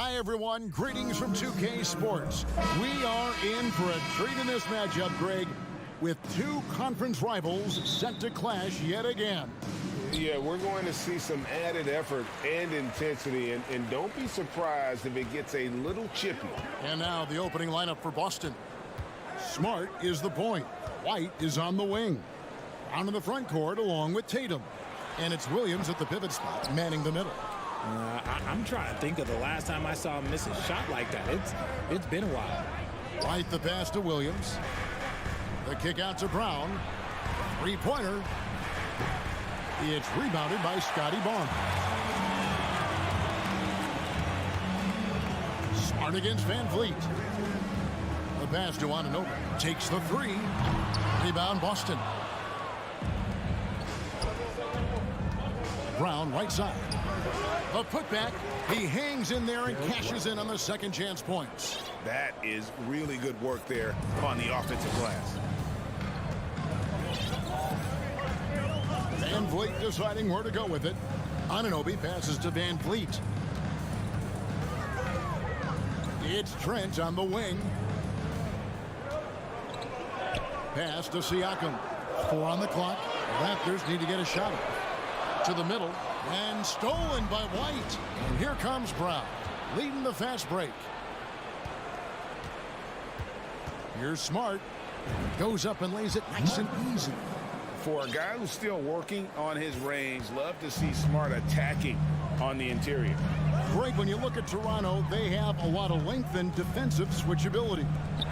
Hi, everyone. Greetings from 2K Sports. We are in for a treat in this matchup, Greg, with two conference rivals set to clash yet again. Yeah, we're going to see some added effort and intensity, and don't be surprised if it gets a little chippy. And now the opening lineup for Boston. Smart is the point. White is on the wing. Brown in the front court along with Tatum. And it's Williams at the pivot spot, manning the middle. I'm trying to think of the last time I saw him miss a shot like that. It's been a while. White the pass to Williams. The kick out to Brown. Three-pointer. It's rebounded by Scotty Barnes. Smart against Van Vliet. The pass to Anunoby. Takes the three. Rebound Boston. Brown right side. A putback. He hangs in there and cashes in on the second chance points. That is really good work there on the offensive glass. Van Vliet deciding where to go with it. Anunoby passes to Van Vliet. It's Trent on the wing. Pass to Siakam. 4 on the clock. Raptors need to get a shot up. To the middle. And stolen by White. And here comes Brown, leading the fast break. Here's Smart. Goes up and lays it nice and easy. For a guy who's still working on his range, love to see Smart attacking on the interior. Greg, when you look at Toronto, they have a lot of length and defensive switchability.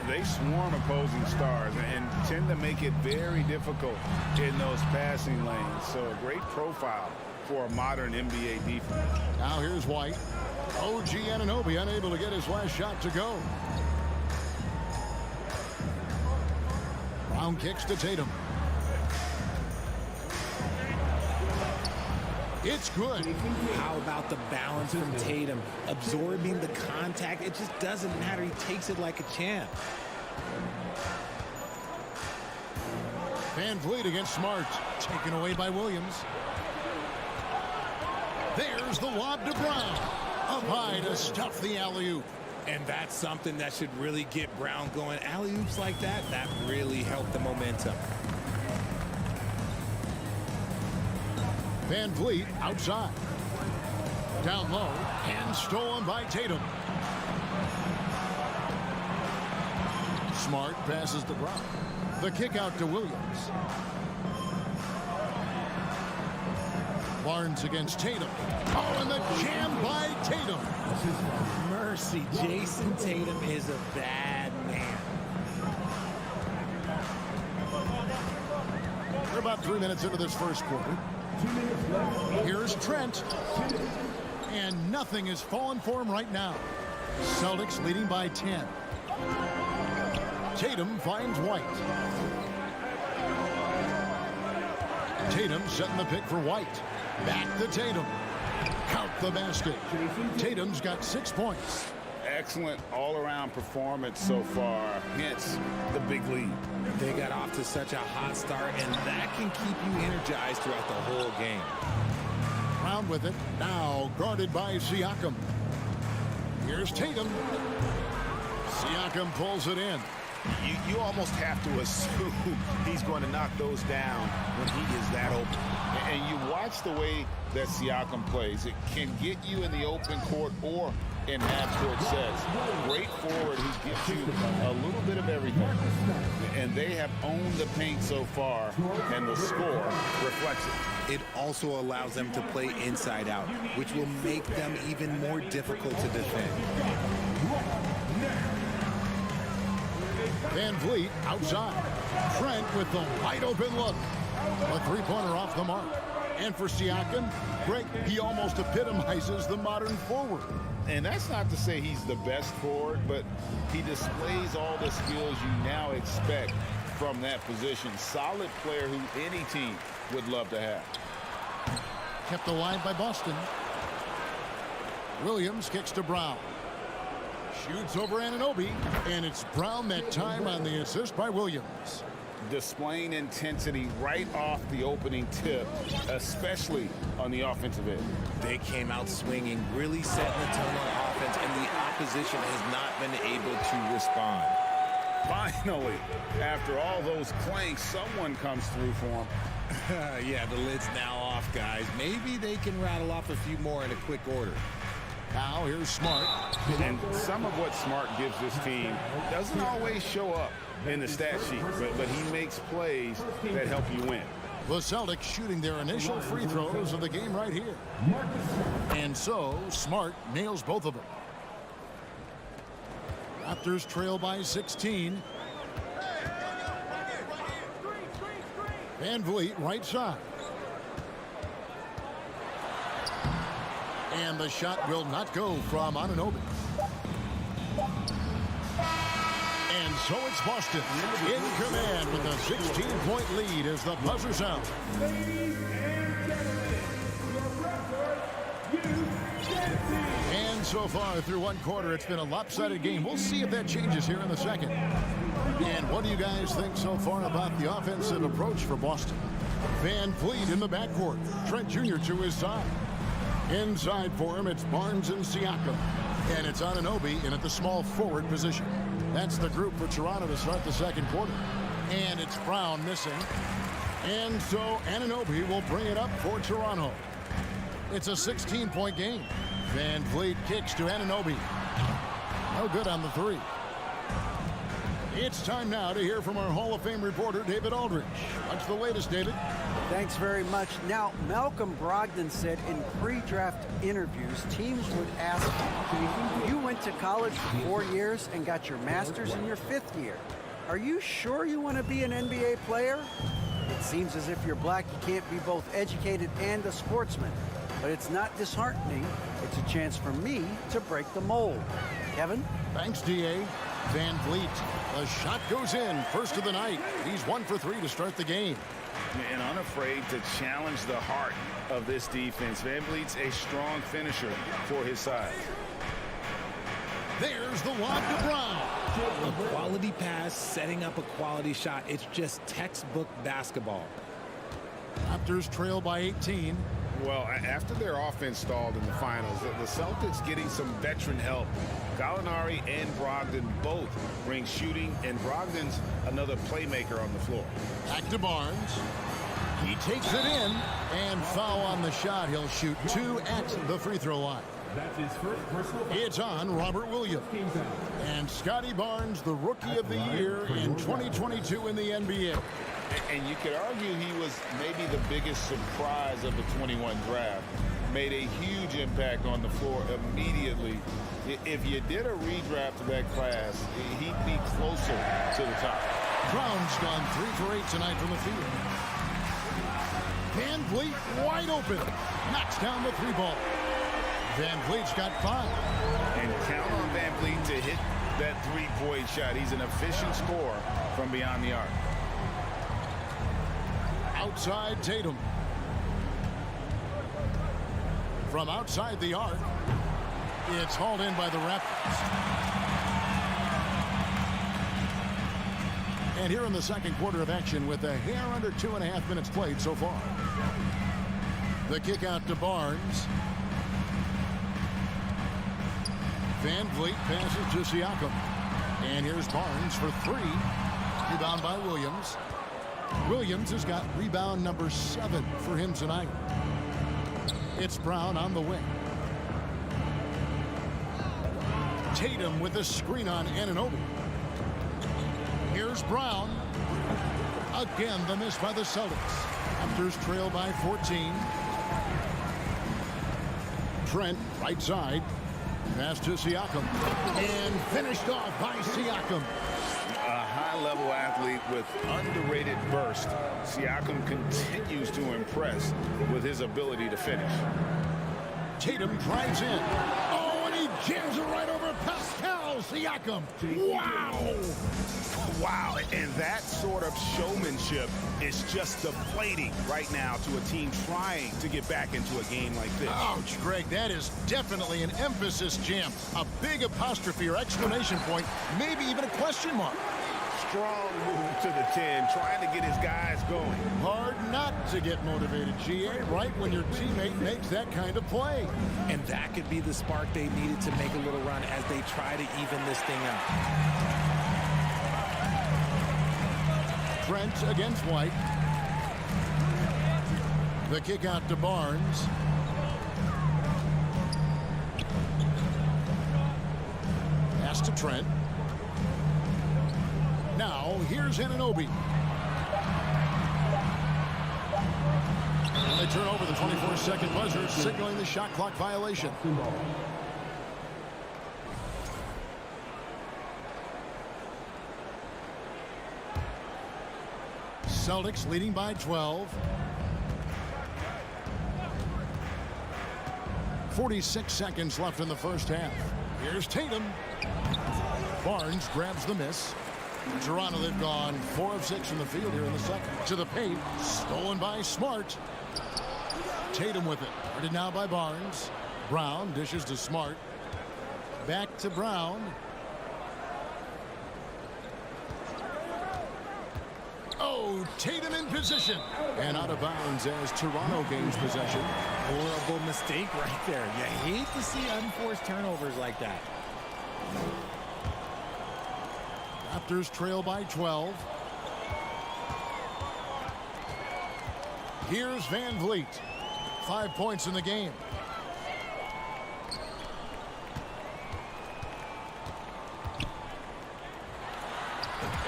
They swarm opposing stars and tend to make it very difficult in those passing lanes. So a great profile for a modern NBA defense. Now here's White. OG Anunoby unable to get his last shot to go. Brown kicks to Tatum. It's good. How about the balance from Tatum? Absorbing the contact. It just doesn't matter. He takes it like a champ. Van Vliet against Smart. Taken away by Williams. There's the lob to Brown. Up high to stuff the alley-oop. And that's something that should really get Brown going. Alley-oops like that really help the momentum. Van Vliet outside. Down low and stolen by Tatum. Smart passes to Brown. The kick out to Williams. Barnes against Tatum. Oh, and the jam by Tatum. Mercy, Jason Tatum is a bad man. We're about 3 minutes into this first quarter. Here's Trent. And nothing is falling for him right now. Celtics leading by 10. Tatum finds White. Tatum setting the pick for White. Back to Tatum. Count the basket. Tatum's got 6 points. Excellent all-around performance so far, hence the big lead. They got off to such a hot start, and that can keep you energized throughout the whole game. Brown with it. Now guarded by Siakam. Here's Tatum. Siakam pulls it in. You almost have to assume he's going to knock those down when he is that open. And you watch the way that Siakam plays. It can get you in the open court or in half-court sets. Great forward who gives you a little bit of everything. And they have owned the paint so far, and the score reflects it. It also allows them to play inside out, which will make them even more difficult to defend. Van Vliet outside. Trent with the wide open look. A three-pointer off the mark. And for Siakam, Greg, he almost epitomizes the modern forward. And that's not to say he's the best forward, but he displays all the skills you now expect from that position. Solid player who any team would love to have. Kept alive by Boston. Williams kicks to Brown. Shoots over Anunoby, and it's Brown that time on the assist by Williams. Displaying intensity right off the opening tip, especially on the offensive end. They came out swinging, really setting the tone on offense, and the opposition has not been able to respond. Finally, after all those clanks, someone comes through for him. Yeah, the lid's now off, guys. Maybe they can rattle off a few more in a quick order. Now here's Smart. And some of what Smart gives this team doesn't always show up in the stat sheet, but he makes plays that help you win. The Celtics shooting their initial free throws of the game right here. And so, Smart nails both of them. Raptors trail by 16. Van Vliet, right side. And the shot will not go from Anunoby. And so it's Boston in command with a 16-point lead as the buzzer sounds. And so far through one quarter, it's been a lopsided game. We'll see if that changes here in the second. And what do you guys think so far about the offensive approach for Boston? Van Vliet in the backcourt. Trent Jr. to his side. Inside for him, it's Barnes and Siakam. And it's Anunoby in at the small forward position. That's the group for Toronto to start the second quarter. And it's Brown missing. And so Anunoby will bring it up for Toronto. It's a 16-point game. Van Vliet kicks to Anunoby. No good on the three. It's time now to hear from our Hall of Fame reporter, David Aldridge. What's the latest, David? Thanks very much. Now, Malcolm Brogdon said in pre-draft interviews, teams would ask, you went to college for 4 years and got your master's in your 5th year. Are you sure you want to be an NBA player? It seems as if you're black, you can't be both educated and a sportsman. But it's not disheartening. It's a chance for me to break the mold. Kevin? Thanks, D.A. Van Vliet. The shot goes in. First of the night. He's 1 for 3 to start the game. And unafraid to challenge the heart of this defense. Van Vliet's a strong finisher for his size. There's the lob to Brown. A quality pass, setting up a quality shot. It's just textbook basketball. Raptors trail by 18. Well, after their offense stalled in the finals, the Celtics getting some veteran help. Gallinari and Brogdon both bring shooting, and Brogdon's another playmaker on the floor. Back to Barnes. He takes it in, and foul on the shot. He'll shoot 2 at the free throw line. That's his first personal. It's on Robert Williams. And Scotty Barnes, the Rookie of the Year in 2022 in the NBA. And you could argue he was maybe the biggest surprise of the 21 draft. Made a huge impact on the floor immediately. If you did a redraft of that class, he'd be closer to the top. Brown's gone 3 for 8 tonight from the field. Van Vliet wide open. Knocks down the 3-ball. Van Vliet's got 5. And count on Van Vliet to hit that 3-point shot. He's an efficient scorer from beyond the arc. Outside Tatum. From outside the arc, it's hauled in by the Raptors. And here in the second quarter of action with a hair under 2.5 minutes played so far. The kick out to Barnes. Van Vliet passes to Siakam. And here's Barnes for 3. Rebound by Williams. Williams has got rebound number 7 for him tonight. It's Brown on the wing. Tatum with a screen on Anunoby. Here's Brown. Again, the miss by the Celtics. Raptors trail by 14. Trent, right side. Pass to Siakam. And finished off by Siakam. A high-level athlete with underrated burst. Siakam continues to impress with his ability to finish. Tatum drives in. Oh, and he jams it right over Pascal Siakam. Wow! Wow, and that sort of showmanship is just deflating right now to a team trying to get back into a game like this. Ouch, Greg, that is definitely an emphasis jam. A big apostrophe or exclamation point, maybe even a question mark. strong move to the 10, trying to get his guys going. Hard not to get motivated, GA, right when your teammate makes that kind of play. And that could be the spark they needed to make a little run as they try to even this thing out. Trent against White. The kick out to Barnes. Pass to Trent. Now, here's Anunoby. And they turn over the 24-second buzzer, signaling the shot clock violation. Celtics leading by 12. 46 seconds left in the first half. Here's Tatum. Barnes grabs the miss. Toronto, they've gone 4 of 6 from the field here in the second. To the paint. Stolen by Smart. Tatum with it. Guarded now by Barnes. Brown dishes to Smart. Back to Brown. Oh, Tatum in position. And out of bounds as Toronto gains possession. Horrible mistake right there. You hate to see unforced turnovers like that. Raptors trail by 12. Here's Van Vliet. 5 points in the game.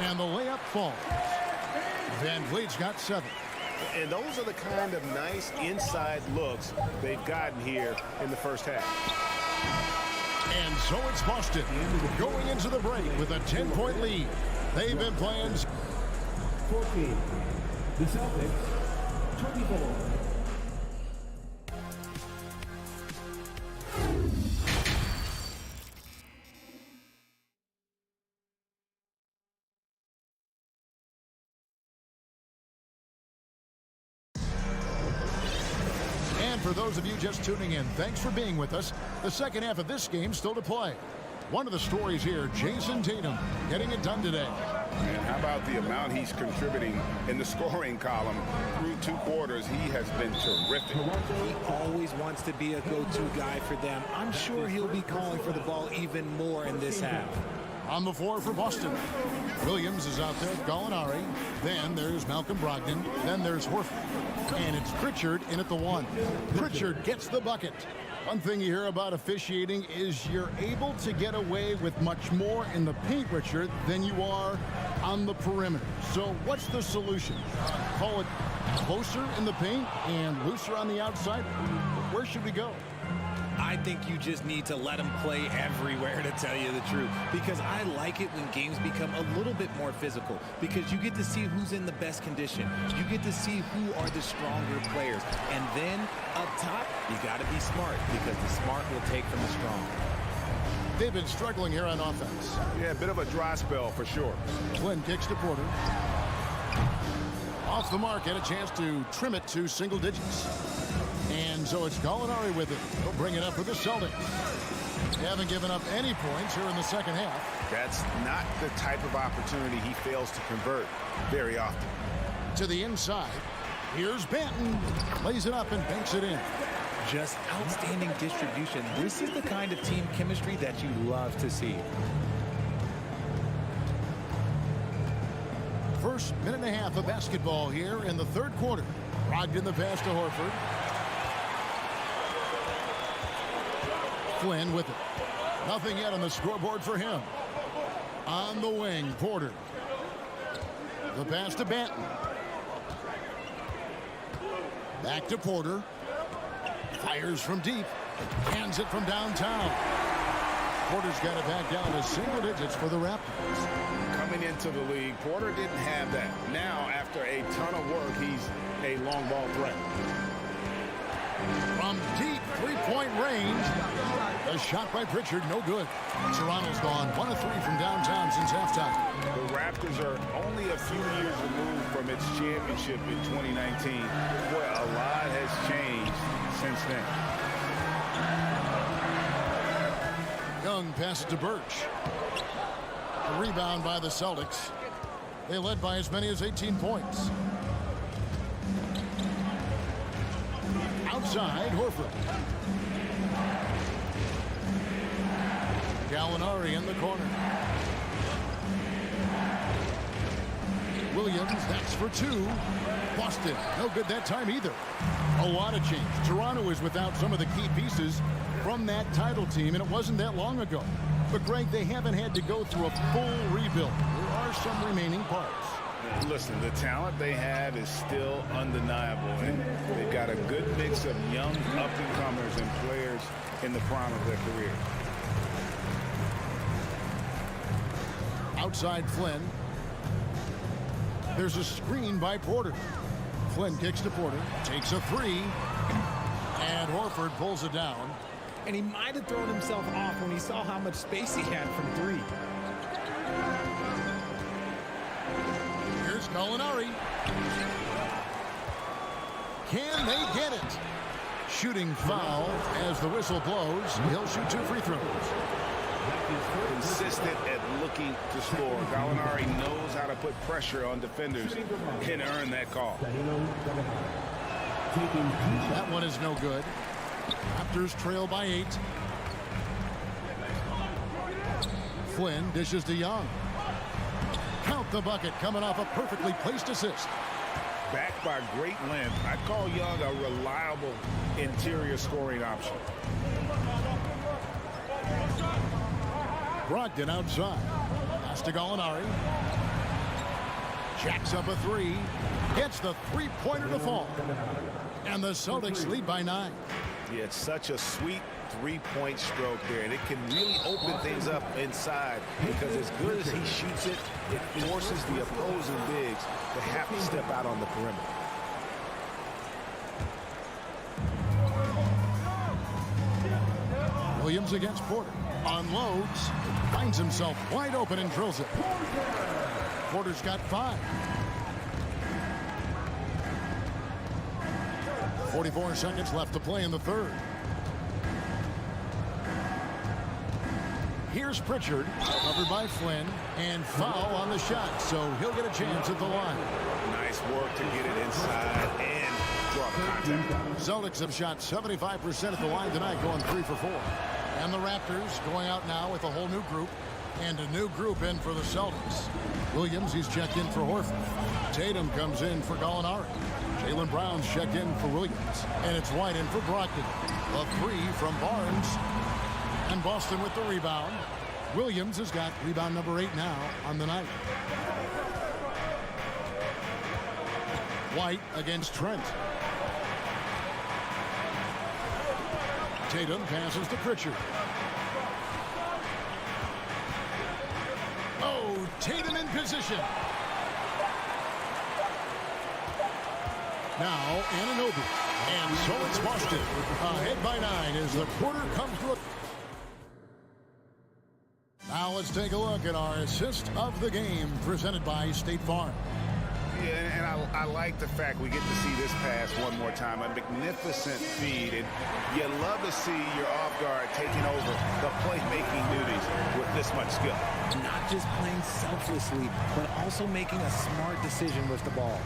And the layup falls. Van Vliet's got 7. And those are the kind of nice inside looks they've gotten here in the first half. And so it's Boston going into the break with a 10-point lead. They've been playing 14. The Celtics, 24. For those of you just tuning in, thanks for being with us. The second half of this game still to play. One of the stories here, Jason Tatum getting it done today. And how about the amount he's contributing in the scoring column through 2 quarters? He has been terrific. He always wants to be a go-to guy for them. I'm sure he'll be calling for the ball even more in this half. On the floor for Boston. Williams is out there, Gallinari. Then there's Malcolm Brogdon. Then there's Horford. And it's Pritchard in at the 1. Pritchard gets the bucket. One thing you hear about officiating is you're able to get away with much more in the paint, Richard, than you are on the perimeter. So what's the solution? Call it closer in the paint and looser on the outside? Where should we go? I think you just need to let them play everywhere, to tell you the truth. Because I like it when games become a little bit more physical. Because you get to see who's in the best condition. You get to see who are the stronger players. And then, up top, you got to be smart. Because the smart will take from the strong. They've been struggling here on offense. Yeah, a bit of a dry spell for sure. Flynn kicks to Porter. Off the mark, had a chance to trim it to single digits. And so it's Gallinari with it. He'll bring it up for the Celtics. They haven't given up any points here in the second half. That's not the type of opportunity he fails to convert very often. To the inside. Here's Banton. Lays it up and banks it in. Just outstanding distribution. This is the kind of team chemistry that you love to see. First minute and a half of basketball here in the third quarter. Brogdon the pass to Horford. Flynn with it. Nothing yet on the scoreboard for him. On the wing, Porter. The pass to Banton. Back to Porter. Fires from deep. Hands it from downtown. Porter's got it back down to single digits for the Raptors. Coming into the league, Porter didn't have that. Now, after a ton of work, he's a long ball threat. From deep three-point range. A shot by Pritchard, no good. Toronto's gone 1 of 3 from downtown since halftime. The Raptors are only a few years removed from its championship in 2019. Boy, a lot has changed since then. Young passes to Birch. A rebound by the Celtics. They led by as many as 18 points. Outside, Horford. Gallinari in the corner. Williams, that's for two. Boston, no good that time either. A lot of change. Toronto is without some of the key pieces from that title team, and it wasn't that long ago. But, Greg, they haven't had to go through a full rebuild. There are some remaining parts. Listen, the talent they have is still undeniable, and they've got a good mix of young up-and-comers and players in the prime of their career. Outside Flynn. There's a screen by Porter. Flynn kicks to Porter, takes a three, and Horford pulls it down. And he might have thrown himself off when he saw how much space he had from three. Here's Gallinari. Can they get it? Shooting foul as the whistle blows. He'll shoot 2 free throws. Consistent at looking to score. Gallinari knows how to put pressure on defenders and earn that call. That one is no good. Raptors trail by 8. Flynn dishes to Young. Count the bucket coming off a perfectly placed assist. Backed by great length, I call Young a reliable interior scoring option. Brogdon outside. Pass to Gallinari. Jacks up a three. Gets the three-pointer to fall. And the Celtics lead by 9. Yeah, it's such a sweet three-point stroke there, and it can really open things up inside because as good as he shoots it, it forces the opposing bigs to have to step out on the perimeter. Williams against Porter. Unloads. Finds himself wide open and drills it. Porter's got 5. 44 seconds left to play in the third. Here's Pritchard, covered by Flynn, and foul on the shot, so he'll get a chance at the line. Nice work to get it inside and draw the contact. Celtics have shot 75% at the line tonight, going 3 for 4. And the Raptors going out now with a whole new group, and a new group in for the Celtics. Williams, he's checked in for Horford. Tatum comes in for Gallinari. Jaylen Brown's checked in for Williams. And it's White in for Brogdon. A 3 from Barnes. And Boston with the rebound. Williams has got rebound number 8 now on the night. White against Trent. Tatum passes to Pritchard. Oh, Tatum in position. Now, Anunoby. And so it's Boston. Ahead by 9 as the quarter comes to a... Now let's take a look at our assist of the game presented by State Farm. Yeah, and I like the fact we get to see this pass one more time. A magnificent feed, and you love to see your off guard taking over the playmaking duties with this much skill. Not just playing selflessly, but also making a smart decision with the ball.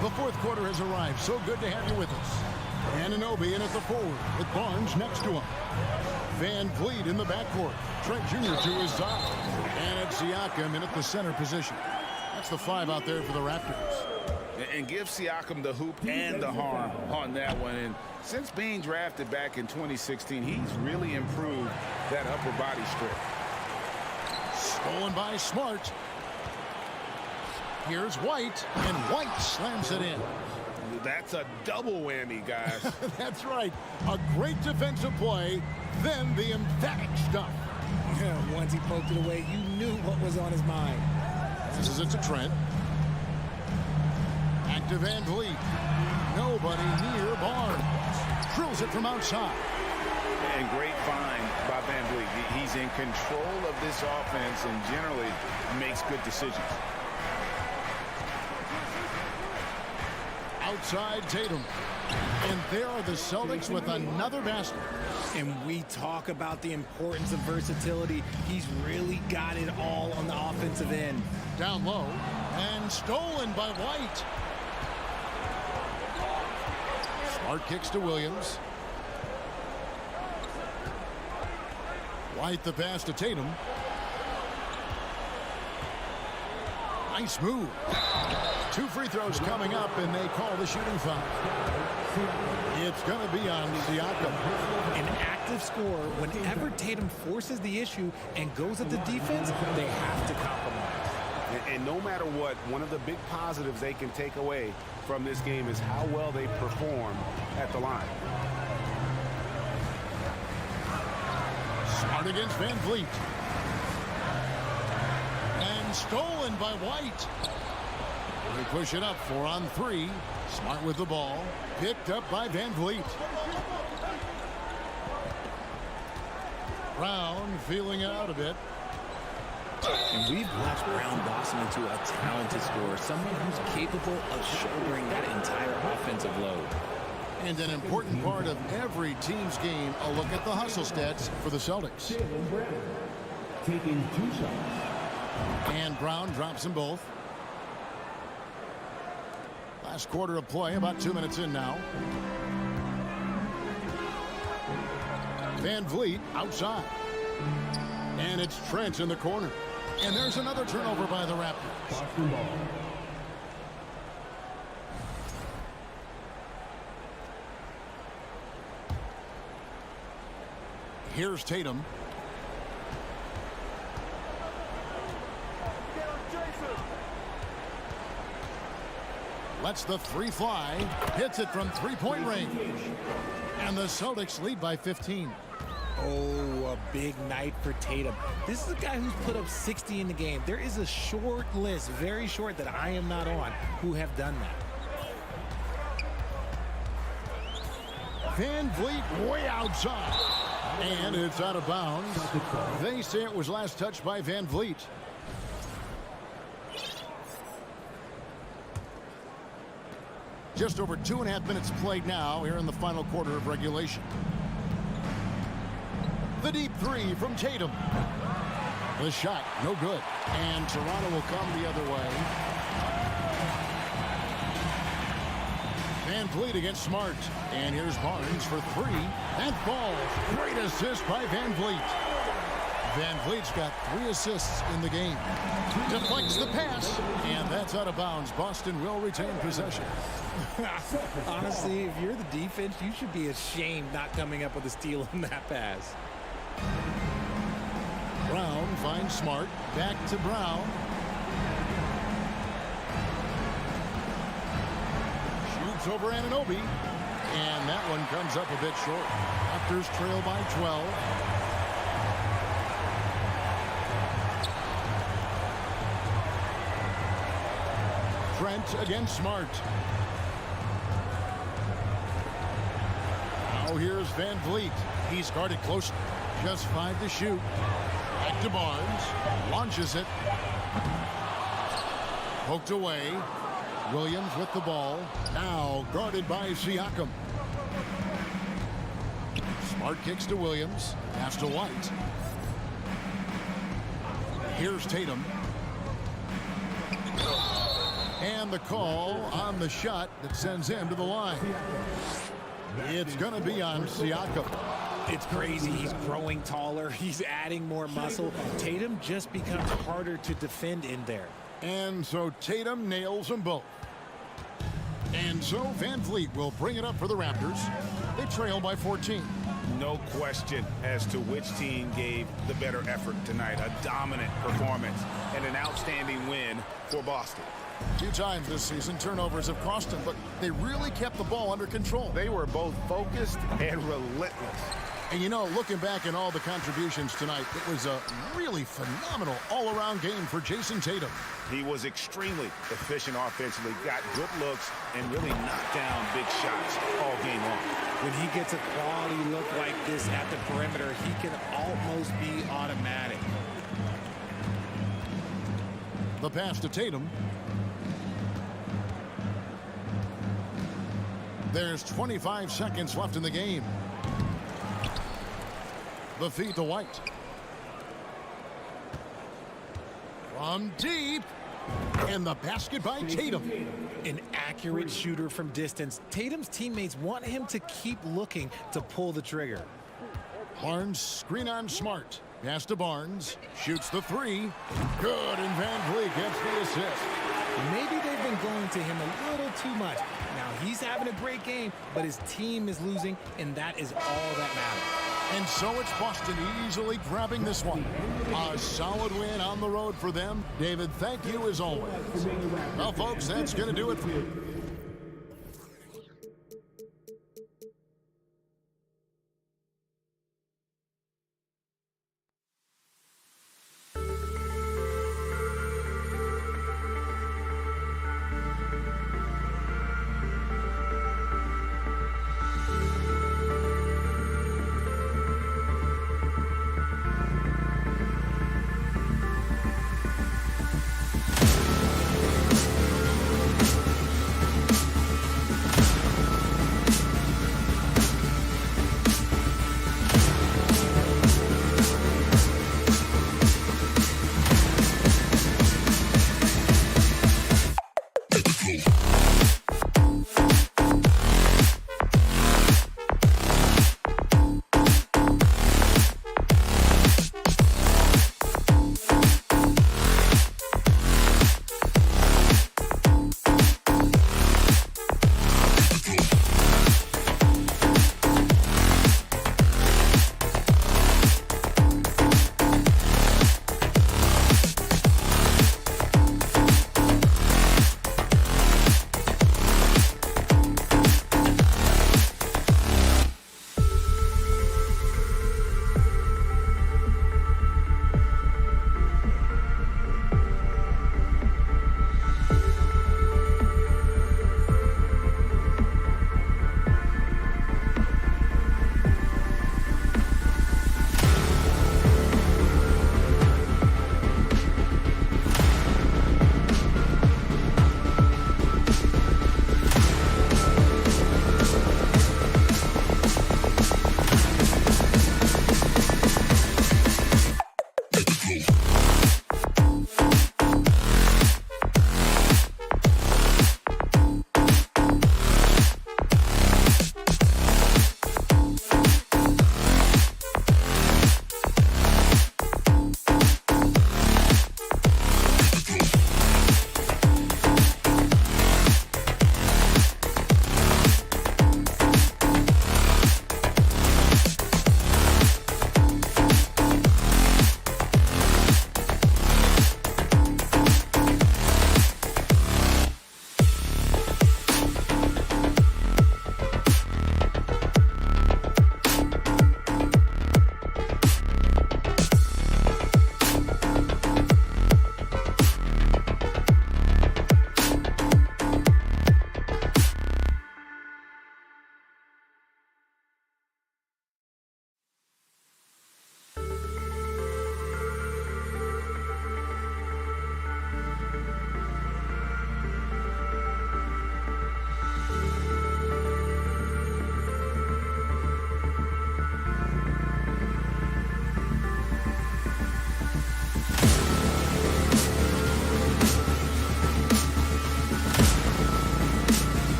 The fourth quarter has arrived. So good to have you with us. Anunoby in at the forward with Barnes next to him. Van Vliet in the backcourt. Trent Jr. to his side. And it's Siakam in at the center position. That's the 5 out there for the Raptors. And give Siakam the hoop and the harm on that one. And since being drafted back in 2016, he's really improved that upper body strip. Stolen by Smart. Here's White, and White slams it in. That's a double whammy, guys. That's right. A great defensive play, then the emphatic stuff. Once he poked it away, you knew what was on his mind. Passes it to Trent. Back to Van Vliet. Nobody near Barnes. Drills it from outside. And great find by Van Vliet. He's in control of this offense and generally makes good decisions. outside Tatum. And there are the Celtics with another basket. And we talk about the importance of versatility. He's really got it all on the offensive end. Down low and stolen by White. Smart kicks to Williams. White the pass to Tatum. Nice move. 2 free throws coming up, and they call the shooting foul. It's going to be on Siakam. An active scorer, whenever Tatum forces the issue and goes at the defense, they have to compromise. And no matter what, one of the big positives they can take away from this game is how well they perform at the line. Smart against Van Vliet. And stolen by White. They push it up 4 on 3. Smart with the ball. Picked up by Van Vliet. Brown feeling it out a bit. And we've watched Brown blossom into a talented scorer, someone who's capable of shouldering that entire offensive load. And an important part of every team's game, a look at the hustle stats for the Celtics. Taking 2 shots. And Brown drops them both. Last quarter of play, about 2 minutes in now. Van Vliet outside. And it's Trent in the corner. And there's another turnover by the Raptors. Boston ball. Here's Tatum. Lets the 3 fly. Hits it from 3-point range. And the Celtics lead by 15. Oh, a big night for Tatum. This is a guy who's put up 60 in the game. There is a short list, very short, that I am not on, who have done that. Van Vliet way outside. And it's out of bounds. They say it was last touched by Van Vliet. Just over 2.5 minutes played now here in the final quarter of regulation. The deep 3 from Tatum. The shot, no good. And Toronto will come the other way. Van Vliet against Smart. And here's Barnes for 3. That falls. Great assist by Van Vliet. Van Vliet's got 3 assists in the game. Deflects the pass. And that's out of bounds. Boston will retain possession. Honestly, if you're the defense, you should be ashamed not coming up with a steal on that pass. Brown finds Smart. Back to Brown. Shoots over Anunoby. And that one comes up a bit short. Raptors trail by 12. Trent against Smart. Now here's Van Vliet. He's guarded close. Just 5 to shoot. Back to Barnes. Launches it. Poked away. Williams with the ball. Now guarded by Siakam. Smart kicks to Williams. Pass to White. Here's Tatum. And the call on the shot that sends him to the line. It's going to be on Siakam. It's crazy. He's growing taller. He's adding more muscle. Tatum just becomes harder to defend in there. And so Tatum nails them both. And so Van Vliet will bring it up for the Raptors. They trail by 14. No question as to which team gave the better effort tonight. A dominant performance and an outstanding win for Boston. A few times this season, turnovers have cost them, but they really kept the ball under control. They were both focused and relentless. And you know, looking back at all the contributions tonight, it was a really phenomenal all-around game for Jason Tatum. He was extremely efficient offensively, got good looks, and really knocked down big shots all game long. When he gets a quality look like this at the perimeter, he can almost be automatic. The pass to Tatum. There's 25 seconds left in the game. The feed to White. From deep. And the basket by Tatum. An accurate shooter from distance. Tatum's teammates want him to keep looking to pull the trigger. Barnes screen on Smart. Pass to Barnes. Shoots the three. Good, and Van Vliet gets the assist. Maybe they've been going to him a little too much. Now he's having a great game, but his team is losing, and that is all that matters. And so it's Boston easily grabbing this one. A solid win on the road for them. David, thank you as always. Well, folks, that's going to do it for you.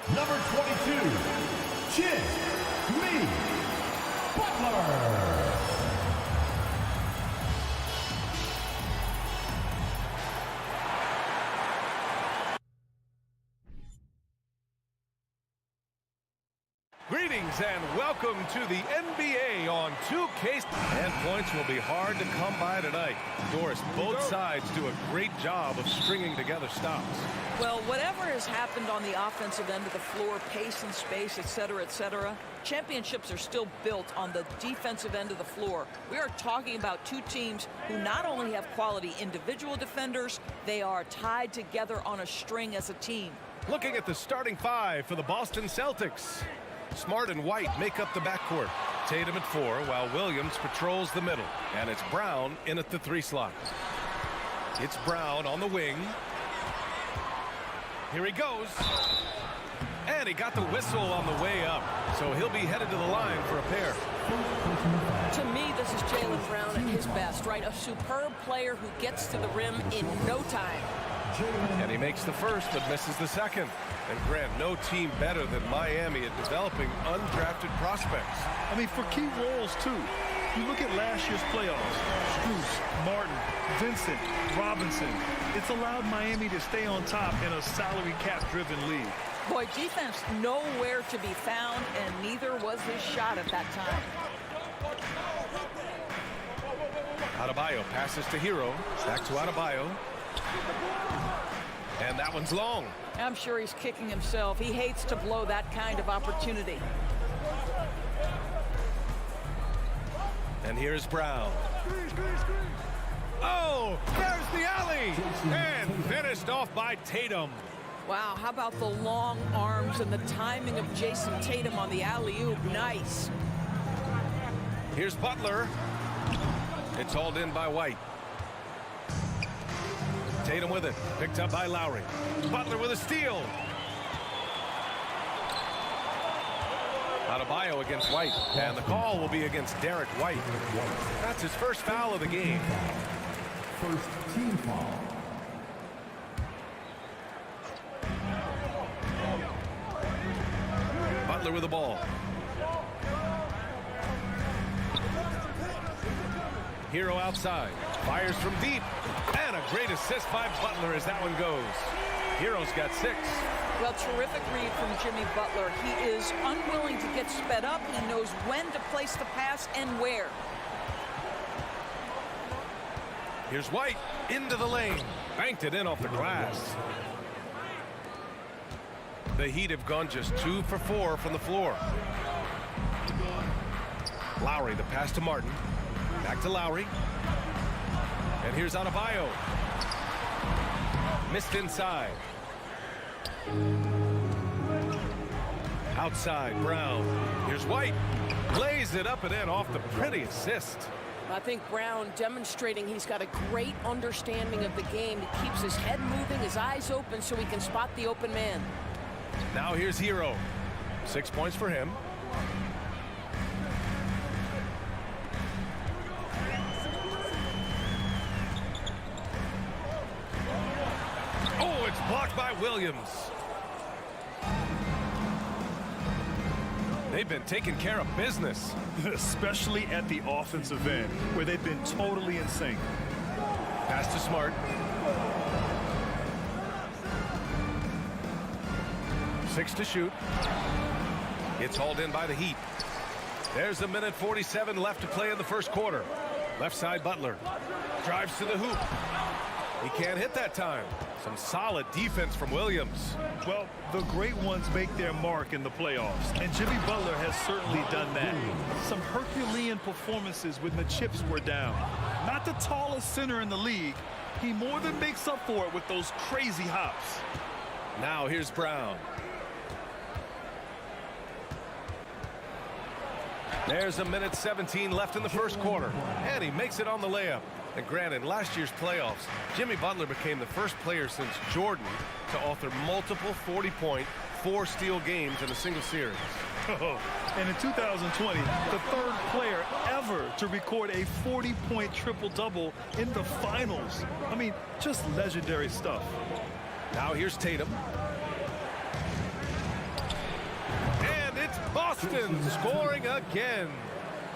Number 22, Jimmy Butler. Greetings and welcome to the NBA on 2K. And points will be hard to come by tonight. Doris, both sides do a great job of stringing together stops. Well, whatever has happened on the offensive end of the floor, pace and space, etc., championships are still built on the defensive end of the floor. We are talking about two teams who not only have quality individual defenders, they are tied together on a string as a team. Looking at the starting five for the Boston Celtics. Smart and White make up the backcourt. Tatum at 4 while Williams patrols the middle. And it's Brown in at the 3 slot. It's Brown on the wing. Here he goes. And he got the whistle on the way up. So he'll be headed to the line for a pair. To me, this is Jaylen Brown at his best, right? A superb player who gets to the rim in no time. And he makes the first but misses the second. And Grant, no team better than Miami at developing undrafted prospects. I mean, for key roles, too. You look at last year's playoffs. Strus, Martin, Vincent, Robinson. It's allowed Miami to stay on top in a salary cap-driven league. Boy, defense nowhere to be found, and neither was his shot at that time. Adebayo passes to Hero. Back to Adebayo. And that one's long. I'm sure he's kicking himself. He hates to blow that kind of opportunity. And here's Brown. Oh, there's the alley. And finished off by Tatum. Wow, how about the long arms and the timing of Jason Tatum on the alley-oop? Nice. Here's Butler. It's hauled in by White. Tatum with it. Picked up by Lowry. Butler with a steal. Adebayo against White. And the call will be against Derek White. That's his first foul of the game. First team foul. Butler with the ball. Hero outside. Fires from deep. And a great assist by Butler as that one goes. Hero's got 6. Well, terrific read from Jimmy Butler. He is unwilling to get sped up. He knows when to place the pass and where. Here's White into the lane. Banked it in off the glass. The Heat have gone just 2 for 4 from the floor. Lowry, the pass to Martin. Back to Lowry. And here's Adebayo. Missed inside. Outside, Brown. Here's White. Lays it up and in off the pretty assist. I think Brown demonstrating he's got a great understanding of the game. He keeps his head moving, his eyes open so he can spot the open man. Now here's Hero. 6 points for him. Oh, it's blocked by Williams. They've been taking care of business. Especially at the offensive end, where they've been totally in sync. Pass to Smart. 6 to shoot. It's hauled in by the Heat. There's a minute 47 left to play in the first quarter. Left side Butler. Drives to the hoop. He can't hit that time. Some solid defense from Williams. Well, the great ones make their mark in the playoffs, and Jimmy Butler has certainly done that. Some Herculean performances when the chips were down. Not the tallest center in the league. He more than makes up for it with those crazy hops. Now here's Brown. There's a minute 17 left in the first quarter, and he makes it on the layup. And granted, last year's playoffs, Jimmy Butler became the first player since Jordan to author multiple 40-point, 4-steal games in a single series. And in 2020, the third player ever to record a 40-point triple-double in the finals. I mean, just legendary stuff. Now here's Tatum. Boston scoring again.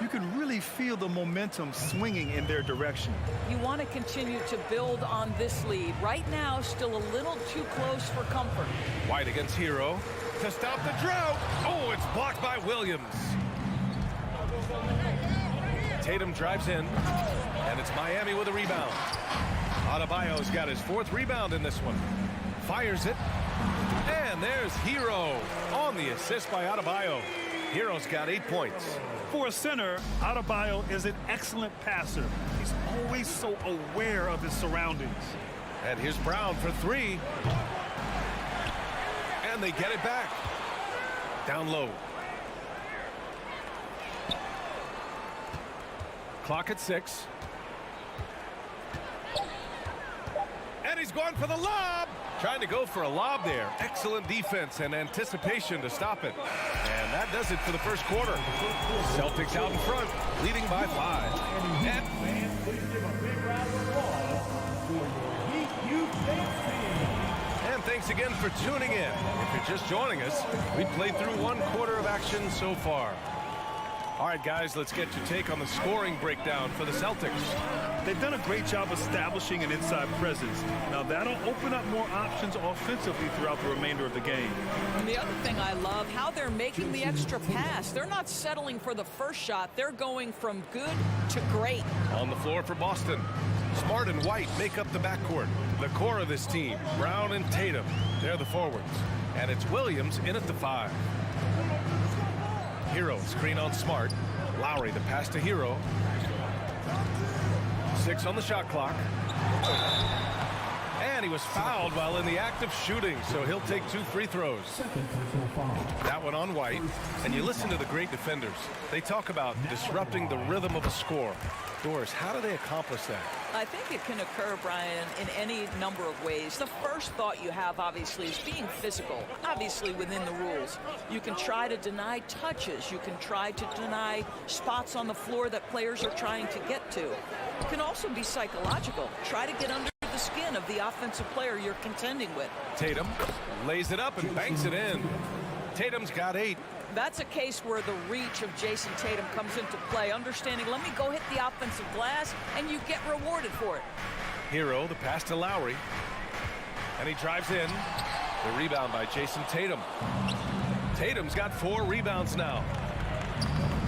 You can really feel the momentum swinging in their direction. You want to continue to build on this lead. Right now, still a little too close for comfort. White against Hero to stop the drought. Oh, it's blocked by Williams. Tatum drives in, and it's Miami with a rebound. Adebayo's got his 4th rebound in this one. Fires it, and there's Hero on the assist by Adebayo. Hero's got 8 points. For a center, Adebayo is an excellent passer. He's always so aware of his surroundings. And here's Brown for 3. And they get it back. Down low. Clock at 6. And he's going for the lob. Trying to go for a lob there. Excellent defense and anticipation to stop it. And that does it for the first quarter. Celtics out in front, leading by 5. And thanks again for tuning in. If you're just joining us, we played through 1 quarter of action so far. All right, guys, let's get your take on the scoring breakdown for the Celtics. They've done a great job establishing an inside presence. Now, that'll open up more options offensively throughout the remainder of the game. And the other thing I love, how they're making the extra pass. They're not settling for the first shot. They're going from good to great. On the floor for Boston, Smart and White make up the backcourt. The core of this team, Brown and Tatum, they're the forwards. And it's Williams in at the 5. Hero screen on Smart. Lowry the pass to Hero. 6 on the shot clock. And he was fouled while in the act of shooting, so he'll take 2 free throws. That one on White. And you listen to the great defenders. They talk about disrupting the rhythm of a score. Doris, how do they accomplish that? I think it can occur, Brian, in any number of ways. The first thought you have, obviously, is being physical, obviously within the rules. You can try to deny touches. You can try to deny spots on the floor that players are trying to get to. It can also be psychological. Try to get under the skin of the offensive player you're contending with. Tatum lays it up and banks it in. Tatum's got 8. That's a case where the reach of Jason Tatum comes into play. Understanding, let me go hit the offensive glass, and you get rewarded for it. Hero, the pass to Lowry. And he drives in. The rebound by Jason Tatum. Tatum's got 4 rebounds now.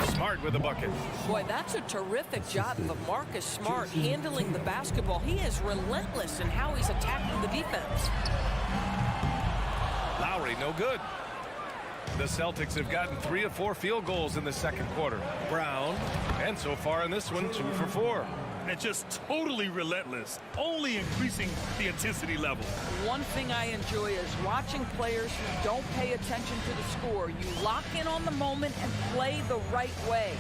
Smart with the bucket. Boy, that's a terrific job of Marcus Smart handling the basketball. He is relentless in how he's attacking the defense. Lowry, no good. The Celtics have gotten 3 of 4 field goals in the second quarter. Brown, and so far in this one, 2 for 4. And just totally relentless, only increasing the intensity level. One thing I enjoy is watching players who don't pay attention to the score. You lock in on the moment and play the right way.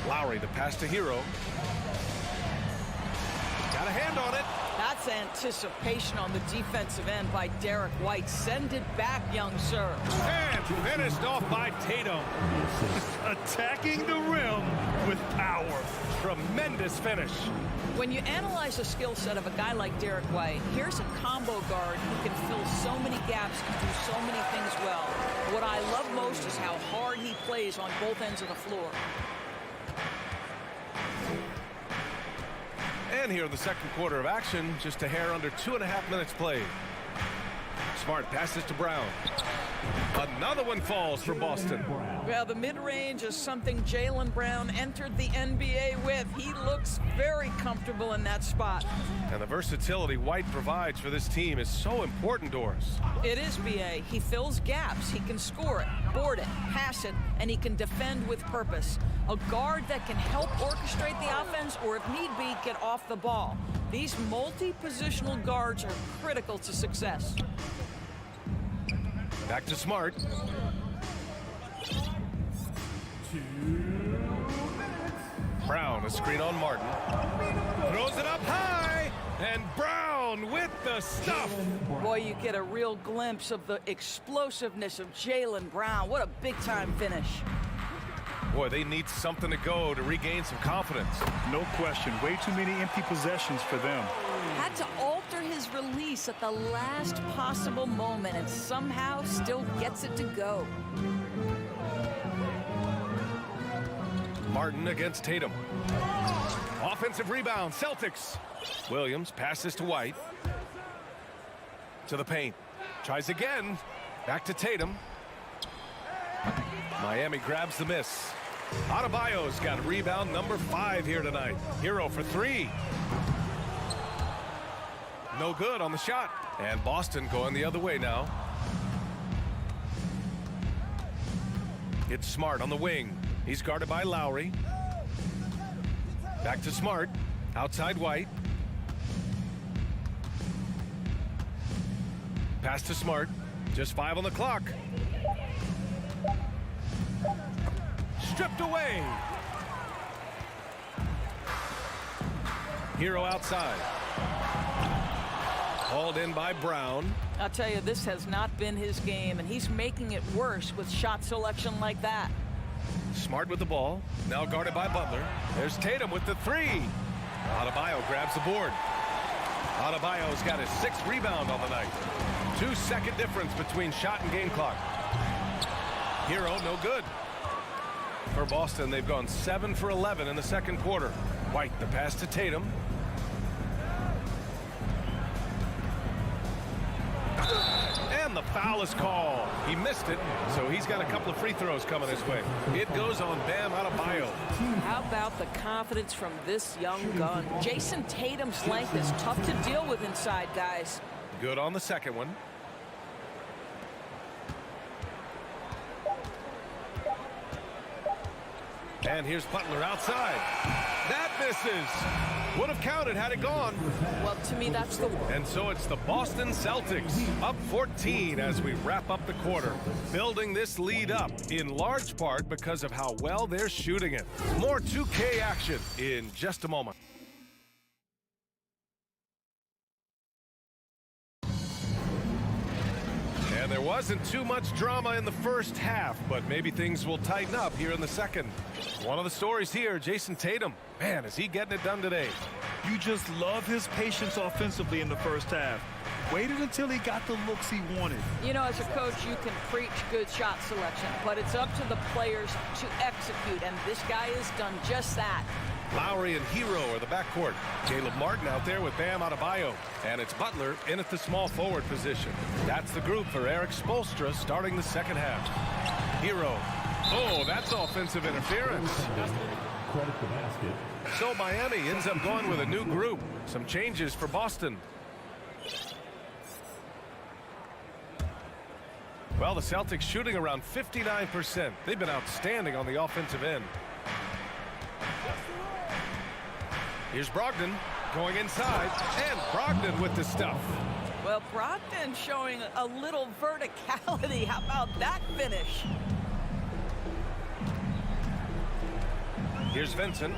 Lowry, the pass to Hero. Got a hand on it. That's anticipation on the defensive end by Derek White. Send it back, young sir. And finished off by Tatum. Attacking the rim with power. Tremendous finish. When you analyze the skill set of a guy like Derek White, here's a combo guard who can fill so many gaps and do so many things well. What I love most is how hard he plays on both ends of the floor. And here in the second quarter of action, just a hair under 2.5 minutes played. Smart passes to Brown. Another one falls for Boston. Well, the mid-range is something Jaylen Brown entered the NBA with. He looks very comfortable in that spot. And the versatility White provides for this team is so important, Doris. It is, B.A. He fills gaps. He can score it, board it, pass it, and he can defend with purpose. A guard that can help orchestrate the offense or, if need be, get off the ball. These multi-positional guards are critical to success. Back to Smart. Brown, a screen on Martin. Throws it up high, and Brown with the stuff. Boy, you get a real glimpse of the explosiveness of Jaylen Brown. What a big-time finish. Boy, they need something to go to regain some confidence. No question. Way too many empty possessions for them. Had to alter his his release at the last possible moment and somehow still gets it to go. Martin against Tatum. Offensive rebound, Celtics. Williams passes to White. To the paint. Tries again. Back to Tatum. Miami grabs the miss. Adebayo's got rebound number 5 here tonight. Hero for 3. No good on the shot. And Boston going the other way now. It's Smart on the wing. He's guarded by Lowry. Back to Smart. Outside White. Pass to Smart. Just 5 on the clock. Stripped away. Hero outside. Hauled in by Brown. I'll tell you, this has not been his game, and he's making it worse with shot selection like that. Smart with the ball. Now guarded by Butler. There's Tatum with the 3. Adebayo grabs the board. Adebayo's got his 6th rebound on the night. 2-second difference between shot and game clock. Hero no good. For Boston, they've gone 7 for 11 in the second quarter. White, the pass to Tatum. And the foul is called. He missed it, so he's got a couple of free throws coming his way. It goes on Bam Adebayo. How about the confidence from this young gun? Jason Tatum's length is tough to deal with inside, guys. Good on the second one. And here's Butler outside. That misses. Would have counted had it gone. Well, to me, that's the one. And so it's the Boston Celtics up 14 as we wrap up the quarter. Building this lead up in large part because of how well they're shooting it. More 2K action in just a moment. And there wasn't too much drama in the first half, but maybe things will tighten up here in the second. One of the stories here, Jason Tatum. Man, is he getting it done today. You just love his patience offensively in the first half. Waited until he got the looks he wanted. You know, as a coach, you can preach good shot selection, but it's up to the players to execute, and this guy has done just that. Lowry and Hero are the backcourt. Caleb Martin out there with Bam Adebayo. And it's Butler in at the small forward position. That's the group for Eric Spoelstra starting the second half. Hero. Oh, that's offensive interference. Credit the basket. So Miami ends up going with a new group. Some changes for Boston. Well, the Celtics shooting around 59%. They've been outstanding on the offensive end. Here's Brogdon going inside, and Brogdon with the stuff. Well, Brogdon showing a little verticality. How about that finish? Here's Vincent.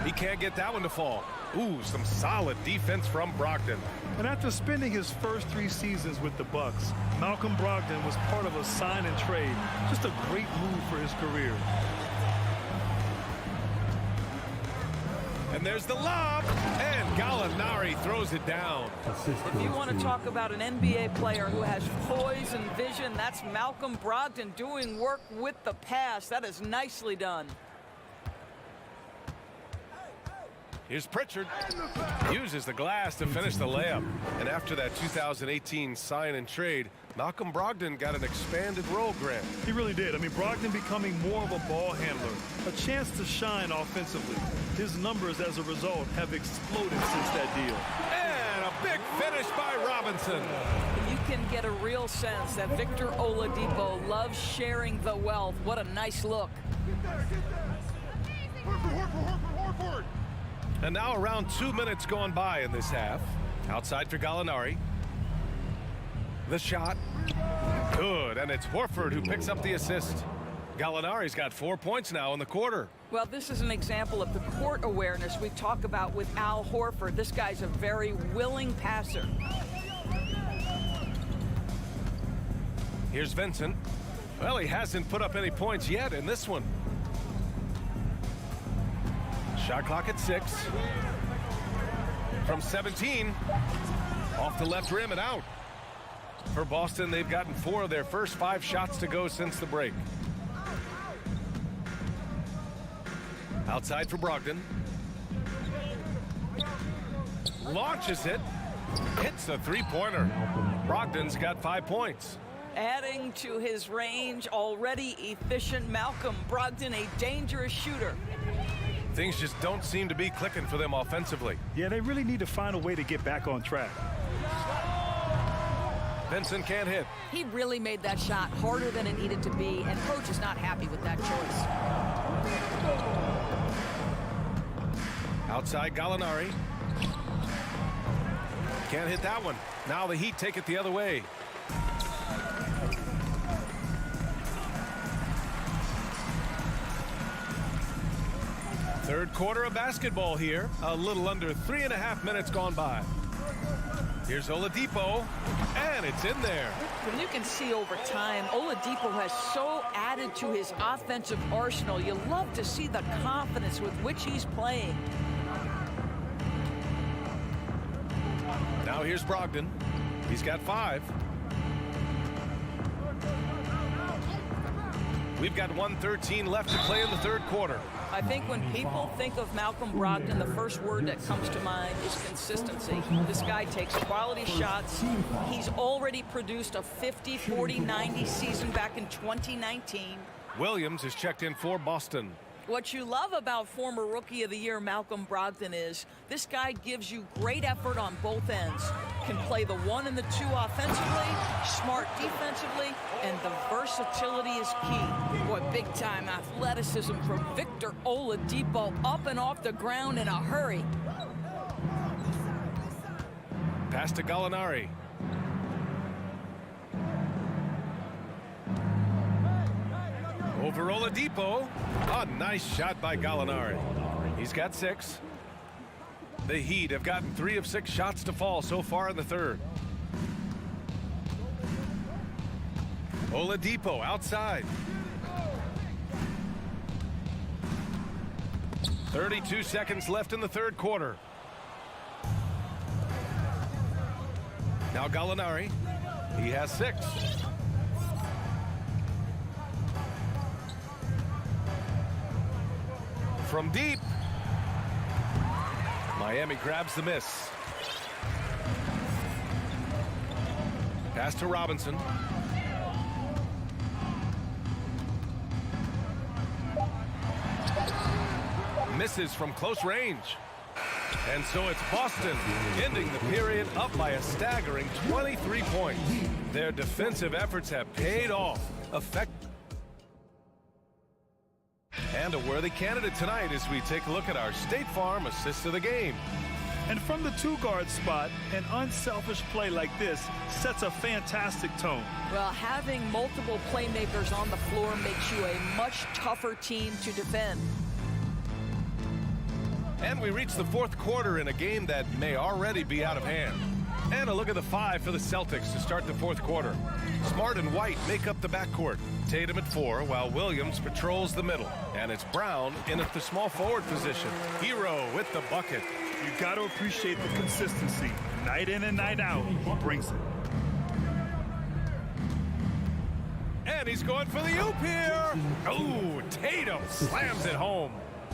He can't get that one to fall. Ooh, some solid defense from Brogdon. And after spending his first 3 seasons with the Bucks, Malcolm Brogdon was part of a sign and trade. Just a great move for his career. And there's the lob, and Gallinari throws it down. If you want to talk about an NBA player who has poise and vision, that's Malcolm Brogdon doing work with the pass. That is nicely done. Here's Pritchard. Uses the glass to finish the layup. And after that 2018 sign and trade, Malcolm Brogdon got an expanded role grant. He really did. I mean, Brogdon becoming more of a ball handler, a chance to shine offensively. His numbers as a result have exploded since that deal. And a big finish by Robinson. You can get a real sense that Victor Oladipo loves sharing the wealth. What a nice look. And now around 2 minutes gone by in this half. Outside for Gallinari. The shot. Good, and it's Horford who picks up the assist. Gallinari's got 4 points now in the quarter. Well, this is an example of the court awareness we talk about with Al Horford. This guy's a very willing passer. Here's Vincent. Well, he hasn't put up any points yet in this one. Shot clock at 6. From 17. Off the left rim and out. For Boston, they've gotten 4 of their first 5 shots to go since the break. Outside for Brogdon. Launches it. Hits a three-pointer. Brogdon's got 5 points. Adding to his range, already efficient Malcolm Brogdon, a dangerous shooter. Things just don't seem to be clicking for them offensively. Yeah, they really need to find a way to get back on track. Vincent can't hit. He really made that shot harder than it needed to be, and coach is not happy with that choice. Outside Gallinari. Can't hit that one. Now the Heat take it the other way. Third quarter of basketball here. A little under 3.5 minutes gone by. Here's Oladipo, and it's in there. When you can see over time, Oladipo has so added to his offensive arsenal. You love to see the confidence with which he's playing. Now here's Brogdon. He's got 5. We've got 1:13 left to play in the third quarter. I think when people think of Malcolm Brogdon, the first word that comes to mind is consistency. This guy takes quality shots. He's already produced a 50, 40, 90 season back in 2019. Williams is checked in for Boston. What you love about former Rookie of the Year Malcolm Brogdon is this guy gives you great effort on both ends. Can play the 1 and the 2 offensively, smart defensively, and the versatility is key. Boy, big-time athleticism from Victor Oladipo, up and off the ground in a hurry. Pass to Gallinari. Over Oladipo. A nice shot by Gallinari. He's got 6. The Heat have gotten 3 of 6 shots to fall so far in the third. Oladipo outside. 32 seconds left in the third quarter. Now Gallinari. He has 6. From deep. Miami grabs the miss. Pass to Robinson. Misses from close range. And so it's Boston ending the period up by a staggering 23 points. Their defensive efforts have paid off. And a worthy candidate tonight as we take a look at our State Farm assist of the game. And from the 2-guard spot, an unselfish play like this sets a fantastic tone. Well, having multiple playmakers on the floor makes you a much tougher team to defend. And we reach the fourth quarter in a game that may already be out of hand. And a look at the 5 for the Celtics to start the fourth quarter. Smart and White make up the backcourt. Tatum at 4, while Williams patrols the middle. And it's Brown in at the small forward position. Hero with the bucket. You got to appreciate the consistency. Night in and night out, he brings it. And he's going for the oop here. Oh, Tatum slams it home.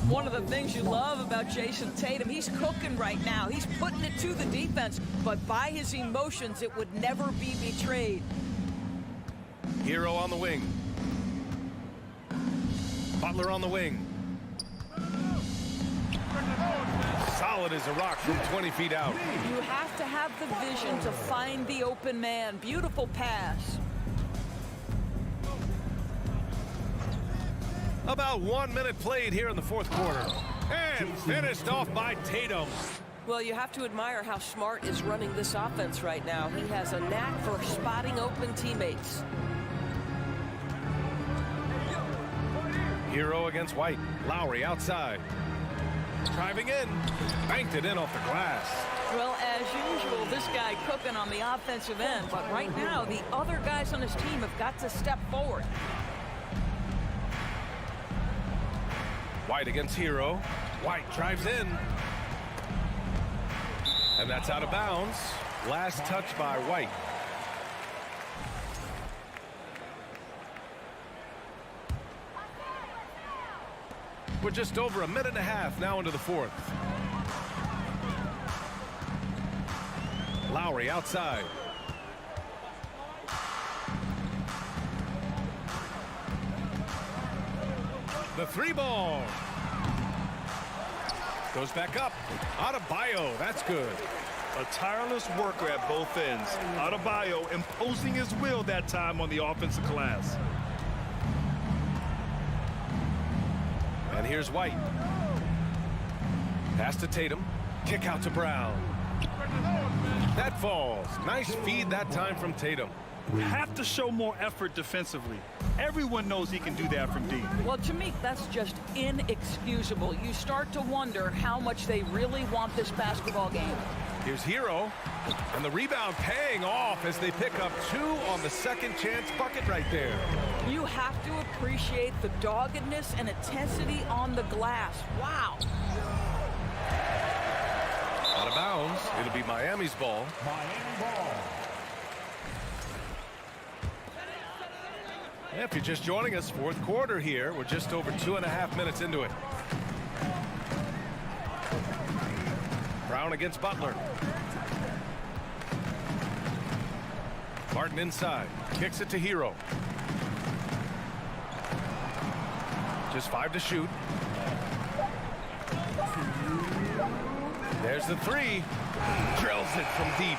One of the things you love about Jason Tatum, he's cooking right now. He's putting it to the defense, but by his emotions, it would never be betrayed. Hero on the wing. Butler on the wing. Solid as a rock from 20 feet out. You have to have the vision to find the open man. Beautiful pass. About 1 minute played here in the fourth quarter. And finished off by Tatum. Well, you have to admire how Smart is running this offense right now. He has a knack for spotting open teammates. Hero against White. Lowry outside. Driving in. Banked it in off the glass. Well, as usual, this guy cooking on the offensive end. But right now, the other guys on his team have got to step forward. White against Hero. White drives in. And that's out of bounds. Last touch by White. We're just over a minute and a half now into the fourth. Lowry outside. The three ball. Goes back up. Adebayo, that's good. A tireless worker at both ends. Adebayo imposing his will that time on the offensive glass. And here's White. Pass to Tatum. Kick out to Brown. That falls. Nice feed that time from Tatum. Have to show more effort defensively. Everyone knows he can do that from deep. Well, to me, that's just inexcusable. You start to wonder how much they really want this basketball game. Here's Hero. And the rebound paying off as they pick up 2 on the second chance bucket right there. You have to appreciate the doggedness and intensity on the glass. Wow. Out of bounds. It'll be Miami's ball. Miami ball. If you're just joining us, fourth quarter here. We're just over 2.5 minutes into it. Brown against Butler. Martin inside. Kicks it to Hero. Just 5 to shoot. There's the 3. Drills it from deep.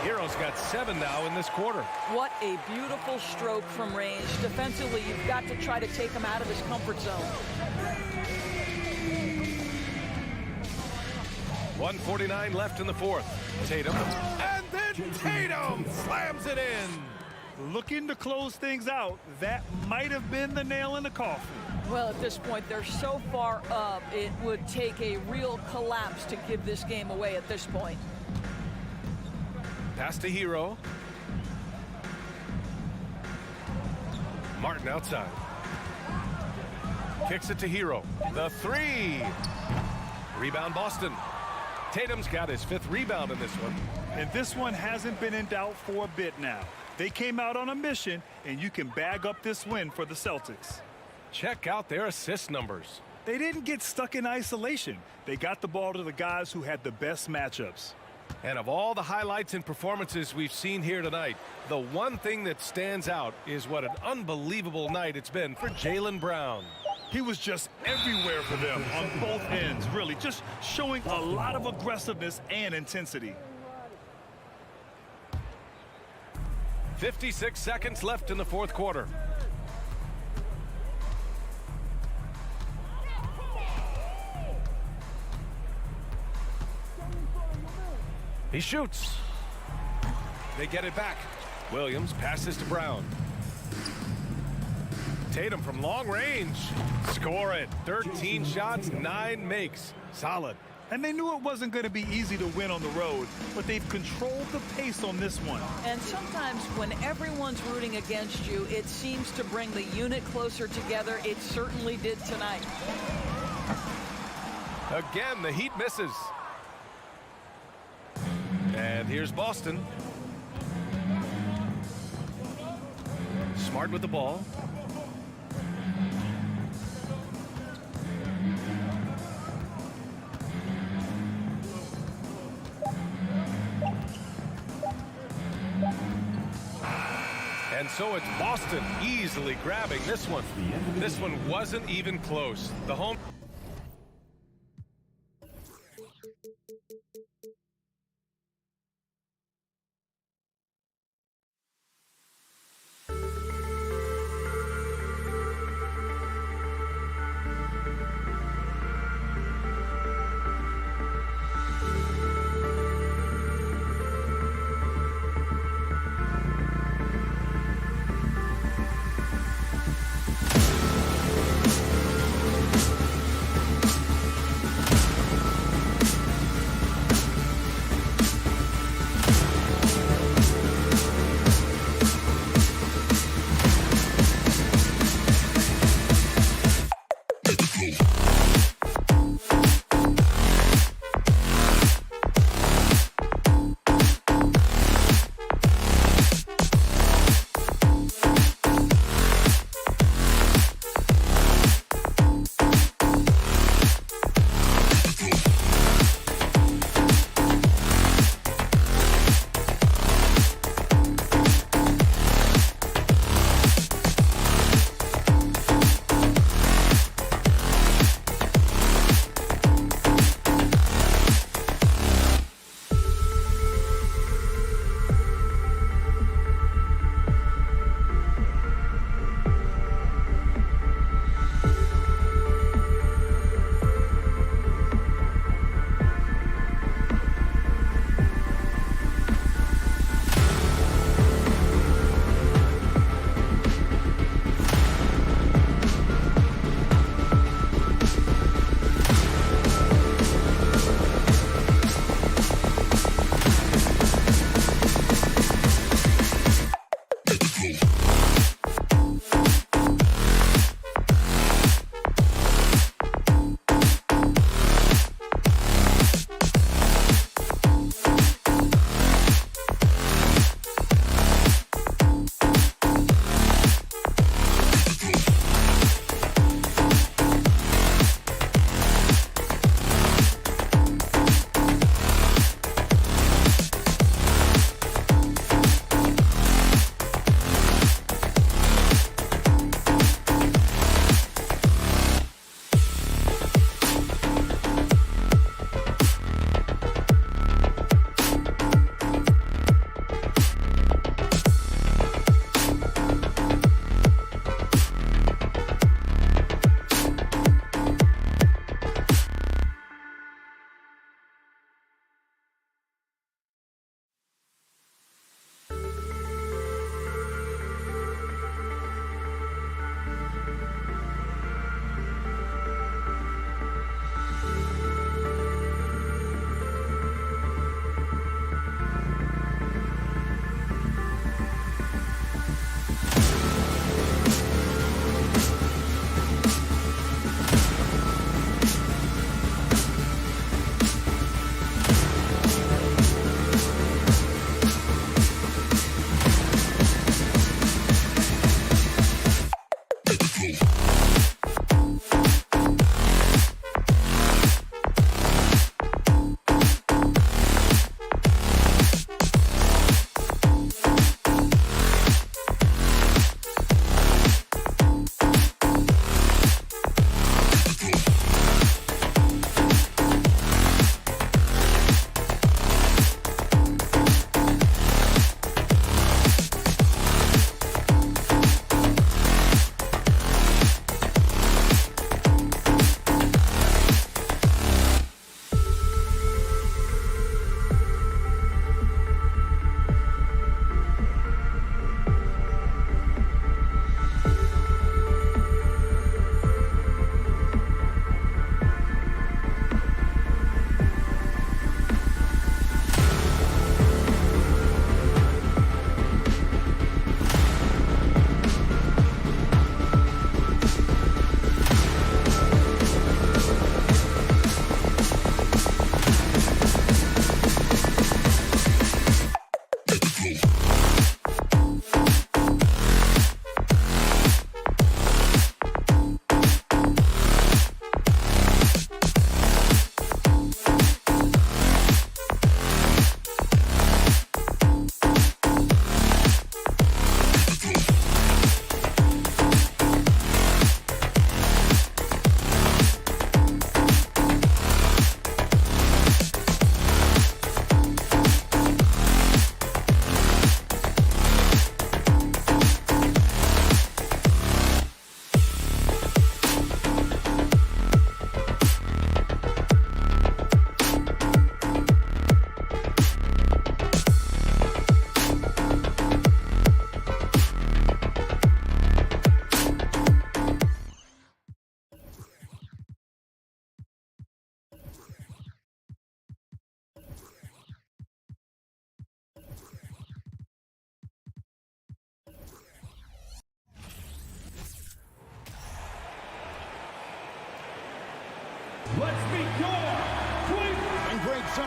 Hero's got 7 now in this quarter. What a beautiful stroke from range. Defensively, you've got to try to take him out of his comfort zone. 1:49 left in the fourth. Tatum. And then Tatum slams it in. Looking to close things out. That might have been the nail in the coffin. Well, at this point, they're so far up, it would take a real collapse to give this game away at this point. Pass to Hero. Martin outside. Kicks it to Hero. The 3. Rebound Boston. Tatum's got his 5th rebound in this one. And this one hasn't been in doubt for a bit now. They came out on a mission, and you can bag up this win for the Celtics. Check out their assist numbers. They didn't get stuck in isolation. They got the ball to the guys who had the best matchups. And of all the highlights and performances we've seen here tonight, the one thing that stands out is what an unbelievable night it's been for Jaylen Brown. He was just everywhere for them on both ends, really, just showing a lot of aggressiveness and intensity. 56 seconds left in the fourth quarter. He shoots. They get it back. Williams passes to Brown. Tatum from long range. Score it. 13 shots, 9 makes. Solid. And they knew it wasn't going to be easy to win on the road, but they've controlled the pace on this one. And sometimes when everyone's rooting against you, it seems to bring the unit closer together. It certainly did tonight. Again, the Heat misses. And here's Boston. Smart with the ball. And so it's Boston easily grabbing this one. This one wasn't even close. The home.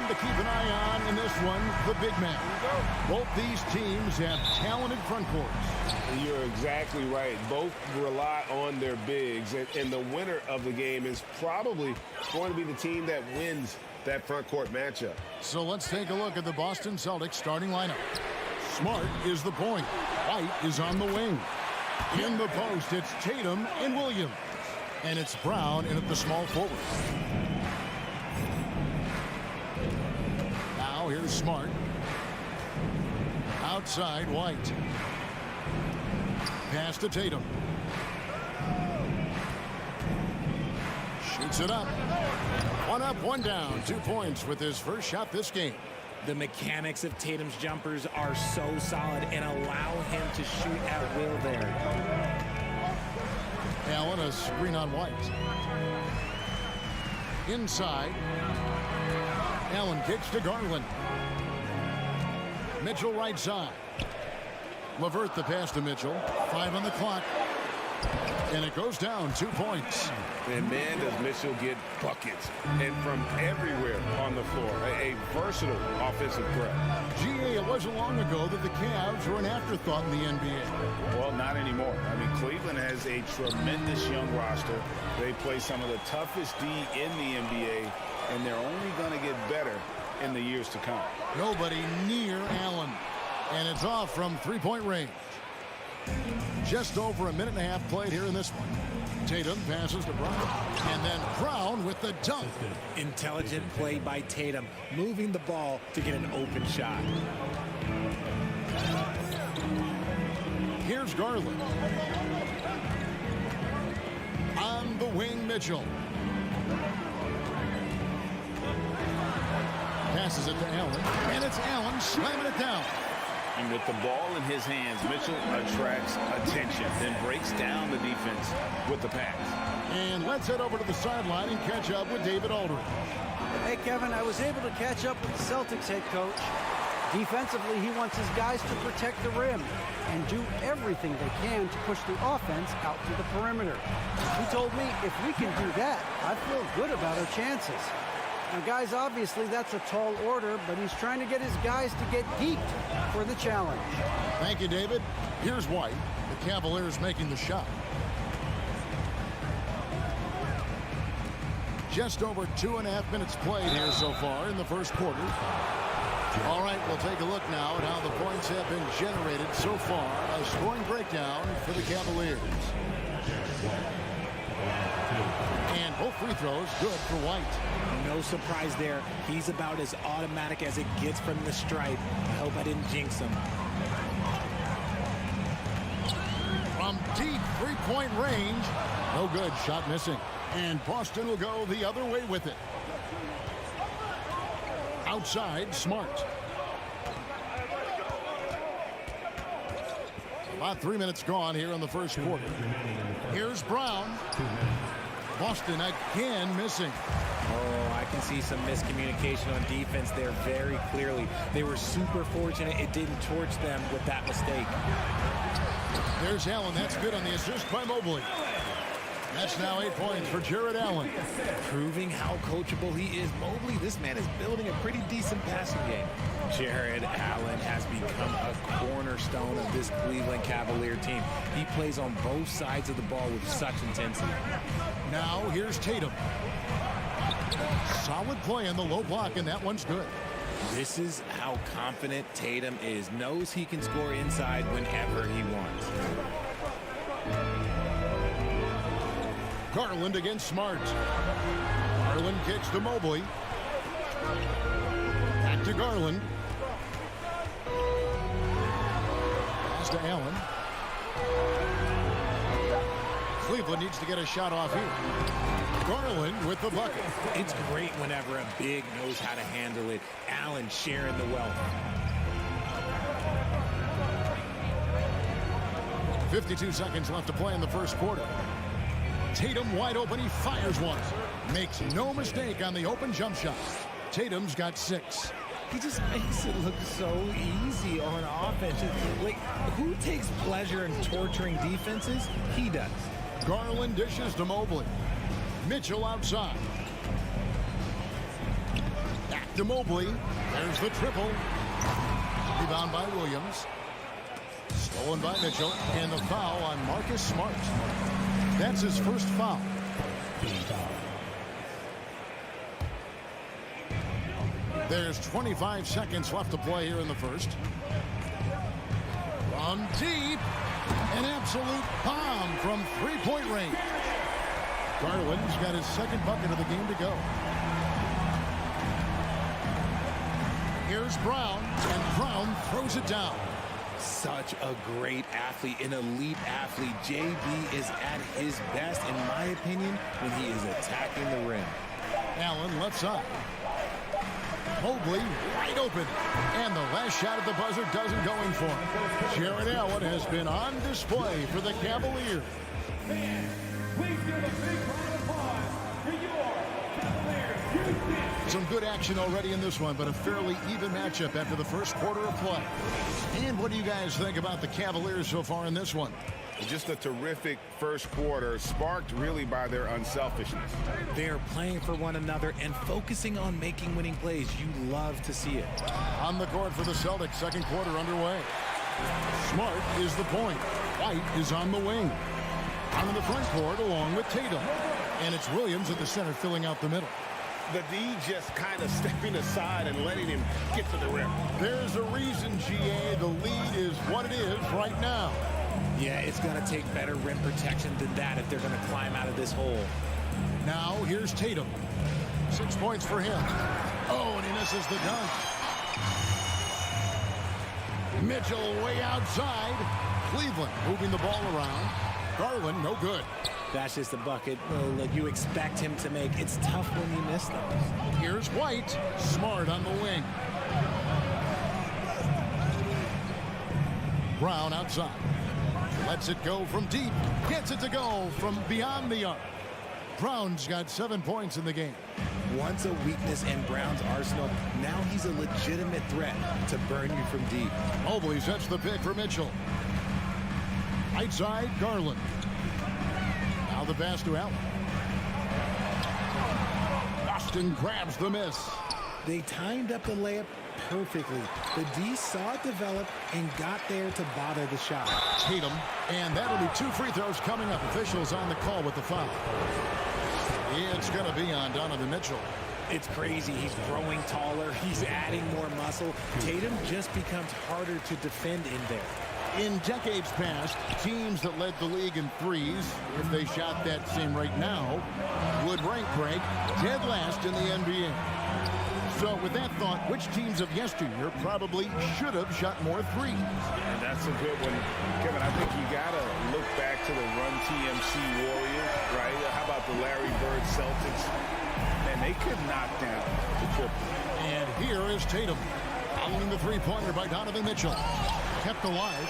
to keep an eye on in this one, the big man. Both these teams have talented front courts. You're exactly right. Both rely on their bigs, and the winner of the game is probably going to be the team that wins that front court matchup. So let's take a look at the Boston Celtics starting lineup. Smart is the point. White is on the wing. In the post, it's Tatum and Williams. And it's Brown in at the small forward. Now here's Smart. Outside, White. Pass to Tatum. Shoots it up. One up, one down. 2 points with his first shot this game. The mechanics of Tatum's jumpers are so solid and allow him to shoot at will there. Allen, a screen on White. Inside. Allen kicks to Garland. Mitchell right side. LeVert the pass to Mitchell. 5 on the clock. And it goes down 2 points. And man, does Mitchell get buckets. And from everywhere on the floor. A versatile offensive threat. GA, it wasn't long ago that the Cavs were an afterthought in the NBA. Well, not anymore. I mean, Cleveland has a tremendous young roster. They play some of the toughest D in the NBA, and they're only going to get better in the years to come. Nobody near Allen. And it's off from three-point range. Just over a minute and a half played here in this one. Tatum passes to Brown. And then Brown with the dunk. Intelligent play by Tatum, moving the ball to get an open shot. Here's Garland. On the wing, Mitchell. Passes it to Allen. And it's Allen slamming it down. And with the ball in his hands, Mitchell attracts attention, then breaks down the defense with the pass. And let's head over to the sideline and catch up with David Aldridge. Hey, Kevin, I was able to catch up with the Celtics head coach. Defensively, he wants his guys to protect the rim and do everything they can to push the offense out to the perimeter. He told me if we can do that, I feel good about our chances. Now, guys, obviously that's a tall order, but he's trying to get his guys to get deep for the challenge. Thank you, David. Here's White. The Cavaliers making the shot. Just over 2.5 minutes played here so far in the first quarter. All right, we'll take a look now at how the points have been generated so far. A scoring breakdown for the Cavaliers. And both free throws good for White. No surprise there. He's about as automatic as it gets from the stripe. I hope I didn't jinx him. From deep three-point range. No good. Shot missing. And Boston will go the other way with it. Outside, Smart. About 3 minutes gone here in the first quarter. Here's Brown. Boston again missing. Oh, I can see some miscommunication on defense there very clearly. They were super fortunate it didn't torch them with that mistake. There's Allen. That's good on the assist by Mobley. That's now 8 points for Jared Allen. Proving how coachable he is. Mobley, this man is building a pretty decent passing game. Jared Allen has become a cornerstone of this Cleveland Cavalier team. He plays on both sides of the ball with such intensity. Now here's Tatum. Solid play on the low block, and that one's good. This is how confident Tatum is. Knows he can score inside whenever he wants. Garland against Smart. Garland kicks to Mobley. Back to Garland. Pass to Allen. Cleveland needs to get a shot off here. Garland with the bucket. It's great whenever a big knows how to handle it. Allen sharing the wealth. 52 seconds left to play in the first quarter. Tatum wide open. He fires one. Makes no mistake on the open jump shot. Tatum's got 6. He just makes it look so easy on offense. Like, who takes pleasure in torturing defenses? He does. Garland dishes to Mobley. Mitchell outside. Back to Mobley. There's the triple. Rebound by Williams. Stolen by Mitchell. And the foul on Marcus Smart. That's his first foul. There's 25 seconds left to play here in the first. From deep. An absolute bomb from three-point range. Garland's got his second bucket of the game to go. Here's Brown, and Brown throws it down. Such a great athlete, an elite athlete. JB is at his best, in my opinion, when he is attacking the rim. Allen left side. Mobley wide open. And the last shot at the buzzer doesn't go in for him. Jared Allen has been on display for the Cavaliers. Please give a big round of applause for your Cavaliers. Some good action already in this one, but a fairly even matchup after the first quarter of play. And what do you guys think about the Cavaliers so far in this one? Just a terrific first quarter, sparked really by their unselfishness. They're playing for one another and focusing on making winning plays. You love to see it. On the court for the Celtics, second quarter underway. Smart is the point. White is on the wing. On the front court along with Tatum. And it's Williams at the center filling out the middle. The D just kind of stepping aside and letting him get to the rim. There's a reason, GA. The lead is what it is right now. Yeah, it's going to take better rim protection than that if they're going to climb out of this hole. Now here's Tatum. 6 points for him. Oh, and he misses the dunk. Mitchell way outside. Cleveland moving the ball around. Garland, no good. That's just a bucket like you expect him to make. It's tough when you miss those. Here's White. Smart on the wing. Brown outside. Lets it go from deep. Gets it to go from beyond the arc. Brown's got 7 points in the game. Once a weakness in Brown's arsenal, now he's a legitimate threat to burn you from deep. Mobley sets the pick for Mitchell. Right side, Garland. Now the pass to Allen. Boston grabs the miss. They timed up the layup perfectly. The D saw it develop and got there to bother the shot. Tatum, and that'll be 2 free throws coming up. Officials on the call with the foul. It's going to be on Donovan Mitchell. It's crazy. He's growing taller. He's adding more muscle. Tatum just becomes harder to defend in there. In decades past, teams that led the league in threes, if they shot that same right now, would rank Greg dead last in the NBA. So with that thought, which teams of yesteryear probably should have shot more threes? And that's a good one. Kevin, I think you got to look back to the Run TMC Warriors, right? How about the Larry Bird Celtics? Man, they could knock down the triple. And here is Tatum, following the three-pointer by Donovan Mitchell. Kept alive.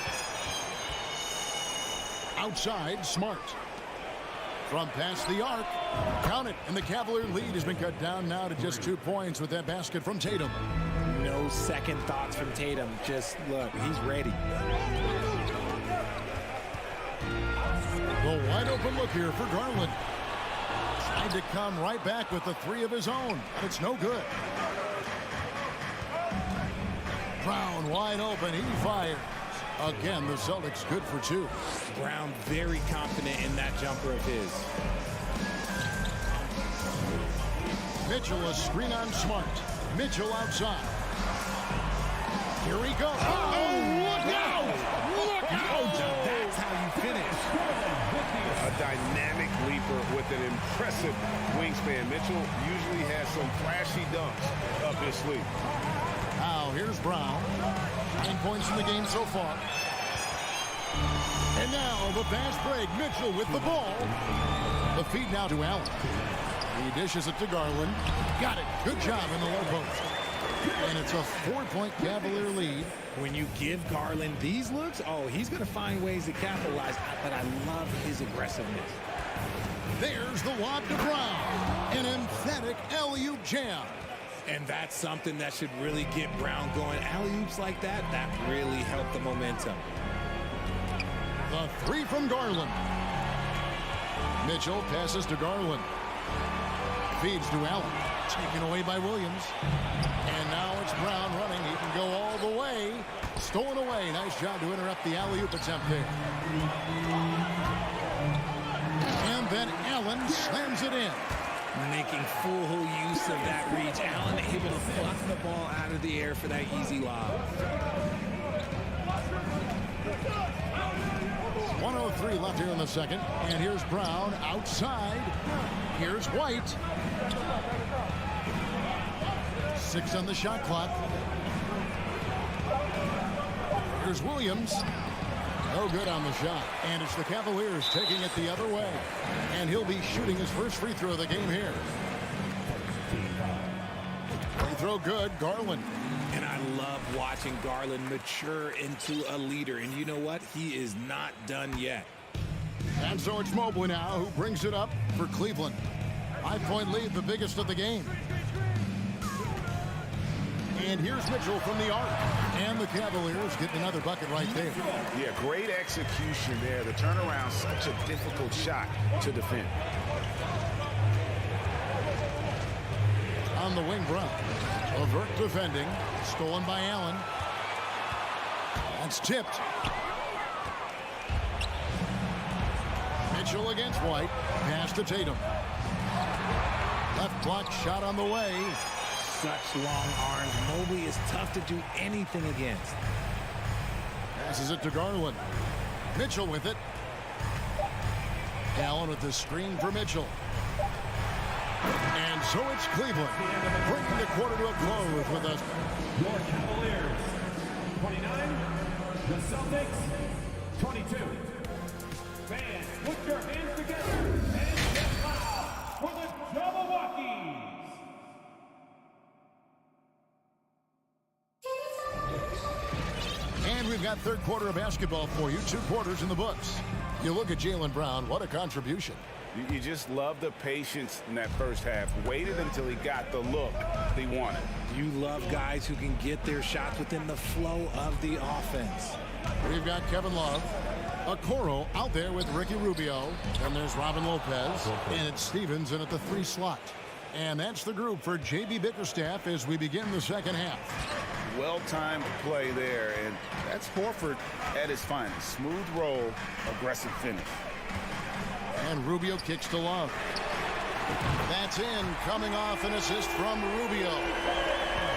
Outside, Smart. From past the arc, count it, and the Cavalier lead has been cut down now to just 2 points with that basket from Tatum. No second thoughts from Tatum. Just look, he's ready. The wide open look here for Garland. Tried to come right back with the three of his own. It's no good. Brown wide open. He fires. Again, the Celtics good for 2. Brown very confident in that jumper of his. Mitchell a screen on Smart. Mitchell outside. Here he goes. Oh, look out! Look out! That's how you finish. A dynamic leaper with an impressive wingspan. Mitchell usually has some flashy dunks up his sleeve. Now here's Brown. 9 points in the game so far. And now the fast break. Mitchell with the ball. The feed now to Allen. He dishes it to Garland. Got it. Good job in the low post. And it's a 4-point Cavalier lead. When you give Garland these looks, oh, he's going to find ways to capitalize. But I love his aggressiveness. There's the lob to Brown. An emphatic alley-oop jam. And that's something that should really get Brown going. Alley-oops like that, that really helped the momentum. The three from Garland. Mitchell passes to Garland. Feeds to Allen. Taken away by Williams. And now it's Brown running. He can go all the way. Stolen away. Nice job to interrupt the alley-oop attempt there. And then Allen slams it in. Making full use of that reach. Allen able to pluck the ball out of the air for that easy lob. 1:03 left here in the second. And here's Brown outside. Here's White. 6 on the shot clock. Here's Williams. No good on the shot. And it's the Cavaliers taking it the other way. And he'll be shooting his first free throw of the game here. Free throw good. Garland. And I love watching Garland mature into a leader. And you know what? He is not done yet. And so it's Mobley now who brings it up for Cleveland. 5-point lead, the biggest of the game. And here's Mitchell from the arc. And the Cavaliers get another bucket right there. Yeah, great execution there. The turnaround, such a difficult shot to defend. On the wing, Brown. Avert defending. Stolen by Allen. That's tipped. Mitchell against White. Pass to Tatum. Left block shot on the way. Such long arms. Mobley is tough to do anything against. Passes it to Garland. Mitchell with it. Allen with the screen for Mitchell. And so it's Cleveland bringing the quarter to a close with us. Your Cavaliers, 29. The Celtics, 22. Fans, put your hands together and get loud for the Jabbawockeez. And we've got third quarter of basketball for you. 2 quarters in the books. You look at Jaylen Brown. What a contribution. You just love the patience in that first half. Waited until he got the look he wanted. You love guys who can get their shots within the flow of the offense. We've got Kevin Love. Okoro out there with Ricky Rubio. Then there's Robin Lopez. And it's Stevens in at the 3 slot. And that's the group for J.B. Bickerstaff as we begin the second half. Well-timed play there, and that's Horford at his finest. Smooth roll, aggressive finish. And Rubio kicks to Love. That's in, coming off an assist from Rubio.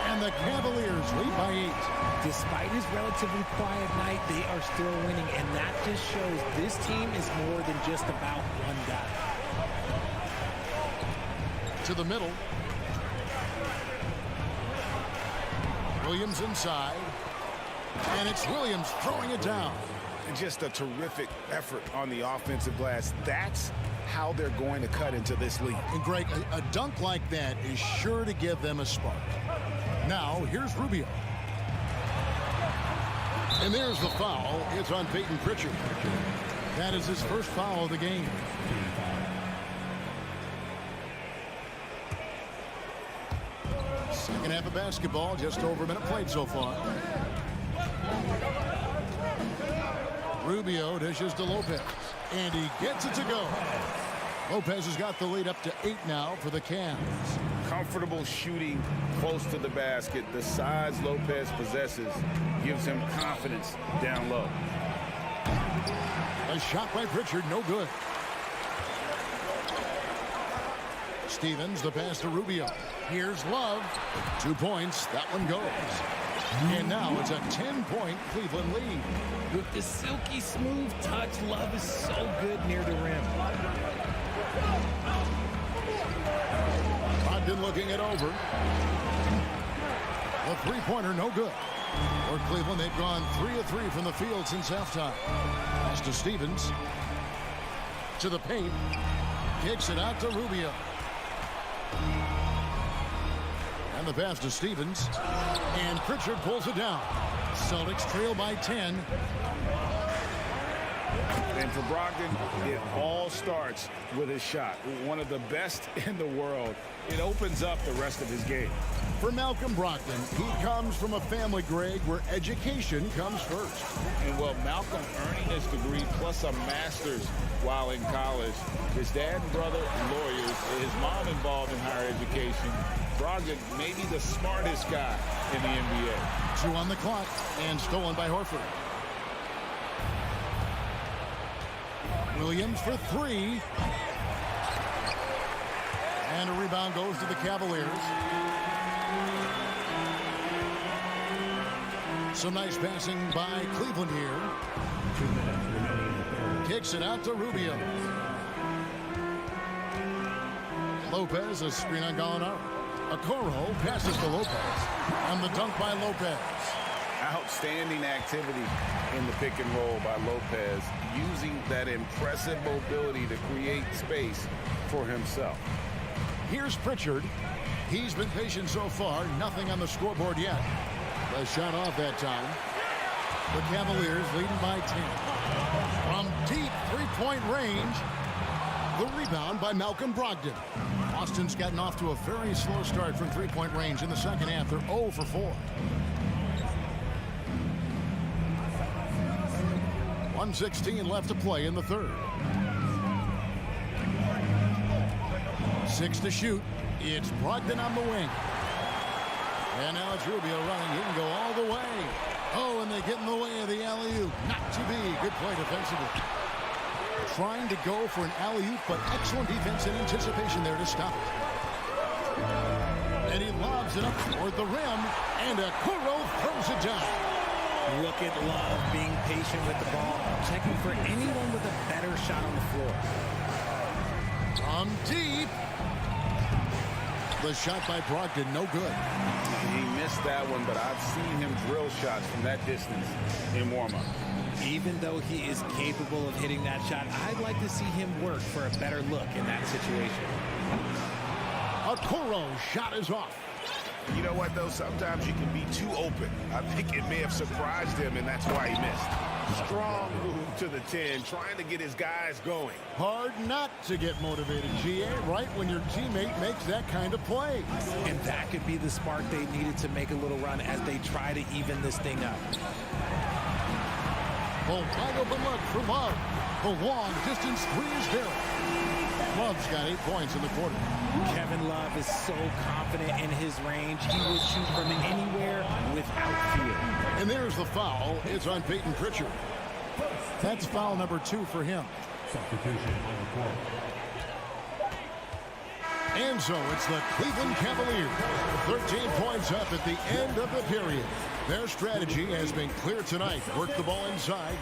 And the Cavaliers lead by 8. Despite his relatively quiet night, they are still winning, and that just shows this team is more than just about one guy. To the middle. Williams inside. And it's Williams throwing it down. Just a terrific effort on the offensive glass. That's how they're going to cut into this lead. And Greg, a dunk like that is sure to give them a spark. Now, here's Rubio. And there's the foul. It's on Peyton Pritchard. That is his first foul of the game. Second half of basketball, just over a minute played so far. Rubio dishes to Lopez, and he gets it to go. Lopez has got the lead up to 8 now for the Cavs. Comfortable shooting close to the basket. The size Lopez possesses gives him confidence down low. A shot by Pritchard, no good. Stevens, the pass to Rubio. Here's Love. 2 points. That one goes. And now it's a 10-point Cleveland lead. With the silky smooth touch, Love is so good near the rim. Ogden looking it over. The 3-pointer, no good. For Cleveland, they've gone 3 of 3 from the field since halftime. Pass to Stevens. To the paint. Kicks it out to Rubio. And the pass to Stevens. And Pritchard pulls it down. Celtics trail by 10. And for Brogdon, it all starts with his shot. One of the best in the world. It opens up the rest of his game. For Malcolm Brogdon, he comes from a family, Greg, where education comes first. And well, Malcolm earning his degree plus a master's while in college. His dad and brother lawyers, his mom involved in higher education. Brogdon may be the smartest guy in the NBA. 2 on the clock and stolen by Horford. Williams for 3. And a rebound goes to the Cavaliers. Some nice passing by Cleveland here. Kicks it out to Rubio. Lopez, a screen on Gallinari. Okoro passes to Lopez. And the dunk by Lopez. Outstanding activity in the pick and roll by Lopez, using that impressive mobility to create space for himself. Here's Pritchard. He's been patient so far. Nothing on the scoreboard yet. The shot off that time. The Cavaliers leading by 10. From deep three-point range, the rebound by Malcolm Brogdon. Boston's gotten off to a very slow start from three-point range in the second half. They're 0 for 4. 1:16 left to play in the third. 6 to shoot. It's Brogdon on the wing. And now it's Rubio running. He can go all the way. Oh, and they get in the way of the alley-oop. Not to be. Good play defensively. Trying to go for an alley-oop, but excellent defense and anticipation there to stop it. And he lobs it up toward the rim. And Okoro throws it down. Look at Love being patient with the ball, checking for anyone with a better shot on the floor. From deep. The shot by Brogdon, no good. He missed that one, but I've seen him drill shots from that distance in warm-up. Even though he is capable of hitting that shot, I'd like to see him work for a better look in that situation. Okoro's shot is off. You know what, though? Sometimes you can be too open. I think it may have surprised him, and that's why he missed. Strong move to the 10, trying to get his guys going. Hard not to get motivated, GA, right when your teammate makes that kind of play. And that could be the spark they needed to make a little run as they try to even this thing up. Oh, wide open look for Love. The long distance three is there. Love's got 8 points in the quarter. Kevin Love is so confident in his range. He will shoot from anywhere without fear. And there's the foul. It's on Peyton Pritchard. That's foul number 2 for him. Substitution on the court. And so it's the Cleveland Cavaliers. 13 points up at the end of the period. Their strategy has been clear tonight. Work the ball inside.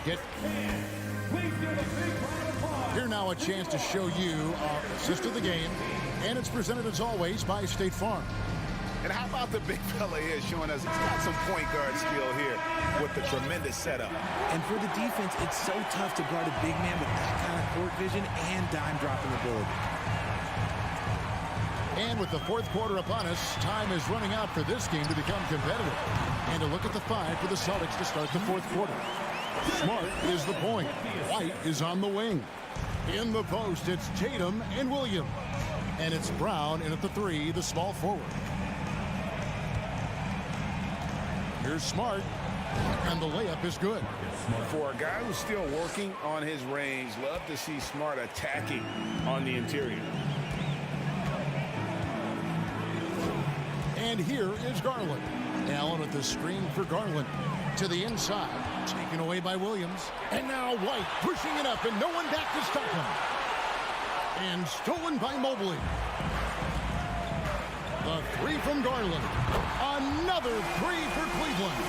Here now a chance to show you our assist of the game. And it's presented as always by State Farm. And how about the big fella here showing us he's got some point guard skill here with the tremendous setup. And for the defense, it's so tough to guard a big man with that kind of court vision and dime dropping ability. And with the fourth quarter upon us, time is running out for this game to become competitive. And a look at the 5 for the Celtics to start the fourth quarter. Smart is the point. White is on the wing. In the post, it's Tatum and Williams. And it's Brown in at the 3, the small forward. Here's Smart. And the layup is good. For a guy who's still working on his range, love to see Smart attacking on the interior. And here is Garland. Allen with the screen for Garland. To the inside. Taken away by Williams. And now White pushing it up and no one back to stop him. And stolen by Mobley. The 3 from Garland. Another 3 for Cleveland.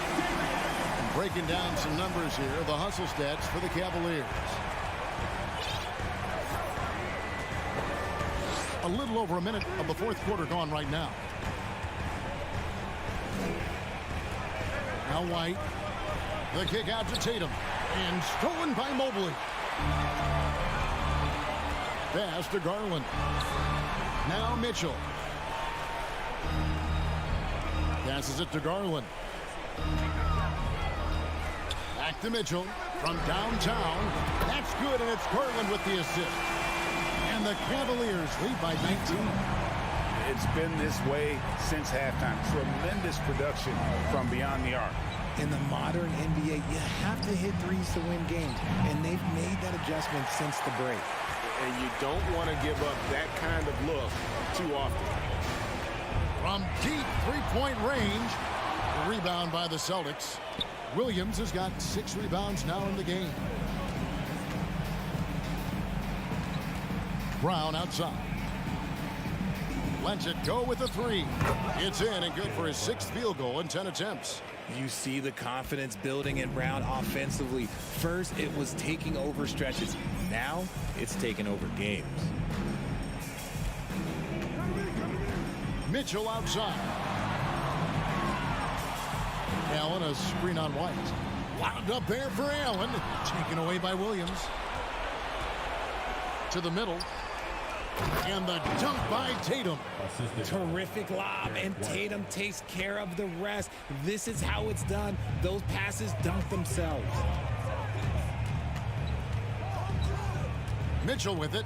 And breaking down some numbers here. The hustle stats for the Cavaliers. A little over a minute of the fourth quarter gone right now. Now White. The kick out to Tatum. And stolen by Mobley. Pass to Garland. Now Mitchell. Passes it to Garland. Back to Mitchell. From downtown. That's good, and it's Garland with the assist. And the Cavaliers lead by 19. It's been this way since halftime. Tremendous production from beyond the arc. In the modern NBA, you have to hit threes to win games, and they've made that adjustment since the break. And you don't want to give up that kind of look too often. From deep three-point range, the rebound by the Celtics. Williams has got 6 rebounds now in the game. Brown outside. Lets it go with a 3. It's in and good for his 6th field goal in 10 attempts. You see the confidence building in Brown offensively. First, it was taking over stretches. Now, it's taking over games. Mitchell outside. Allen, a screen on White. Wound up there for Allen. Taken away by Williams. To the middle. And the dunk by Tatum. Terrific lob, and Tatum takes care of the rest. This is how it's done. Those passes dunk themselves. Mitchell with it.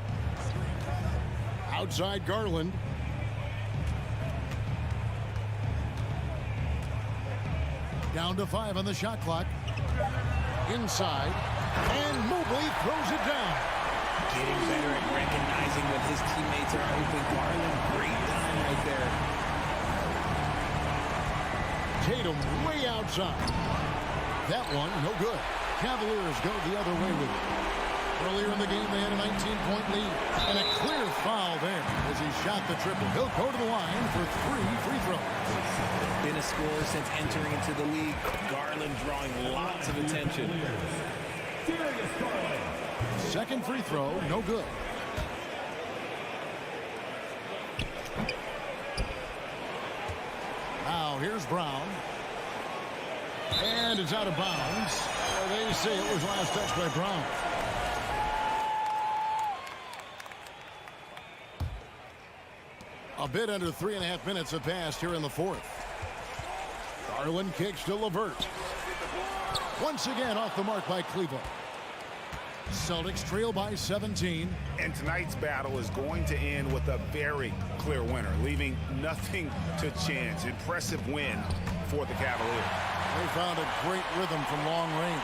Outside Garland. Down to 5 on the shot clock. Inside. And Mobley throws it down. Getting better at recognizing when his teammates are open. Garland, great time right there. Tatum way outside. That one, no good. Cavaliers go the other way with it. Earlier in the game, they had a 19-point lead. And a clear foul there as he shot the triple. He'll go to the line for 3 free throws. Been a scorer since entering into the league. Garland drawing lots of attention. Second free throw, no good. Now here's Brown. And it's out of bounds. They say it was last touched by Brown. A bit under 3.5 minutes have passed here in the 4th. Garland kicks to LeVert. Once again off the mark by Cleveland. Celtics trail by 17. And tonight's battle is going to end with a very clear winner, leaving nothing to chance. Impressive win for the Cavaliers. They found a great rhythm from long range.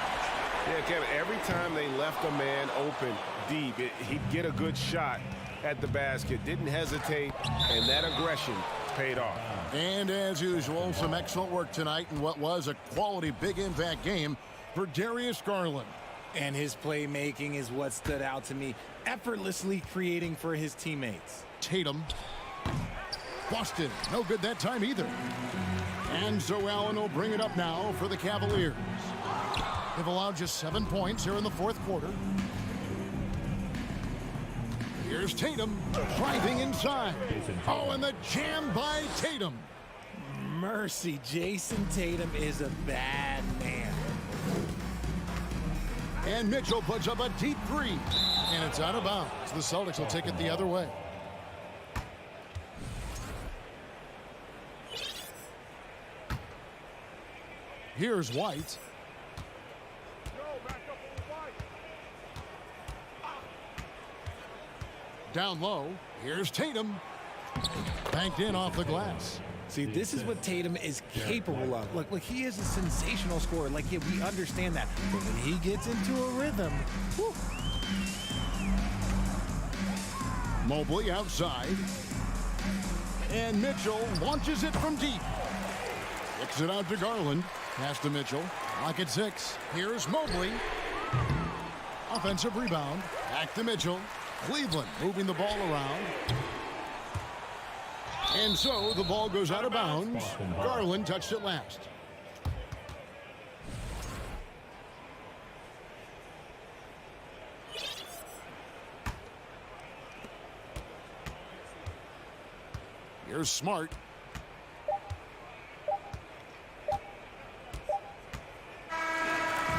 Yeah, Kevin, every time they left a man open deep, he'd get a good shot at the basket. Didn't hesitate, and that aggression paid off. And as usual, some excellent work tonight in what was a quality big impact game for Darius Garland. And his playmaking is what stood out to me, effortlessly creating for his teammates. Tatum. Busted. No good that time either. And so Allen will bring it up now for the Cavaliers. They've allowed just 7 points here in the 4th quarter. Here's Tatum driving inside. Oh, and the jam by Tatum. Mercy, Jason Tatum is a bad man. And Mitchell puts up a deep 3. And it's out of bounds. The Celtics will take it the other way. Here's White. Down low. Here's Tatum. Banked in off the glass. See, this is what Tatum is capable of. Look, he is a sensational scorer. Like, yeah, we understand that. But when he gets into a rhythm, whew. Mobley outside. And Mitchell launches it from deep. Kicks it out to Garland. Pass to Mitchell. Lock at 6. Here's Mobley. Offensive rebound. Back to Mitchell. Cleveland moving the ball around. And so the ball goes out of bounds. Garland touched it last. Here's Smart.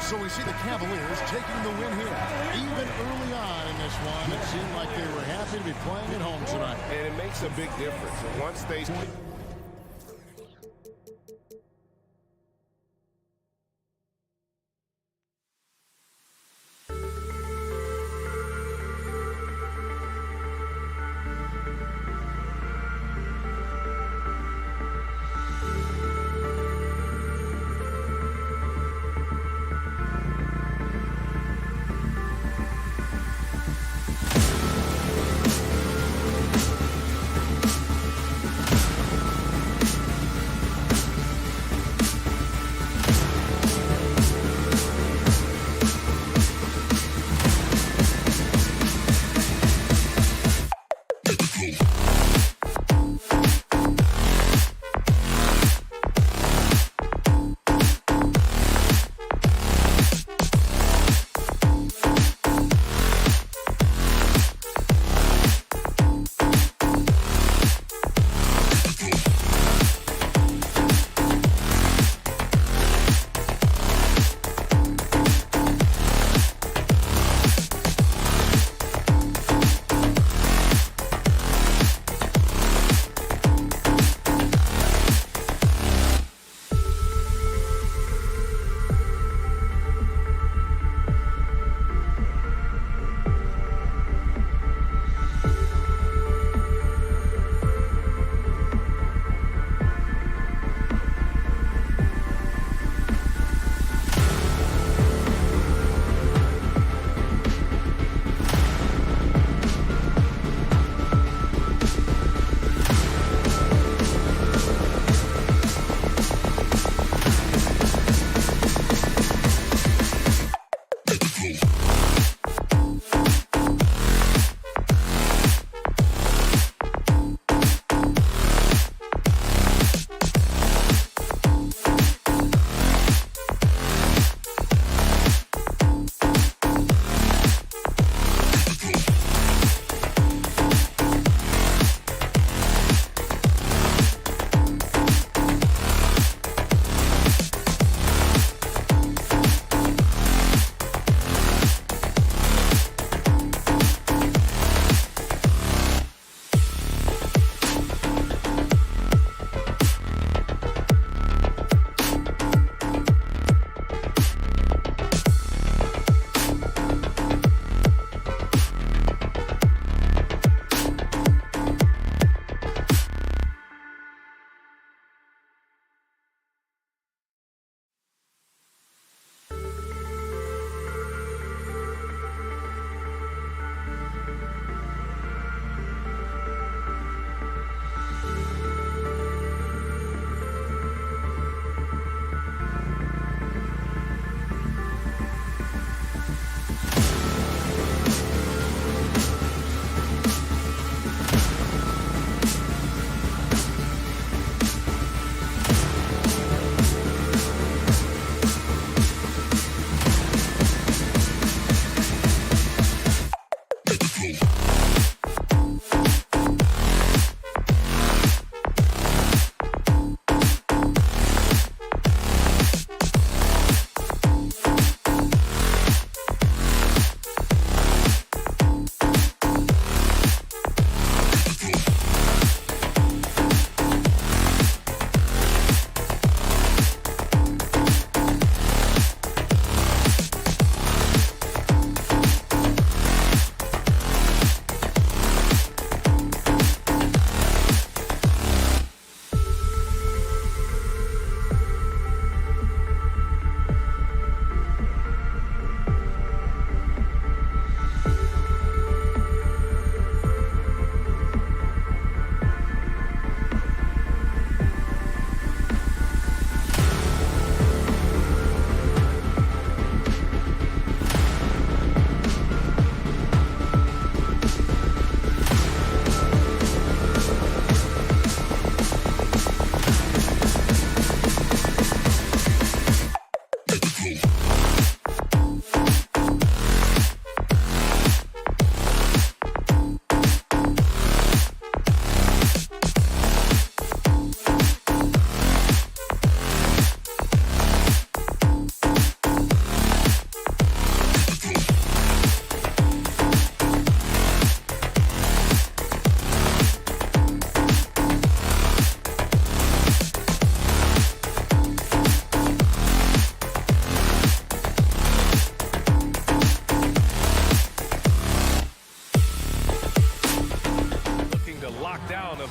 So we see the Cavaliers taking the win here. Even early on in this one, it seemed like they were happy to be playing at home tonight. And it makes a big difference. Once they...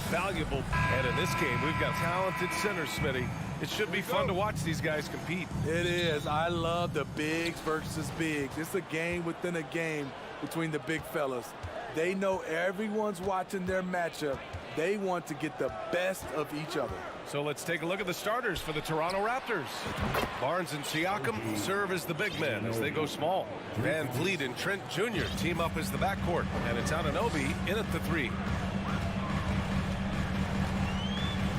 Valuable. And in this game, we've got talented centers, Smitty. It should be fun to watch these guys compete. It is. I love the bigs versus bigs. It's a game within a game between the big fellas. They know everyone's watching their matchup. They want to get the best of each other. So let's take a look at the starters for the Toronto Raptors. Barnes and Siakam serve as the big men as they go small. Van Vliet and Trent Jr. team up as the backcourt. And it's Anunoby in at the 3.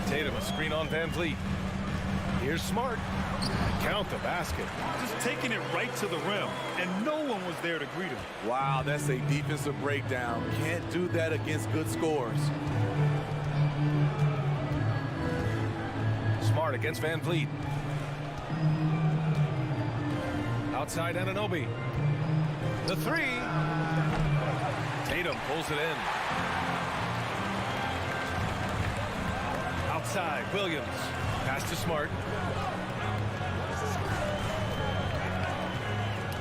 Tatum, a screen on Van Vliet. Here's Smart. Count the basket. Just taking it right to the rim, and no one was there to greet him. Wow, that's a defensive breakdown. Can't do that against good scores. Smart against Van Vliet. Outside Anunoby. The 3. Tatum pulls it in. Outside, Williams. Pass to Smart.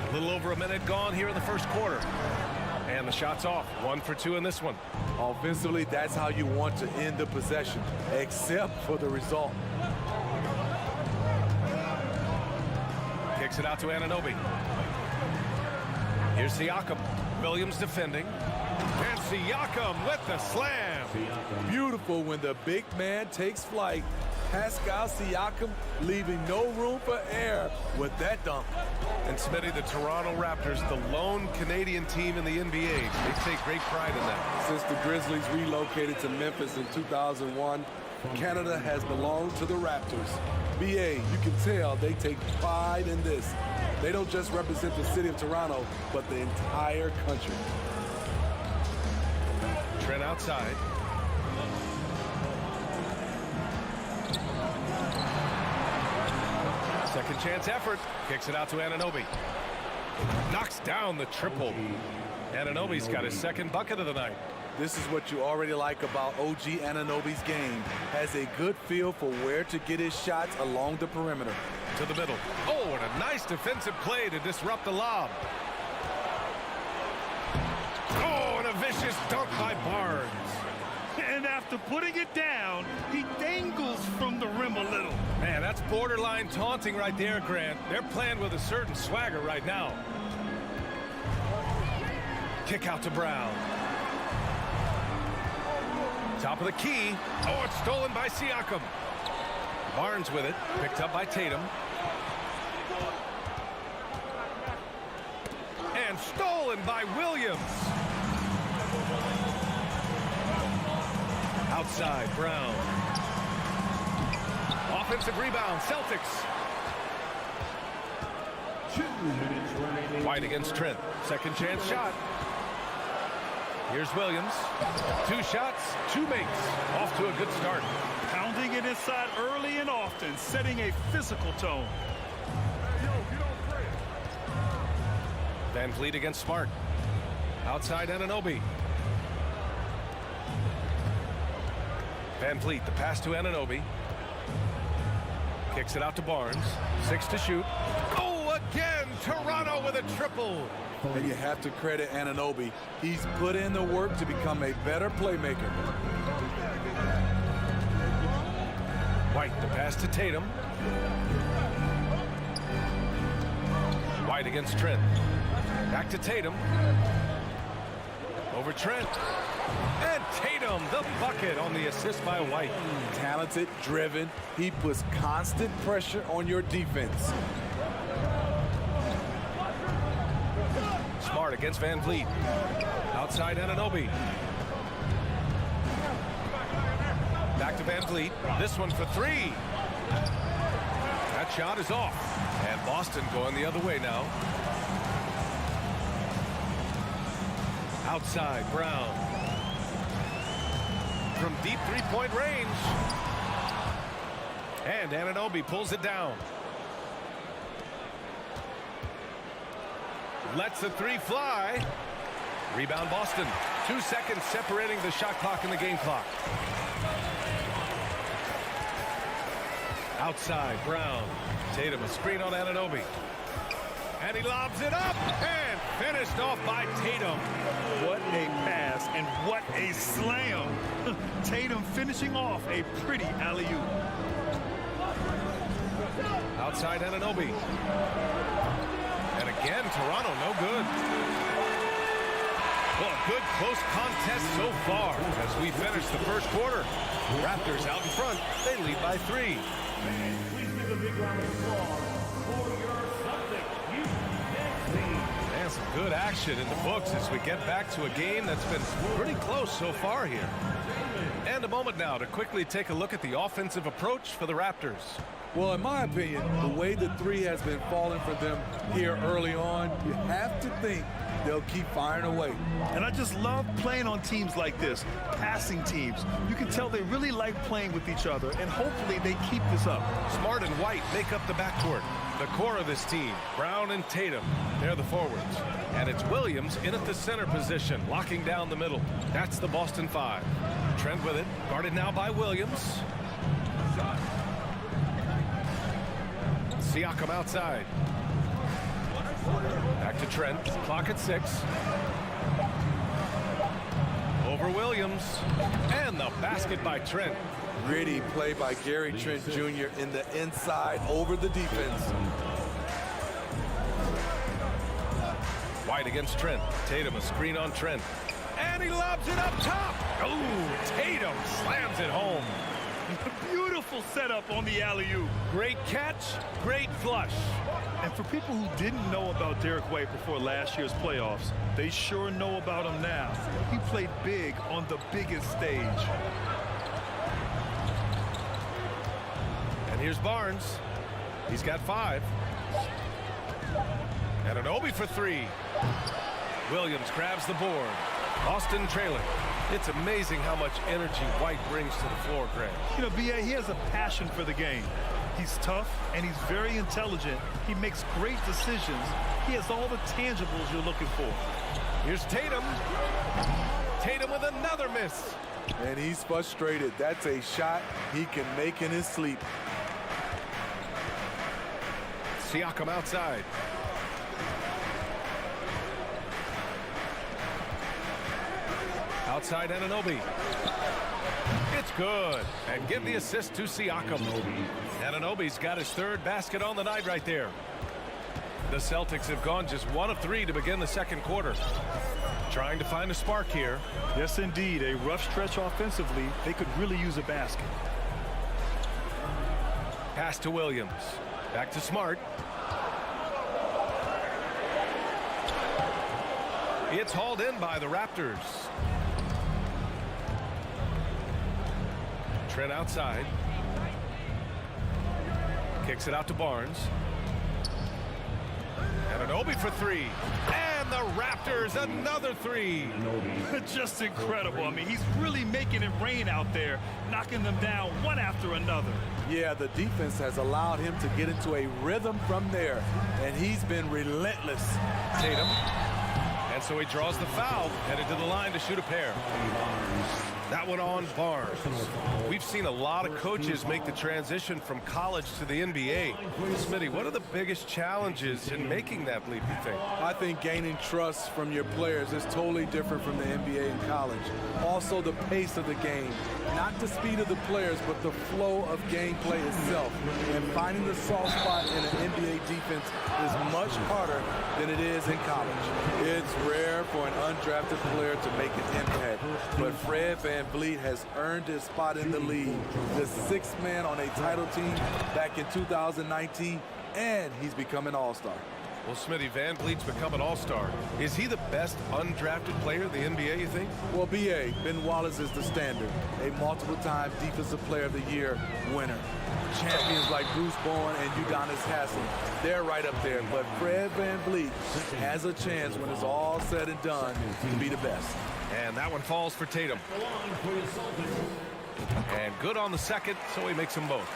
A little over a minute gone here in the first quarter. And the shot's off. 1 for 2 in this one. Offensively, that's how you want to end the possession, except for the result. Kicks it out to Anunoby. Here's Siakam. Williams defending. And Siakam with the slam. Beautiful when the big man takes flight. Pascal Siakam leaving no room for error with that dunk. And Smitty, the Toronto Raptors, the lone Canadian team in the NBA. They take great pride in that. Since the Grizzlies relocated to Memphis in 2001, Canada has belonged to the Raptors. BA, you can tell they take pride in this. They don't just represent the city of Toronto, but the entire country. Trent outside. Second chance effort. Kicks it out to Anunoby. Knocks down the triple. Anunoby's got his second bucket of the night. This is what you already like about OG Anunoby's game. Has a good feel for where to get his shots along the perimeter. To the middle. Oh, and a nice defensive play to disrupt the lob. Oh, and a vicious dunk by Barnes. And after putting it down, he dangles from the rim a little. Man, that's borderline taunting right there, Grant. They're playing with a certain swagger right now. Kick out to Brown. Top of the key. Oh, it's stolen by Siakam. Barnes with it. Picked up by Tatum. And stolen by Williams. Outside, Brown. Offensive rebound, Celtics. 2 minutes remaining. White against Trent. Second chance shot. Here's Williams. 2 shots, 2 makes. Off to a good start. Pounding it inside early and often, setting a physical tone. Van Vliet against Smart. Outside Anunoby. Van Vliet, the pass to Anunoby. Kicks it out to Barnes. 6 to shoot. Oh, again! Toronto with a triple. And you have to credit Anunoby. He's put in the work to become a better playmaker. White, the pass to Tatum. White against Trent. Back to Tatum. Over Trent. And Tatum, the bucket on the assist by White. Talented, driven. He puts constant pressure on your defense. Smart against Van Vliet. Outside Anunoby. Back to Van Vliet. This one for 3. That shot is off. And Boston going the other way now. Outside, Brown. From deep three-point range. And Anunoby pulls it down. Lets the three fly. Rebound Boston. 2 seconds separating the shot clock and the game clock. Outside, Brown. Tatum, a screen on Anunoby. And he lobs it up and finished off by Tatum. What a pass and what a slam. Tatum finishing off a pretty alley-oop. Outside Anunoby. And again, Toronto no good. Well, good close contest so far as we finish the first quarter. Raptors out in front. They lead by 3. Please give a big round of applause for your Celtics Houston team. And some good action in the books as we get back to a game that's been pretty close so far here. And a moment now to quickly take a look at the offensive approach for the Raptors. Well, in my opinion, the way the three has been falling for them here early on, you have to think they'll keep firing away. And I just love playing on teams like this, passing teams. You can tell they really like playing with each other, and hopefully they keep this up. Smart and White make up the backcourt. The core of this team, Brown and Tatum, they're the forwards. And it's Williams in at the center position, locking down the middle. That's the Boston 5. Trent with it, guarded now by Williams. Siakam outside. Back to Trent. Clock at 6. Over Williams. And the basket by Trent. Gritty play by Gary Trent Jr. in the inside over the defense. White against Trent. Tatum a screen on Trent. And he lobs it up top. Oh, Tatum slams it home. Beautiful setup on the alley-oop. Great catch, great flush. And for people who didn't know about Derek White before last year's playoffs, they sure know about him now. He played big on the biggest stage. And here's Barnes. He's got 5. Anunoby for 3. Williams grabs the board. Boston trailing. It's amazing how much energy White brings to the floor, Greg. You know, B.A., he has a passion for the game. He's tough, and he's very intelligent. He makes great decisions. He has all the tangibles you're looking for. Here's Tatum. Tatum with another miss. And he's frustrated. That's a shot he can make in his sleep. Siakam outside. Outside Anunoby. It's good. And give the assist to Siakam. Anunoby's got his 3rd basket on the night right there. The Celtics have gone just 1 of 3 to begin the second quarter. Trying to find a spark here. Yes, indeed. A rough stretch offensively. They could really use a basket. Pass to Williams. Back to Smart. It's hauled in by the Raptors. Trent outside. Kicks it out to Barnes. Anunoby for 3. And the Raptors another 3. Just incredible. I mean, he's really making it rain out there, knocking them down one after another. Yeah, the defense has allowed him to get into a rhythm from there, and he's been relentless. Tatum. And so he draws the foul, headed to the line to shoot a pair. That one on Barnes. We've seen a lot of coaches make the transition from college to the NBA. Smitty, what are the biggest challenges in making that leap, you think? I think gaining trust from your players is totally different from the NBA and college. Also, the pace of the game. Not the speed of the players, but the flow of gameplay itself. And finding the soft spot in an NBA defense is much harder than it is in college. It's rare for an undrafted player to make an impact, but Fred VanVleet has earned his spot in the league. The 6th man on a title team back in 2019, and he's become an all-star. Well, Smitty, VanVleet's become an all-star. Is he the best undrafted player in the NBA, you think? Well, B.A., Ben Wallace is the standard, a multiple-time Defensive Player of the Year winner. champions like Bruce Bowen and Udonis Haslem, they're right up there. But Fred VanVleet has a chance when it's all said and done to be the best. And that one falls for Tatum. And good on the second, so he makes them both.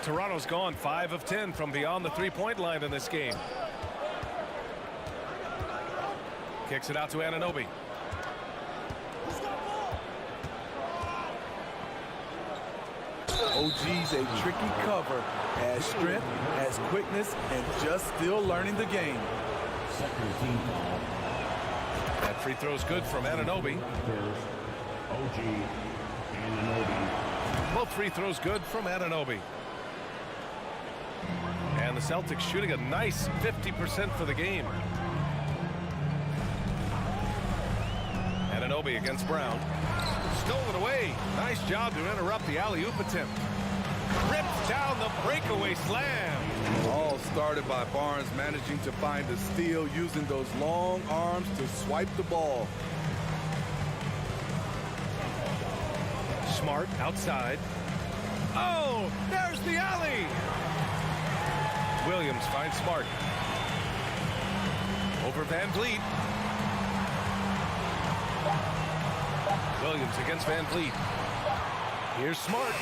Toronto's gone 5 of 10 from beyond the three-point line in this game. Kicks it out to Anunoby. OG's a tricky cover, has strength, has quickness, and just still learning the game. That free throw's good from Anunoby. OG Anunoby. Both free throws good from Anunoby. And the Celtics shooting a nice 50% for the game. Anunoby against Brown. Stolen away. Nice job to interrupt the alley-oop attempt. Ripped down the breakaway slam. All started by Barnes managing to find a steal using those long arms to swipe the ball. Smart outside. Oh, there's the alley. Williams finds Smart. Over VanVleet. Williams against VanVleet. Here's Smart.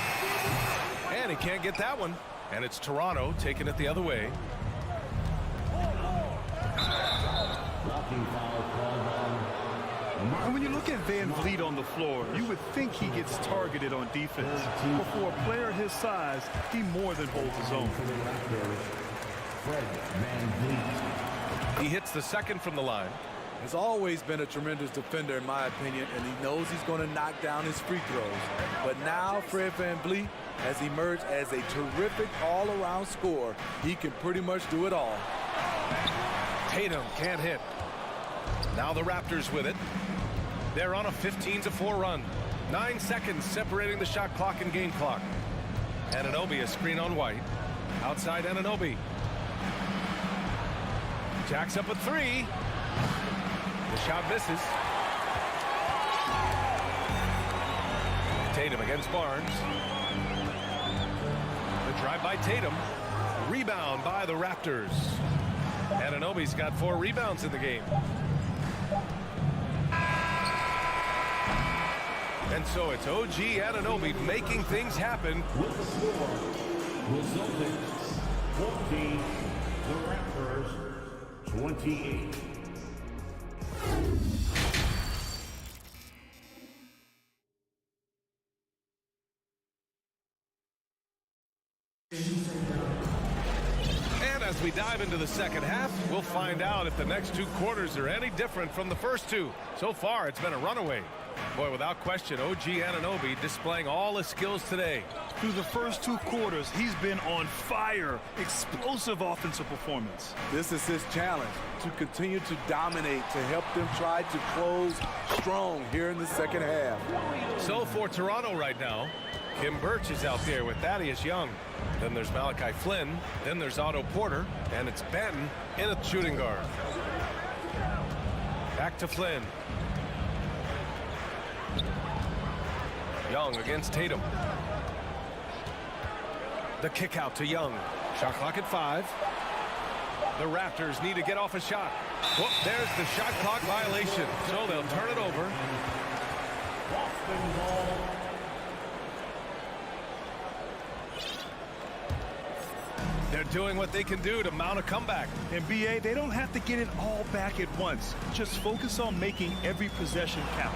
And he can't get that one. And it's Toronto taking it the other way. And when you look at VanVleet on the floor, you would think he gets targeted on defense. But for a player his size, he more than holds his own. He hits the second from the line. Has always been a tremendous defender, in my opinion, and he knows he's going to knock down his free throws. But now Fred VanVleet has emerged as a terrific all-around scorer. He can pretty much do it all. Tatum can't hit. Now the Raptors with it. They're on a 15-4 run. 9 seconds separating the shot clock and game clock. Anunoby a screen on White. Outside Anunoby. Jacks up a three. The shot misses. Tatum against Barnes. The drive by Tatum. Rebound by the Raptors. Anunoby's got 4 rebounds in the game. And so it's OG Anunoby making things happen. With the score, the Celtics 14, the Raptors 28. And as we dive into the second half, we'll find out if the next 2 quarters are any different from the first 2. So far, it's been a runaway. Boy, without question, OG Anunoby displaying all his skills today. Through the first 2 quarters, he's been on fire. Explosive offensive performance. This is his challenge, to continue to dominate, to help them try to close strong here in the second half. So for Toronto right now, Kim Birch is out there with Thaddeus Young. Then there's Malachi Flynn. Then there's Otto Porter. And it's Banton in at shooting guard. Back to Flynn. Young against Tatum. The kick out to Young. Shot clock at 5. The Raptors need to get off a shot. Whoop, there's the shot clock violation. So they'll turn it over. They're doing what they can do to mount a comeback. And BA, they don't have to get it all back at once. Just focus on making every possession count.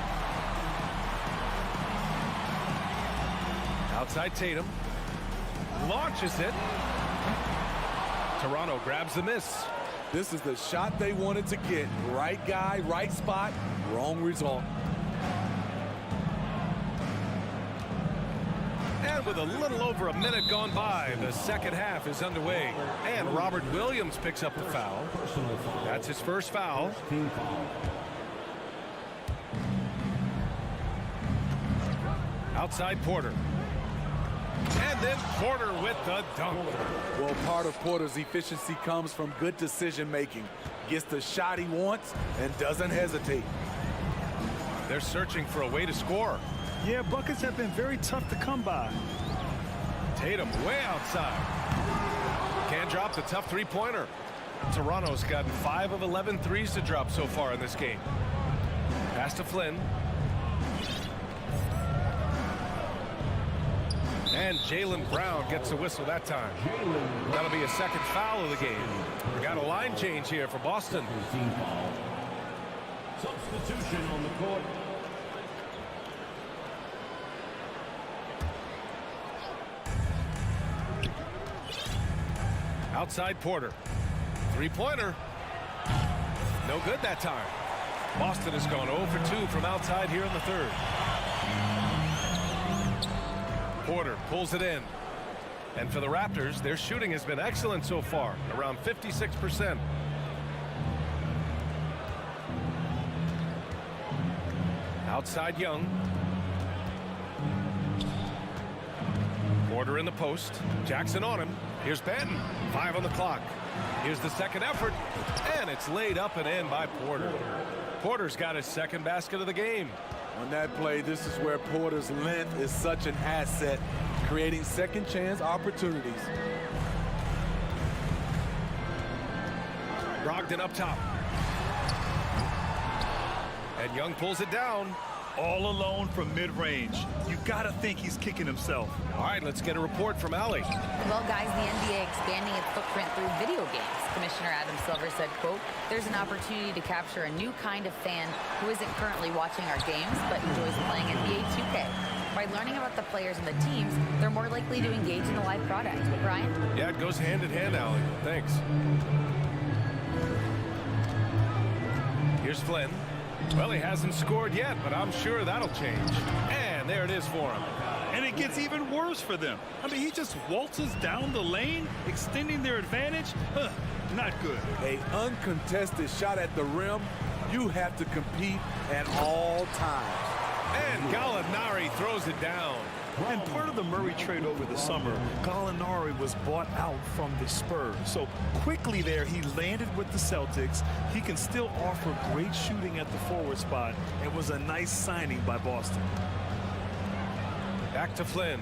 Outside Tatum. Launches it. Toronto grabs the miss. This is the shot they wanted to get. Right guy, right spot, wrong result. And with a little over a minute gone by, the second half is underway. And Robert Williams picks up the foul. That's his first foul. Outside Porter. And then Porter with the dunk. Well, part of Porter's efficiency comes from good decision making. Gets the shot he wants and doesn't hesitate. They're searching for a way to score. Yeah, buckets have been very tough to come by. Tatum way outside. Can't drop the tough three-pointer. Toronto's gotten 5 of 11 threes to drop so far in this game. Pass to Flynn. And Jaylen Brown gets the whistle that time. That'll be a second foul of the game. We got a line change here for Boston. Substitution on the court. Outside Porter. Three-pointer. No good that time. Boston has gone 0 for 2 from outside here in the third. Porter pulls it in. And for the Raptors, their shooting has been excellent so far, around 56%. Outside Young. Porter in the post. Jackson on him. Here's Benton. 5 on the clock. Here's the second effort. And it's laid up and in by Porter. Porter's got his second basket of the game. On that play, this is where Porter's length is such an asset, creating second chance opportunities. Brogdon up top. And Young pulls it down. All alone from mid-range. You gotta think he's kicking himself. All right, let's get a report from Allie. Well, guys, the NBA expanding its footprint through video games. Commissioner Adam Silver said, quote, "There's an opportunity to capture a new kind of fan who isn't currently watching our games but enjoys playing NBA 2K. By learning about the players and the teams, they're more likely to engage in the live product." Brian? Yeah, it goes hand in hand, Allie. Thanks. Here's Flynn. Well, he hasn't scored yet, but I'm sure that'll change. And there it is for him. And it gets even worse for them. I mean, he just waltzes down the lane, extending their advantage. Not good. A uncontested shot at the rim, you have to compete at all times. And Gallinari throws it down. And part of the Murray trade over the summer, Gallinari was bought out from the Spurs. So quickly there, he landed with the Celtics. He can still offer great shooting at the forward spot. It was a nice signing by Boston. Back to Flynn.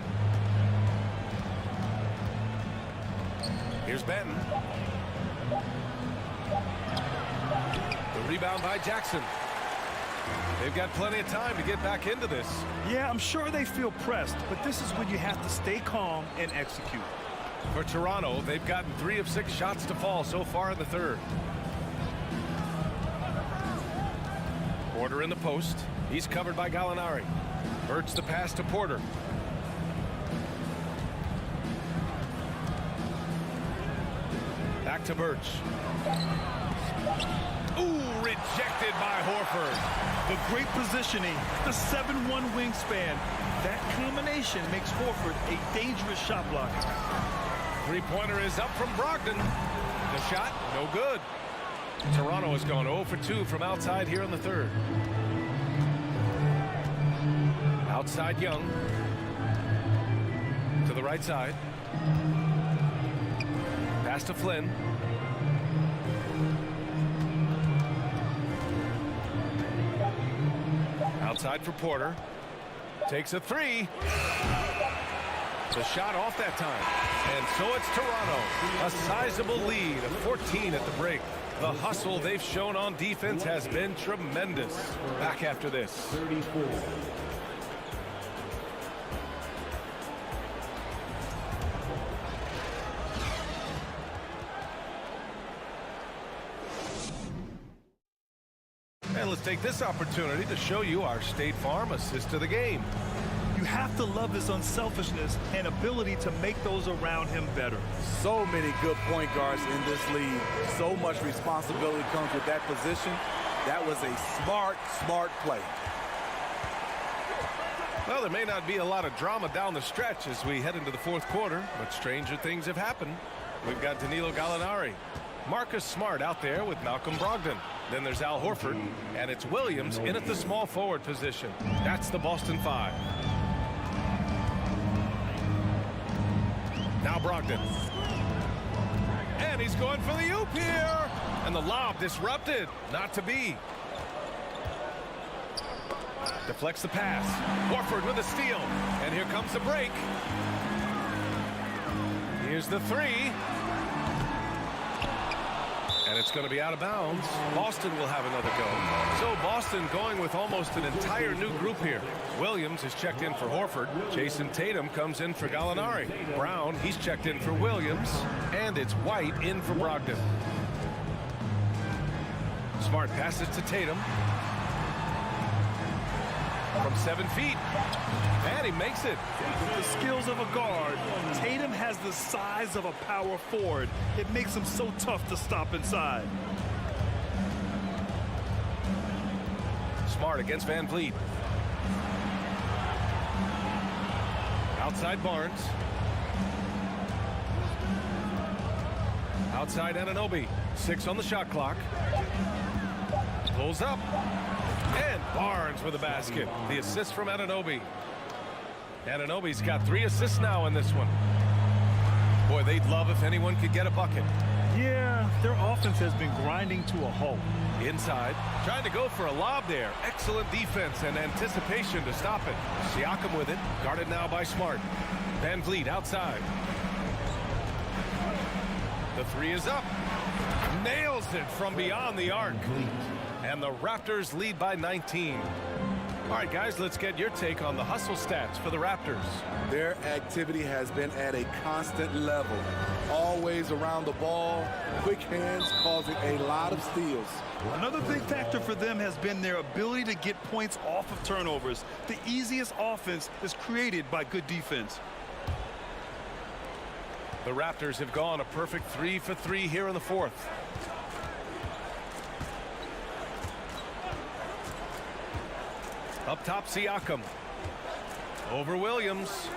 Here's Benton. The rebound by Jackson. They've got plenty of time to get back into this. Yeah, I'm sure they feel pressed, but this is when you have to stay calm and execute. For Toronto, they've gotten 3 of 6 shots to fall so far in the third. Porter in the post. He's covered by Gallinari. Birch the pass to Porter. Back to Birch. Ooh, rejected by Horford. The great positioning, the 7'1" wingspan. That combination makes Horford a dangerous shot blocker. Three-pointer is up from Brogdon. The shot, no good. Toronto has gone 0 for 2 from outside here in the third. Outside Young. To the right side. Pass to Flynn. Outside for Porter. Takes a 3. The shot off that time. And so it's Toronto. A sizable lead of 14 at the break. The hustle they've shown on defense has been tremendous. Back after this. 34. And let's take this opportunity to show you our State Farm assist to the game. You have to love his unselfishness and ability to make those around him better. So many good point guards in this league. So much responsibility comes with that position. That was a smart play. Well, there may not be a lot of drama down the stretch as we head into the fourth quarter, but stranger things have happened. We've got Danilo Gallinari. Marcus Smart out there with Malcolm Brogdon. Then there's Al Horford, and it's Williams in at the small forward position. That's the Boston 5. Now Brogdon. And he's going for the oop here. And the lob disrupted. Not to be. Deflects the pass. Horford with a steal. And here comes the break. Here's the three. And it's going to be out of bounds. Boston will have another go. So Boston going with almost an entire new group here. Williams is checked in for Horford. Jason Tatum comes in for Gallinari. Brown, he's checked in for Williams. And it's White in for Brogdon. Smart passes to Tatum. From 7 feet. And he makes it. With the skills of a guard, Tatum has the size of a power forward. It makes him so tough to stop inside. Smart against Van Vliet. Outside Barnes. Outside Anunoby. 6 on the shot clock. Pulls up. And Barnes with a basket. The assist from Anunoby. Anunoby's got 3 assists now in this one. Boy, they'd love if anyone could get a bucket. Yeah, their offense has been grinding to a halt. Inside, trying to go for a lob there. Excellent defense and anticipation to stop it. Siakam with it, guarded now by Smart. Van Vliet outside. The 3 is up. Nails it from beyond the arc. And the Raptors lead by 19. All right, guys, let's get your take on the hustle stats for the Raptors. Their activity has been at a constant level. Always around the ball, quick hands causing a lot of steals. Another big factor for them has been their ability to get points off of turnovers. The easiest offense is created by good defense. The Raptors have gone a perfect 3 for 3 here in the fourth. Up top, Siakam. Over Williams.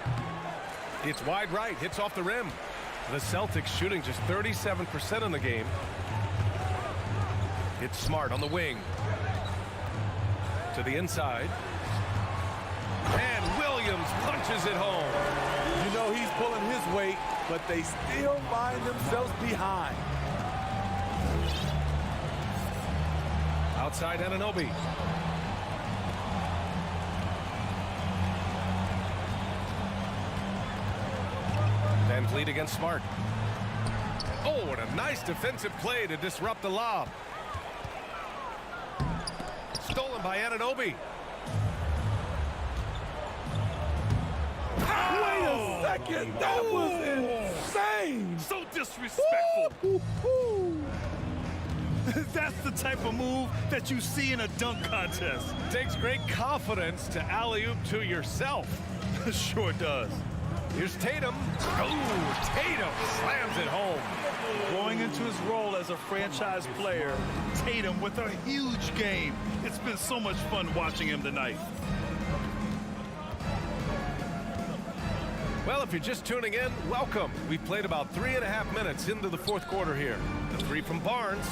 It's wide right, hits off the rim. The Celtics shooting just 37% in the game. It's Smart on the wing. To the inside. And Williams punches it home. You know he's pulling his weight, but they still find themselves behind. Outside Anunoby. Van Vliet against Smart. Oh, what a nice defensive play to disrupt the lob. Stolen by Anunoby. Wait a second, that was insane. So disrespectful. That's the type of move that you see in a dunk contest. Takes great confidence to alley-oop to yourself. Sure does. Here's Tatum. Oh, Tatum slams it home. Going into his role as a franchise player, Tatum with a huge game. It's been so much fun watching him tonight. Well, if you're just tuning in, welcome. We've played about 3.5 minutes into the fourth quarter here. The 3 from Barnes.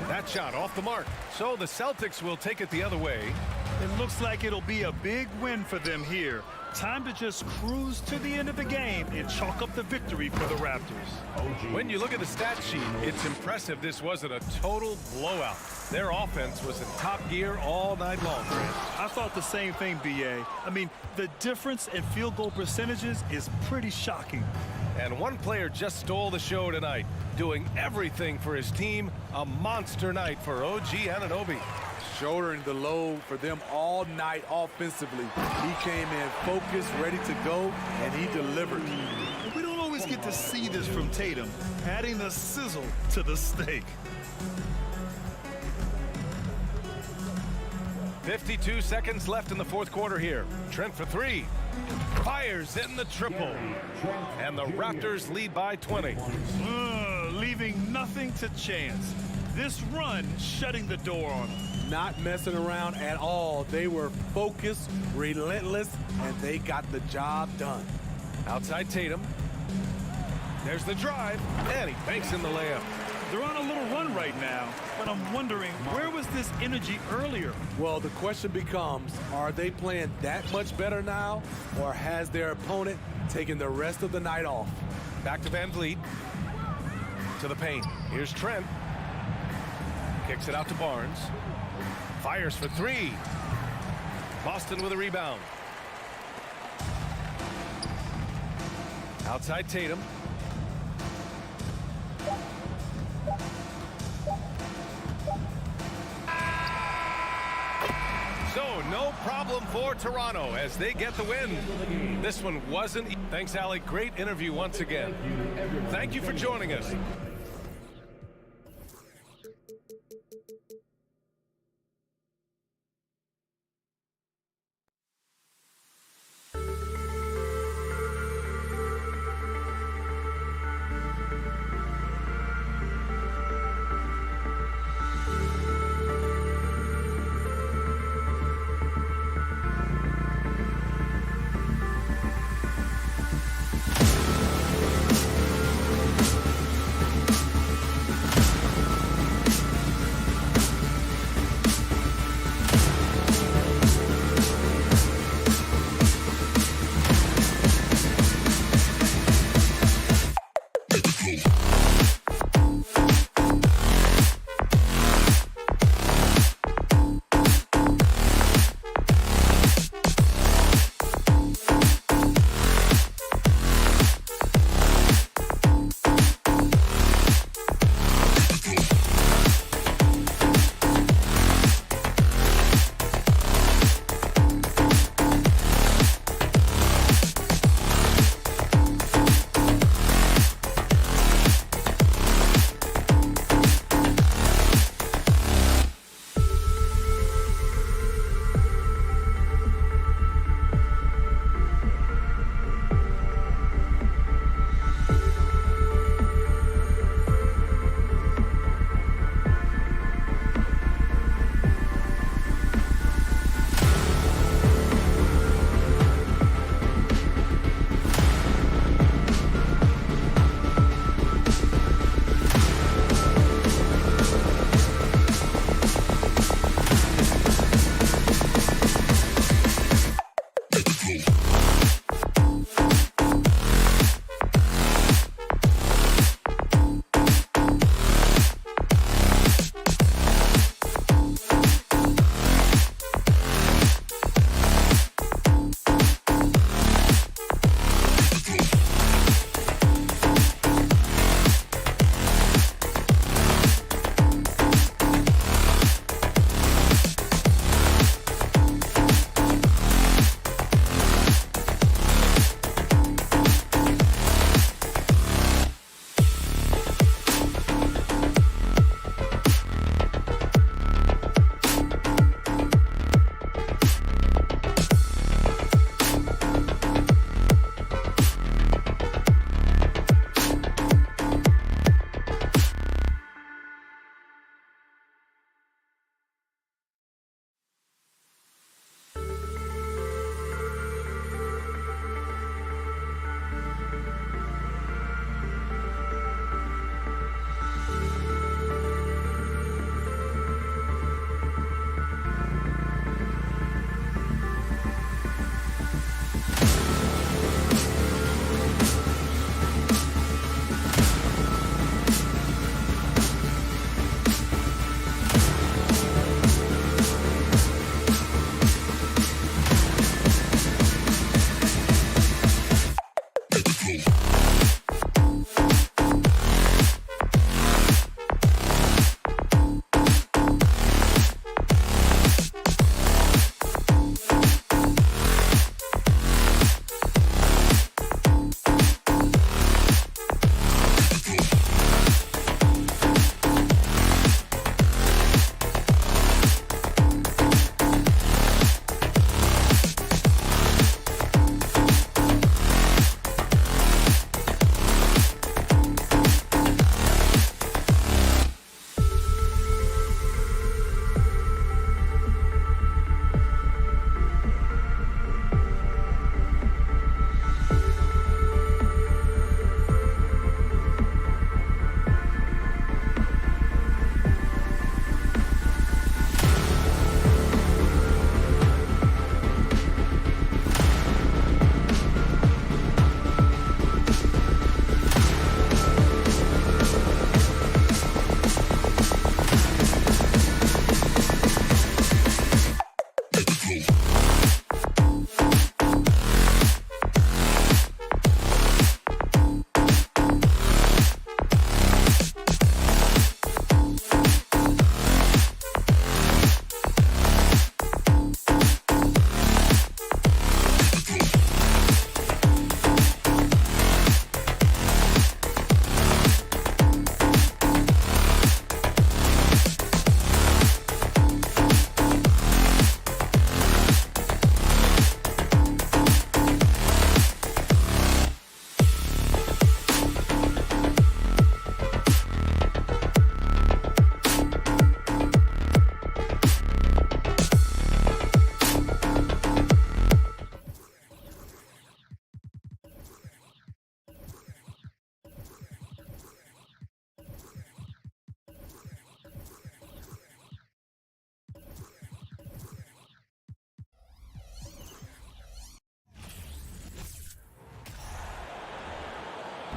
That shot off the mark. So the Celtics will take it the other way. It looks like it'll be a big win for them here. Time to just cruise to the end of the game and chalk up the victory for the Raptors. When you look at the stat sheet, it's impressive this wasn't a total blowout. Their offense was in top gear all night long, Grant. I thought the same thing, B.A. I mean, the difference in field goal percentages is pretty shocking. And one player just stole the show tonight, doing everything for his team. A monster night for OG Anunoby. Shouldering the load for them all night offensively. He came in focused, ready to go, and he delivered. We don't always get to see this from Tatum, adding the sizzle to the steak. 52 seconds left in the fourth quarter here. Trent for 3. Fires in the triple. And the Raptors lead by 20. Leaving nothing to chance. This run shutting the door on them. Not messing around at all. They were focused, relentless, and they got the job done. Outside Tatum. There's the drive, and he banks in the layup. They're on a little run right now, but I'm wondering, where was this energy earlier? Well, the question becomes, are they playing that much better now, or has their opponent taken the rest of the night off? Back to Van Vliet. To the paint. Here's Trent. Kicks it out to Barnes. Fires for 3. Boston with a rebound. Outside Tatum. no problem for Toronto as they get the win. This one wasn't. Thanks, Allie. Great interview once again. Thank you for joining us.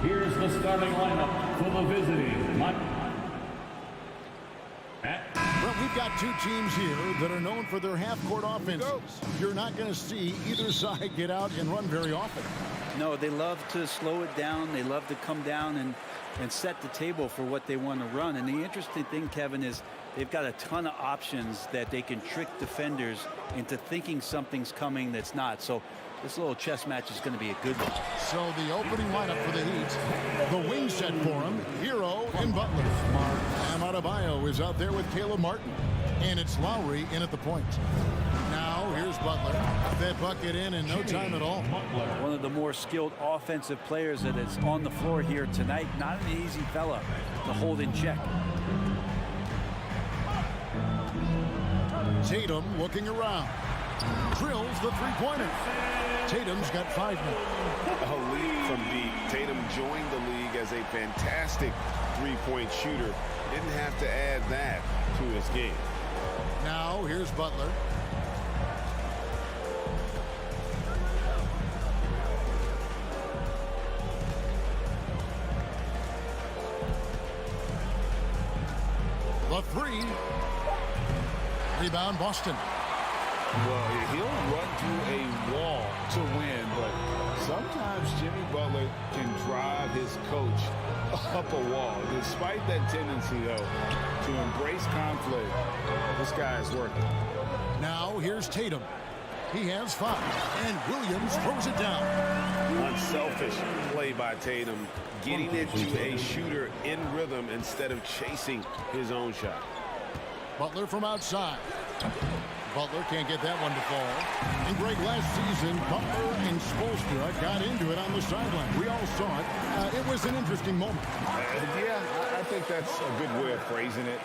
Here's the starting lineup for the visiting. Well, we've got two teams here that are known for their half-court offenses. You're not going to see either side get out and run very often. No, they love to slow it down. They love to come down and set the table for what they want to run. And the interesting thing, Kevin, is they've got a ton of options that they can trick defenders into thinking something's coming that's not. So this little chess match is going to be a good one. So the opening lineup for the Heat, the wing set for him, Hero and Butler. Bam Adebayo is out there with Caleb Martin. And it's Lowry in at the point. Now here's Butler. That bucket in no time at all. One of the more skilled offensive players that is on the floor here tonight. Not an easy fella to hold in check. Tatum looking around. Drills the three-pointer. Tatum's got 5 now. A lead from deep. Tatum joined the league as a fantastic three-point shooter. Didn't have to add that to his game. Now here's Butler. The three. Rebound Boston. Well, he'll run through a wall to win, but sometimes Jimmy Butler can drive his coach up a wall. Despite that tendency, though, to embrace conflict, this guy is working. Now here's Tatum. He has 5, and Williams throws it down. Unselfish play by Tatum, getting it to a shooter in rhythm instead of chasing his own shot. Butler from outside. Butler can't get that one to fall. And Greg, last season, Butler and Spoelstra got into it on the sideline. We all saw it. It was an interesting moment. Yeah, I think that's a good way of phrasing it.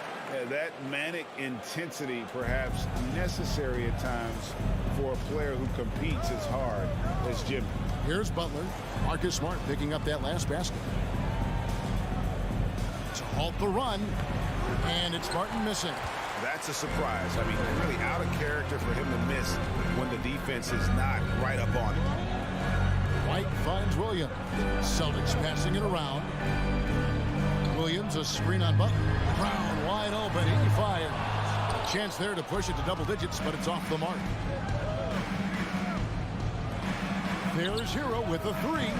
That manic intensity perhaps necessary at times for a player who competes as hard as Jimmy. Here's Butler. Marcus Smart picking up that last basket. To halt the run. And it's Martin missing. That's a surprise. I mean, really out of character for him to miss when the defense is not right up on him. White finds Williams. Celtics passing it around. Williams, a screen on Butler. Brown wide open. He fires. A chance there to push it to double digits, but it's off the mark. There's Hero with a 3.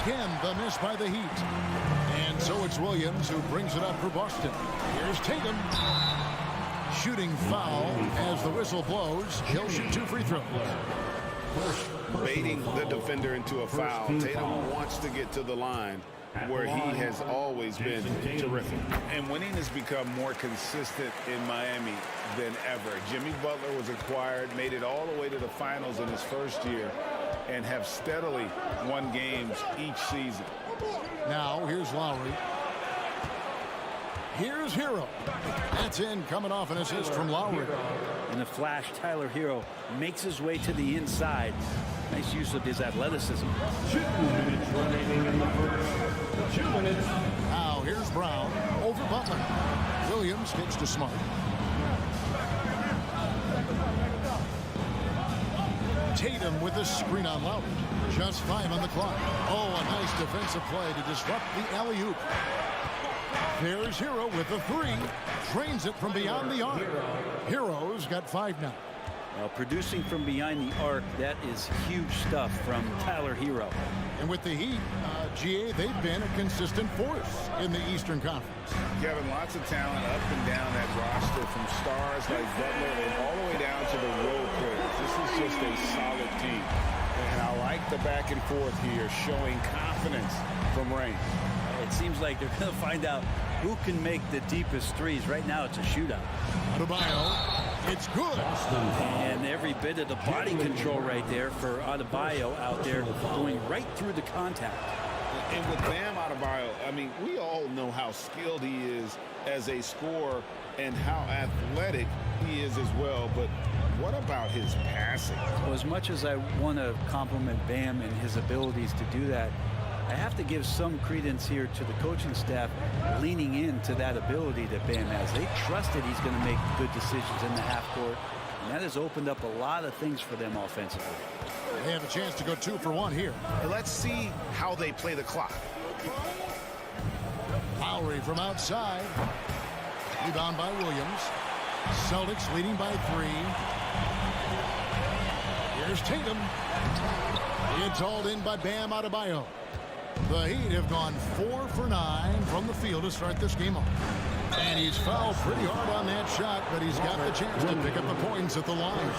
Again, the miss by the Heat. And so it's Williams who brings it up for Boston. Here's Tatum. Shooting foul as the whistle blows. He'll shoot 2 free throws. Baiting the defender into a foul. Tatum wants to get to the line where he has always been terrific. And winning has become more consistent in Miami than ever. Jimmy Butler was acquired, made it all the way to the finals in his first year, and have steadily won games each season. Now here's Lowry. Here's Hero. That's in, coming off an assist from Lowry. In the flash, Tyler Hero makes his way to the inside. Nice use of his athleticism. 2 minutes remaining in the first. 2 minutes. Now here's Brown over Butler. Williams gets to Smart. Tatum with a screen on Lowry. Just 5 on the clock. Oh, a nice defensive play to disrupt the alley-oop. There's Hero with a 3. Drains it from beyond the arc. Hero's got 5 now. Well, producing from behind the arc, that is huge stuff from Tyler Hero. And with the Heat, GA, they've been a consistent force in the Eastern Conference. Kevin, lots of talent up and down that roster, from stars like Butler and all the way down to the role players. This is just a solid team. And I like the back and forth here, showing confidence from Rain. It seems like they're going to find out who can make the deepest threes. Right now, it's a shootout. Adebayo, it's good. And every bit of the body control right there for Adebayo out there going right through the contact. And with Bam Adebayo, I mean, we all know how skilled he is as a scorer and how athletic he is as well. But what about his passing? Well, as much as I want to compliment Bam and his abilities to do that, I have to give some credence here to the coaching staff leaning into that ability that Bam has. They trusted he's going to make good decisions in the half court, and that has opened up a lot of things for them offensively. They have a chance to go 2 for 1 here. Let's see how they play the clock. Lowry from outside. Rebound by Williams. Celtics leading by 3. Here's Tatum. It's hauled in by Bam Adebayo. The Heat have gone 4 for 9 from the field to start this game off. And he's fouled pretty hard on that shot, but he's got the chance to pick up the points at the line.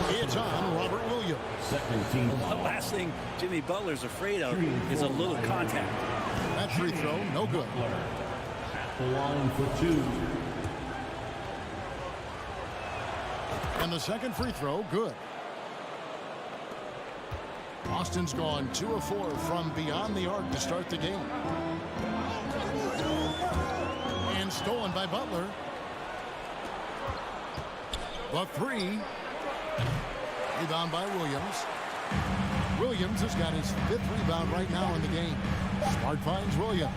It's on Robert Williams. The last thing Jimmy Butler's afraid of is a little contact. That free throw, no good. The line for 2. And the second free throw, good. Austin's gone 2 of 4 from beyond the arc to start the game. And stolen by Butler. The 3. Rebound by Williams. Williams has got his 5th rebound right now in the game. Smart finds Williams.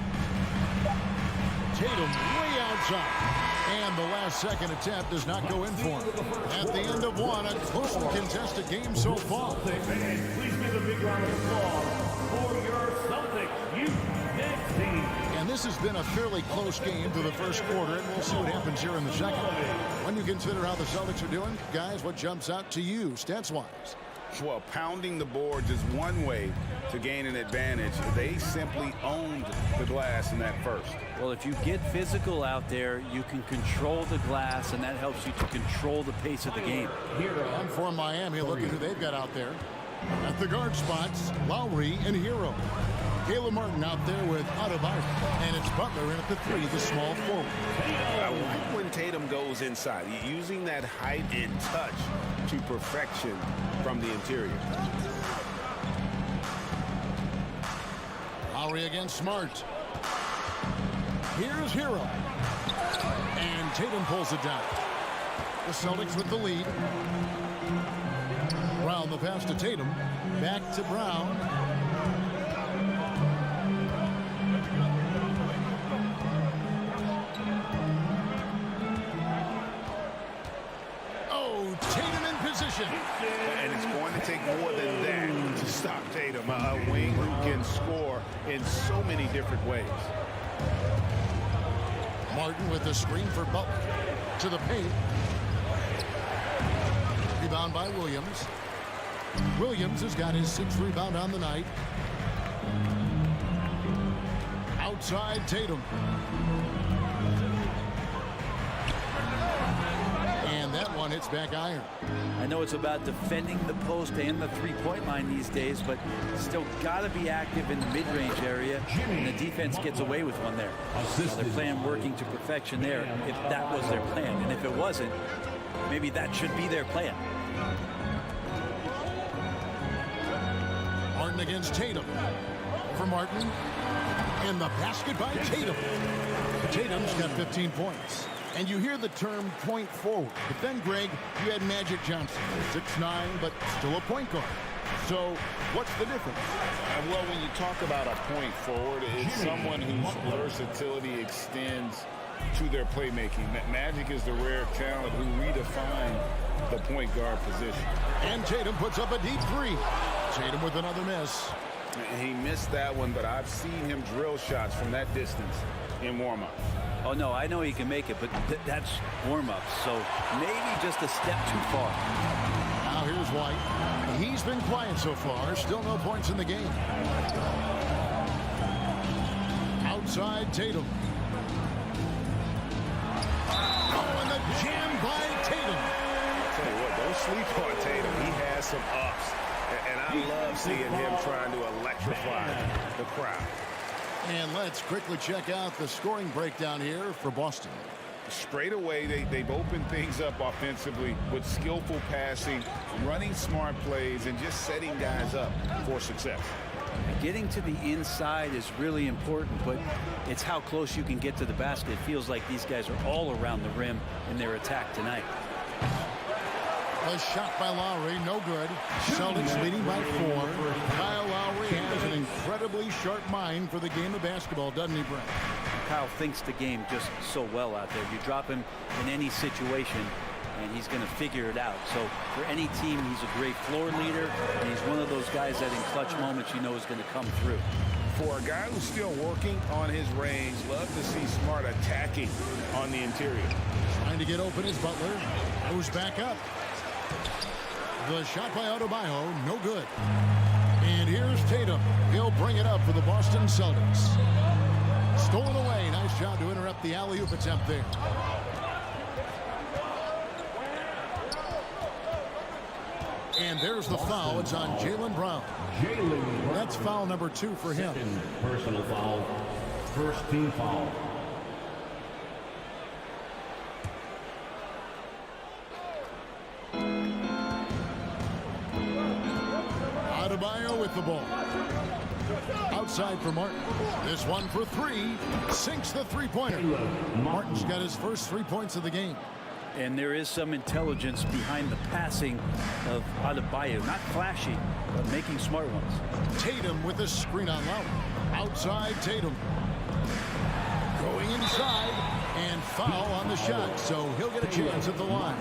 Tatum way outside. And the last second attempt does not go in for him. At the end of one, a closely contested game so far. Please give a big round of applause for your Celtics youth team. And this has been a fairly close game through the first quarter, and we'll see what happens here in the second. When you consider how the Celtics are doing, guys, what jumps out to you, stats-wise? Well, pounding the boards is one way to gain an advantage. They simply owned the glass in that first. Well, if you get physical out there, you can control the glass, and that helps you to control the pace of the game. And for Miami, look at who they've got out there. At the guard spots, Lowry and Hero. Caleb Martin out there with Adebayo. And it's Butler in at the 3, the small forward. I like when Tatum goes inside, using that height and touch to perfection from the interior. Lowry against Smart. Here's Hero. And Tatum pulls it down. The Celtics with the lead. Brown the pass to Tatum. Back to Brown. Oh, Tatum in position. And it's going to take more than that to stop Tatum. A wing who can score in so many different ways. Martin with the screen for Butler. To the paint. Rebound by Williams. Williams has got his 6th rebound on the night. Outside Tatum. And that one hits back iron. I know it's about defending the post and the three-point line these days, but still got to be active in the mid-range area, and the defense gets away with one there. Now their plan working to perfection there, if that was their plan. And if it wasn't, maybe that should be their plan. Martin against Tatum. For Martin. And the basket by Tatum. Tatum's got 15 points. And you hear the term point forward. But then, Greg, you had Magic Johnson. 6'9", but still a point guard. So what's the difference? Well, when you talk about a point forward, it's someone whose versatility extends to their playmaking. Magic is the rare talent who redefined the point guard position. And Tatum puts up a deep 3. Tatum with another miss. He missed that one, but I've seen him drill shots from that distance in warm-up. Oh, no, I know he can make it, but that's warm-up, so maybe just a step too far. Now here's White. He's been quiet so far. Still no points in the game. Outside Tatum. Oh, and the jam by Tatum. I'll tell you what, don't sleep on Tatum. He has some ups. And I love seeing him trying to electrify the crowd. And let's quickly check out the scoring breakdown here for Boston. Straight away, they've opened things up offensively with skillful passing, running smart plays, and just setting guys up for success. Getting to the inside is really important, but it's how close you can get to the basket. It feels like these guys are all around the rim in their attack tonight. A shot by Lowry, no good. Celtics leading by 4. Kyle Lowry has an incredibly sharp mind for the game of basketball, doesn't he, Brent? Kyle thinks the game just so well out there. You drop him in any situation, and he's going to figure it out. So for any team, he's a great floor leader, and he's one of those guys that in clutch moments you know is going to come through. For a guy who's still working on his range, love to see Smart attacking on the interior. Trying to get open is Butler. Goes back up. The shot by Adebayo, no good. And here's Tatum. He'll bring it up for the Boston Celtics. Stolen away. Nice job to interrupt the alley-oop attempt there. And there's the foul. It's on Jaylen Brown. That's foul number 2 for him. Personal foul. First team foul. Adebayo with the ball. Outside for Martin. This one for 3. Sinks the three-pointer. Martin's got his first 3 points of the game. And there is some intelligence behind the passing of Adebayo. Not flashy, but making smart ones. Tatum with a screen on Lowry. Outside Tatum. Going inside. And foul on the shot. So he'll get a chance at the line.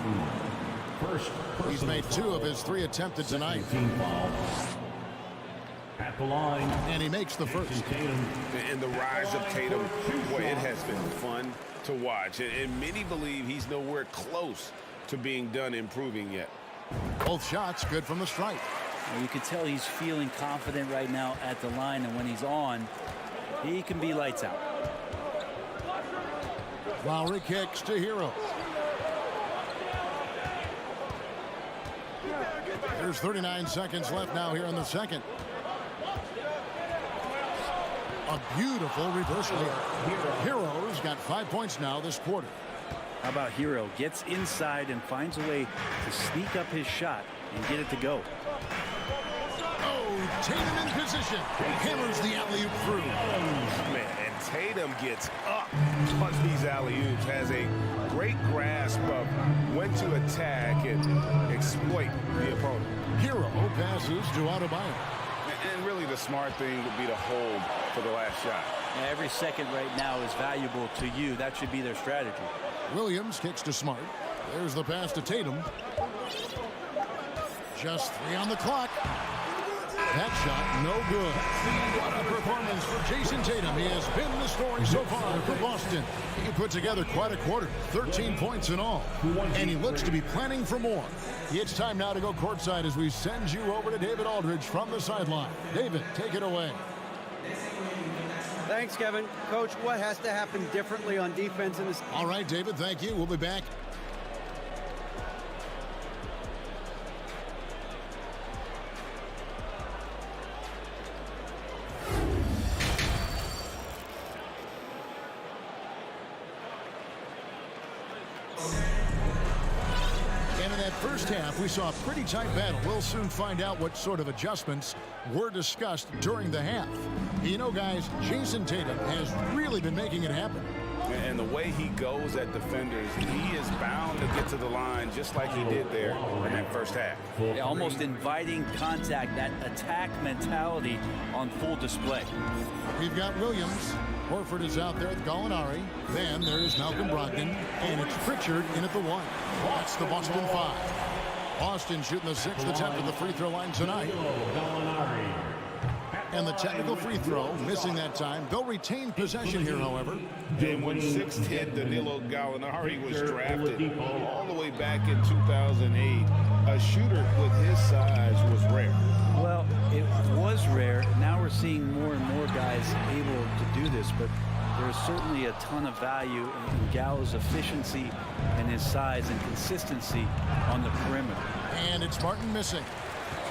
He's made 2 of his 3 attempted tonight. At the line. And he makes the first. And the rise of Tatum, boy, it has been fun to watch. And many believe he's nowhere close to being done improving yet. Both shots good from the stripe. You can tell he's feeling confident right now at the line, and when he's on, he can be lights out. Lowry kicks to Hero. There's 39 seconds left now here in the second. A beautiful reverse layup. Hero's got 5 points now this quarter. How about Hero? Gets inside and finds a way to sneak up his shot and get it to go. Oh, Tatum in position. Hammers the alley-oop through. Man, and Tatum gets up on these alley-oops. Has a great grasp of when to attack and exploit the opponent. Hero passes to Adebayo. And really the smart thing would be to hold for the last shot. Every second right now is valuable to you. That should be their strategy. Williams kicks to Smart. There's the pass to Tatum. Just 3 on the clock. That shot, no good. What a performance for Jason Tatum. He has been the story so far for Boston. He put together quite a quarter, 13 points in all. And he looks to be planning for more. It's time now to go courtside as we send you over to David Aldridge from the sideline. David, take it away. Thanks, Kevin. Coach, what has to happen differently on defense in this? All right, David, thank you. We'll be back. First half, we saw a pretty tight battle. We'll soon find out what sort of adjustments were discussed during the half. You know, guys, Jason Tatum has really been making it happen. And the way he goes at defenders, he is bound to get to the line just like he did there in that first half. Yeah, almost inviting contact, that attack mentality on full display. We've got Williams. Horford is out there with Gallinari. Then there is Malcolm Brogdon. And it's Pritchard in at the 1. That's the Boston 5. Boston shooting the 6th attempt at the free throw line tonight. And the technical free throw, missing that time. They'll retain possession here, however. And when 6'10" Danilo Gallinari was drafted all the way back in 2008, a shooter with his size was rare. Well, it was rare. Now we're seeing more and more guys able to do this, but there's certainly a ton of value in Gallo's efficiency and his size and consistency on the perimeter. And it's Martin missing.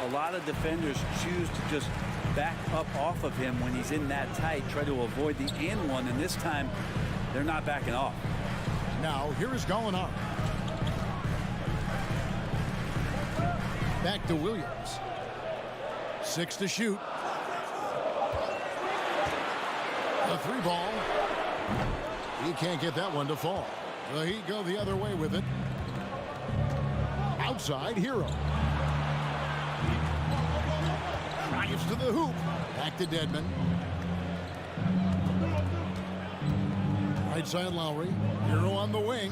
A lot of defenders choose to just back up off of him when he's in that tight, try to avoid the and one, and this time they're not backing off. Now, here is Gallinari. Back to Williams. 6 to shoot. The 3 ball. He can't get that one to fall. The Heat go the other way with it. Outside, Hero. Drives to the hoop. Back to Dedmon. Right side, Lowry. Hero on the wing.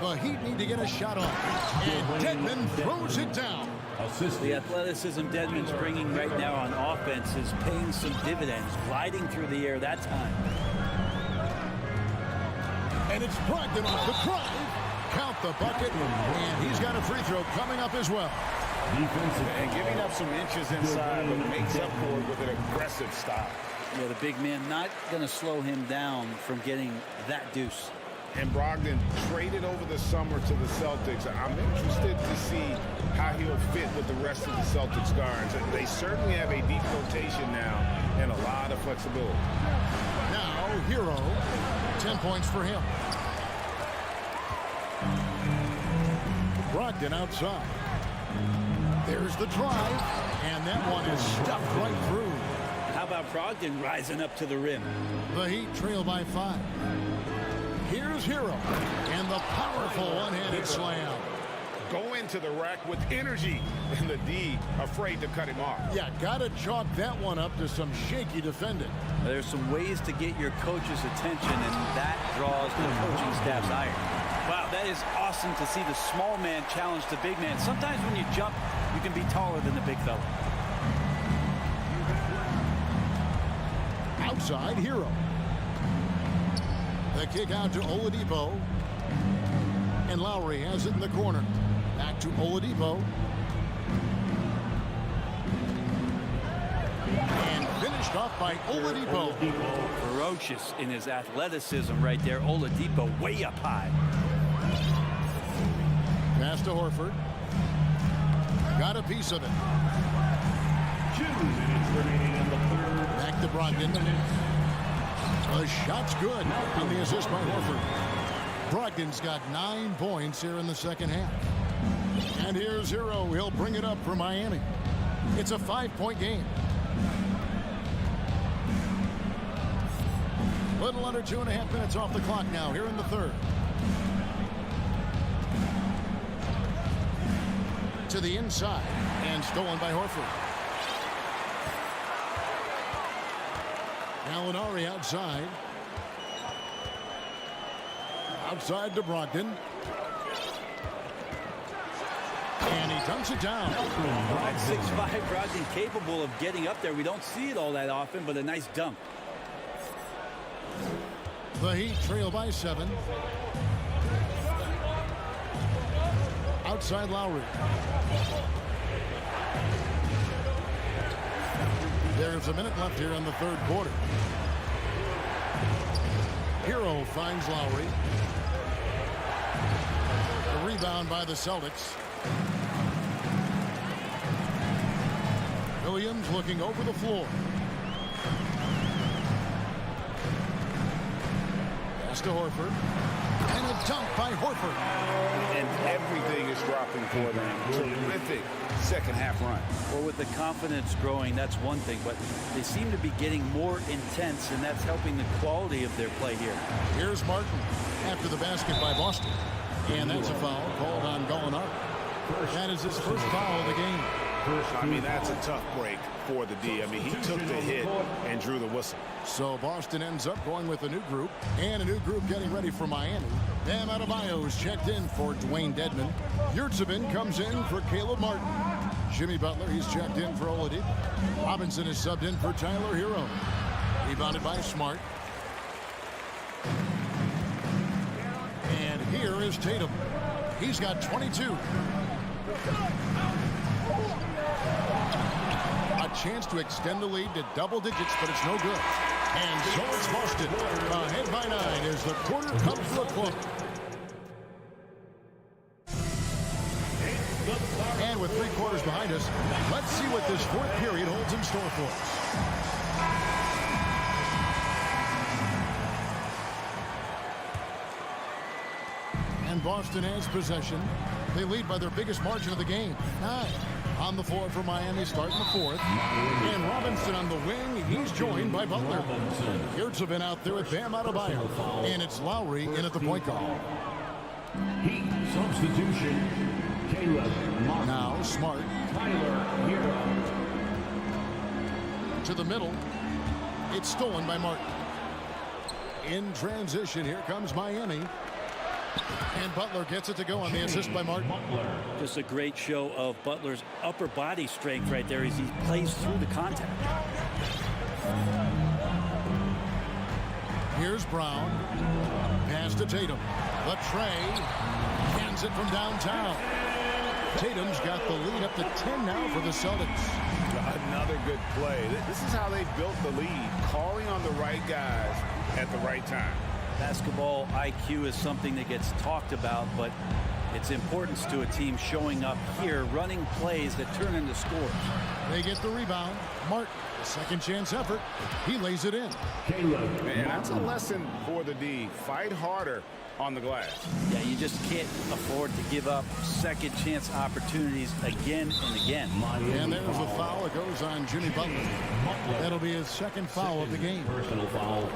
The Heat need to get a shot off. And Dedmon throws it down. The athleticism Dedmon's bringing right now on offense is paying some dividends, gliding through the air that time. And it's Brogdon off the drive. Count the bucket, and he's got a free throw coming up as well. And giving up some inches inside, but makes up for it with an aggressive stop. Yeah, the big man not going to slow him down from getting that deuce. And Brogdon traded over the summer to the Celtics. I'm interested to see how he'll fit with the rest of the Celtics guards. They certainly have a deep rotation now and a lot of flexibility. Now, Hero, 10 points for him. Brogdon outside. There's the drive, and that one is stuffed right through. How about Brogdon rising up to the rim? The Heat trail by 5. Here's Hero, and the powerful one-handed slam. Go into the rack with energy, and the D afraid to cut him off. Yeah, gotta chalk that one up to some shaky defending. There's some ways to get your coach's attention, and that draws the coaching staff's iron. Wow, that is awesome to see the small man challenge the big man. Sometimes when you jump, you can be taller than the big fella. Outside, Hero. The kick out to Oladipo. And Lowry has it in the corner. Back to Oladipo. And finished off by Oladipo. Ferocious in his athleticism right there. Oladipo way up high. Pass to Horford. Got a piece of it. 2 minutes remaining in the third. Back to Brogdon. The shot's good on the assist by Horford. Brogdon's got 9 points here in the second half. And here's Hero. He'll bring it up for Miami. It's a 5-point game. Little under 2.5 minutes off the clock now here in the third. To the inside and stolen by Horford. Gallinari outside. Outside to Brogdon. And he dunks it down. At 6'5", Brogdon capable of getting up there. We don't see it all that often, but a nice dunk. The Heat trail by 7. Outside Lowry. There's a minute left here in the third quarter. Hero finds Lowry. A rebound by the Celtics. Williams looking over the floor. Pass to Horford. And a dunk by Horford. And everything is dropping for them. Terrific second half run. Well, with the confidence growing, that's one thing, but they seem to be getting more intense, and that's helping the quality of their play here. Here's Martin after the basket by Boston. And that's a foul called on Gallinari. That is his first foul of the game. I mean, that's a tough break for the D. I mean, he took the hit and drew the whistle. So Boston ends up going with a new group, and a new group getting ready for Miami. Bam Adebayo is checked in for Dwayne Dedmon. Yurtsevin comes in for Caleb Martin. Jimmy Butler, he's checked in for Oladipo. Robinson is subbed in for Tyler Hero. Rebounded by Smart. And here is Tatum. He's got 22. A chance to extend the lead to double digits, but it's no good. And so it's Boston. Ahead by 9 as the quarter comes to a close. And with 3 quarters behind us, let's see what this fourth period holds in store for us. And Boston has possession. They lead by their biggest margin of the game, 9. On the floor for Miami, starting the fourth. And Robinson on the wing. He's joined by Butler. Yurtsevin out there with Bam Adebayo. And it's Lowry in at the point guard. Heat substitution. Caleb Martin. Now Smart. Tyler Hero. To the middle. It's stolen by Martin. In transition, here comes Miami. And Butler gets it to go on the assist by Martin. Just a great show of Butler's upper body strength right there as he plays through the contact. Here's Brown. Pass to Tatum. The tray. Hands it from downtown. Tatum's got the lead up to 10 now for the Celtics. Another good play. This is how they built the lead, calling on the right guys at the right time. Basketball IQ is something that gets talked about, but its importance to a team showing up here, running plays that turn into scores. They get the rebound. Martin, a second chance effort. He lays it in. And that's a lesson for the D. Fight harder on the glass. Yeah, you just can't afford to give up second chance opportunities again and again. And there's a foul. It goes on Jimmy Butler. That'll be his second foul of the game. Personal foul.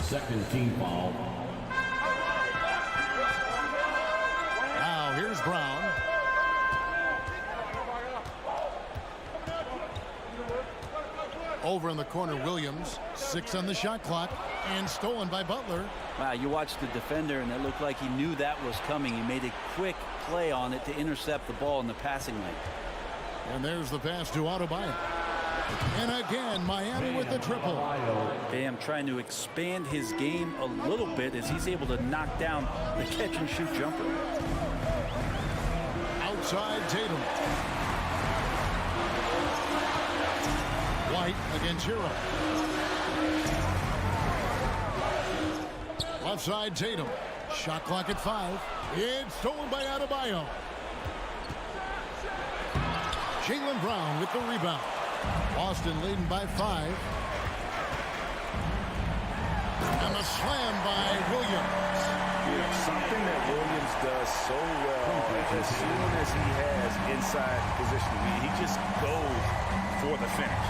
Second team foul. Now here's Brown. Over in the corner, Williams. 6 on the shot clock. And stolen by Butler. Wow, you watched the defender, and it looked like he knew that was coming. He made a quick play on it to intercept the ball in the passing lane. And there's the pass to Adebayo. And again, Miami with the triple. Bam trying to expand his game a little bit as he's able to knock down the catch-and-shoot jumper. Outside Tatum. White against Hero. Left side Tatum. Shot clock at 5. It's stolen by Adebayo. Jaylen Brown with the rebound. Boston leading by 5. And the slam by Williams. Something that Williams does so well as soon as he has inside position. He just goes for the finish.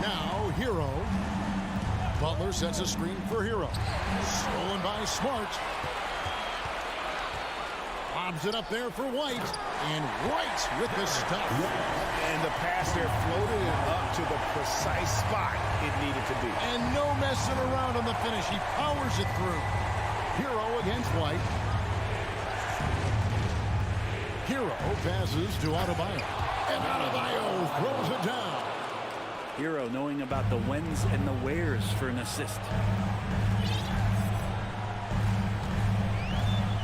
Now Hero. Butler sets a screen for Hero. Stolen by Smart. Lobs it up there for White. And White with the stuff. And the pass there floated it up to the precise spot it needed to be. And no messing around on the finish. He powers it through. Hero against White. Hero passes to Adebayo. And Adebayo throws it down. Hero knowing about the whens and the wheres for an assist.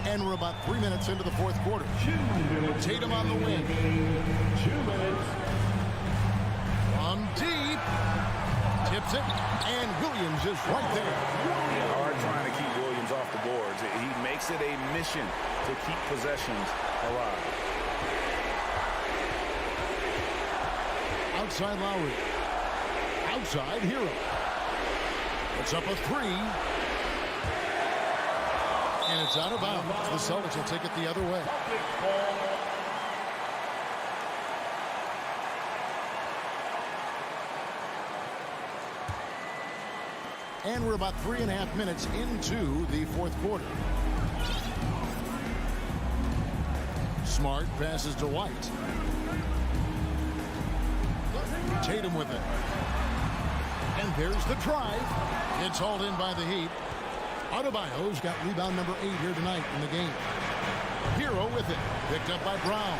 And we're about 3 minutes into the fourth quarter. Tatum on the wing. 2 minutes. From deep. Tips it. And Williams is right there. Hard trying to keep Williams off the boards. He makes it a mission to keep possessions alive. Outside Lowry. Outside Hero. It's up a 3. And it's out of bounds. The Celtics will take it the other way. And we're about 3.5 minutes into the fourth quarter. Smart passes to White. Tatum with it. And there's the drive. It's hauled in by the Heat. Adebayo's got rebound number 8 here tonight in the game. Hero with it. Picked up by Brown.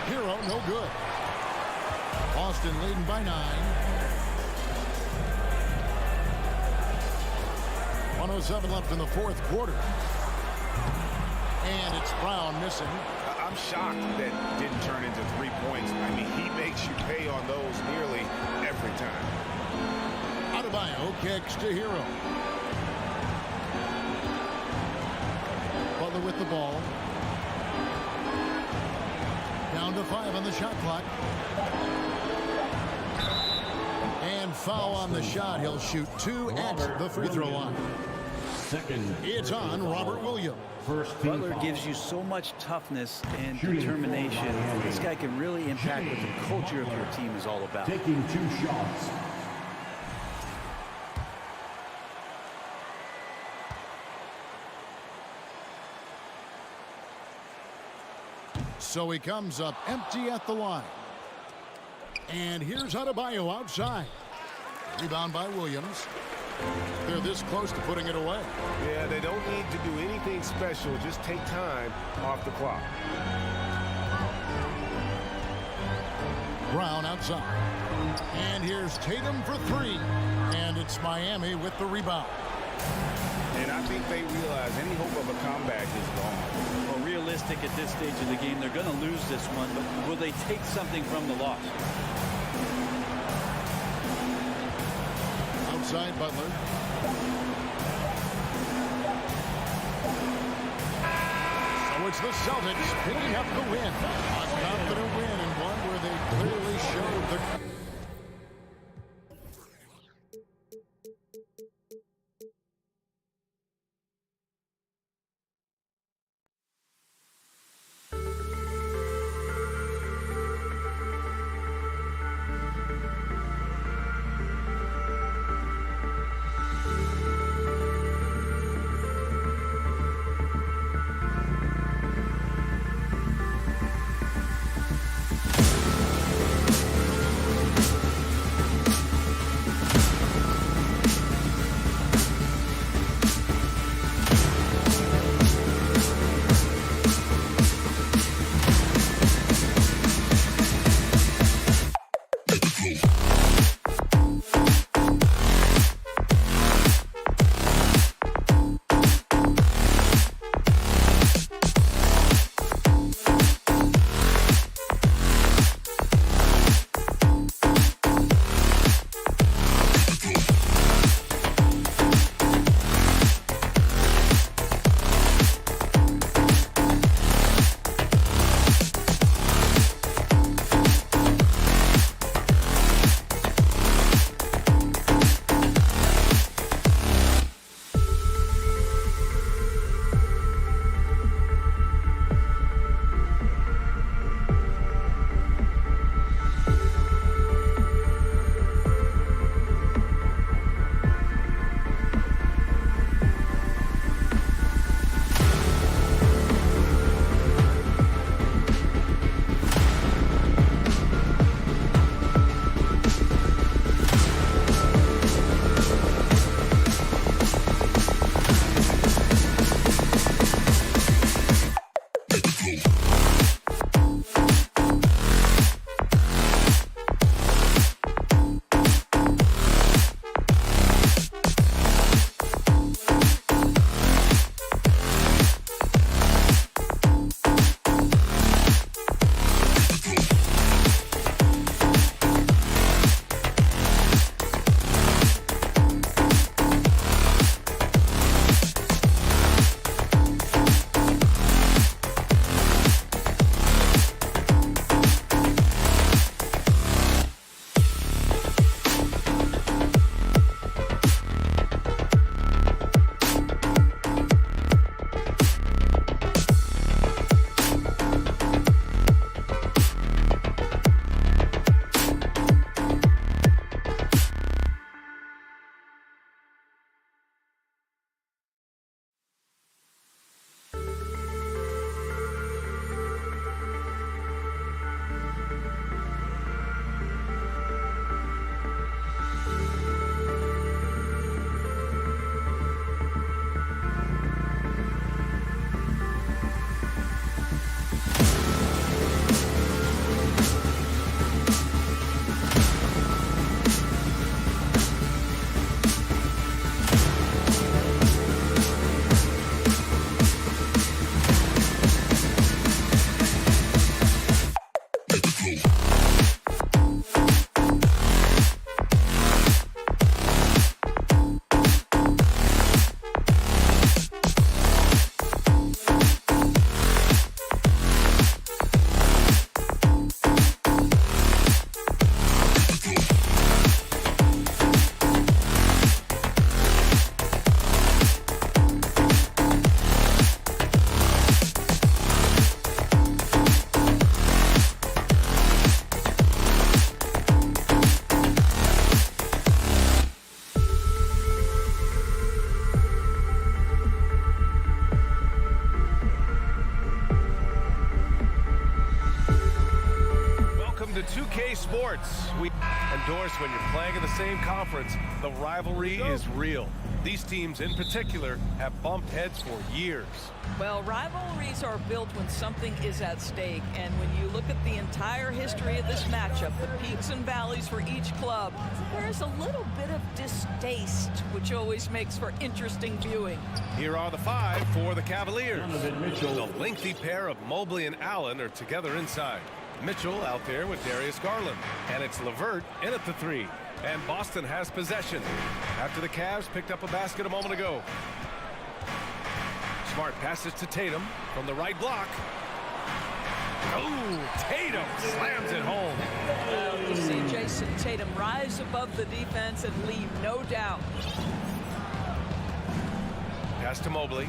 Hero no good. Boston leading by 9. 1:07 left in the fourth quarter. And it's Brown missing. I'm shocked that didn't turn into 3 points. I mean, he makes you pay on those nearly every time. Adebayo kicks to Hero. Butler with the ball. Down to 5 on the shot clock. And foul on the shot. He'll shoot 2 at the free throw line. It's on Robert Williams. Butler gives you so much toughness and determination. This guy can really impact what the culture of your team is all about. Taking 2 shots. So he comes up empty at the line. And here's Adebayo outside. Rebound by Williams. They're this close to putting it away. Yeah, they don't need to do anything special. Just take time off the clock. Brown outside. And here's Tatum for three. And it's Miami with the rebound. And I think they realize any hope of a comeback is gone. Well, realistic at this stage of the game, they're going to lose this one, but will they take something from the loss? Outside Butler. So it's the Celtics picking up the win. A confident win and one where they clearly showed the... EA Sports. We endorse when you're playing in the same conference. The rivalry is real. These teams in particular have bumped heads for years. Well, rivalries are built when something is at stake. And when you look at the entire history of this matchup, the peaks and valleys for each club, there's a little bit of distaste, which always makes for interesting viewing. Here are the 5 for the Cavaliers. The lengthy pair of Mobley and Allen are together inside. Mitchell out there with Darius Garland. And it's LeVert in at the 3. And Boston has possession after the Cavs picked up a basket a moment ago. Smart passes to Tatum from the right block. Oh, Tatum slams it home. Well, you see Jason Tatum rise above the defense and leave no doubt. Pass to Mobley.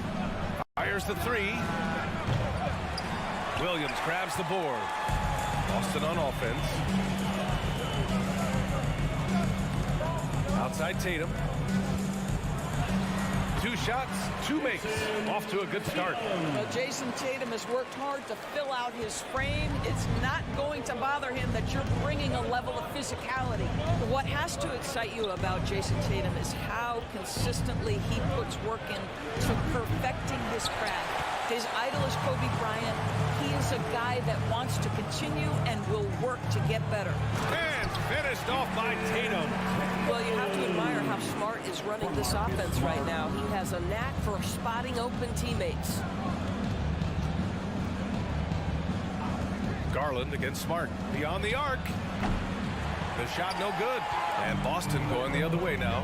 Fires the 3. Williams grabs the board. Boston on offense. Outside Tatum. 2 shots, 2 makes. Off to a good start. Well, Jason Tatum has worked hard to fill out his frame. It's not going to bother him that you're bringing a level of physicality. What has to excite you about Jason Tatum is how consistently he puts work into perfecting his craft. His idol is Kobe Bryant. He is a guy that wants to continue and will work to get better. And finished off by Tatum. Well, you have to admire how Smart is running this offense right now. He has a knack for spotting open teammates. Garland against Smart. Beyond the arc. The shot no good. And Boston going the other way now.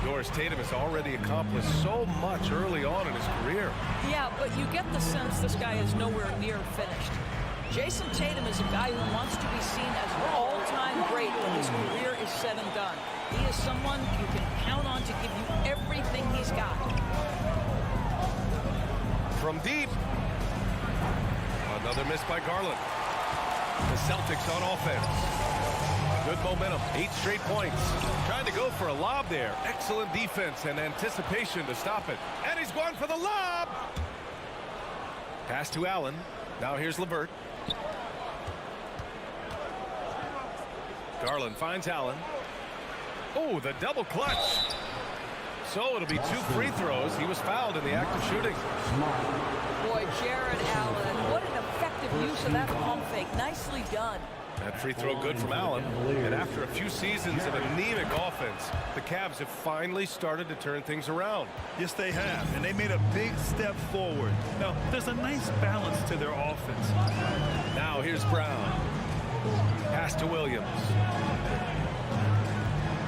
Yours Tatum has already accomplished so much early on in his career. Yeah, but you get the sense this guy is nowhere near finished. Jason Tatum is a guy who wants to be seen as an all-time great when his career is said and done. He is someone you can count on to give you everything he's got. From deep. Another miss by Garland. The Celtics on offense. Good momentum, 8 straight points. Trying to go for a lob there. Excellent defense and anticipation to stop it. And he's going for the lob. Pass to Allen. Now here's LeVert. Garland finds Allen. Oh, the double clutch. So it'll be 2 free throws. He was fouled in the act of shooting. Boy, Jared Allen, what an effective use of that pump fake. Nicely done. That free throw good from Allen. And after a few seasons of anemic offense, the Cavs have finally started to turn things around. Yes, they have, and they made a big step forward. Now, there's a nice balance to their offense. Now here's Brown. Pass to Williams.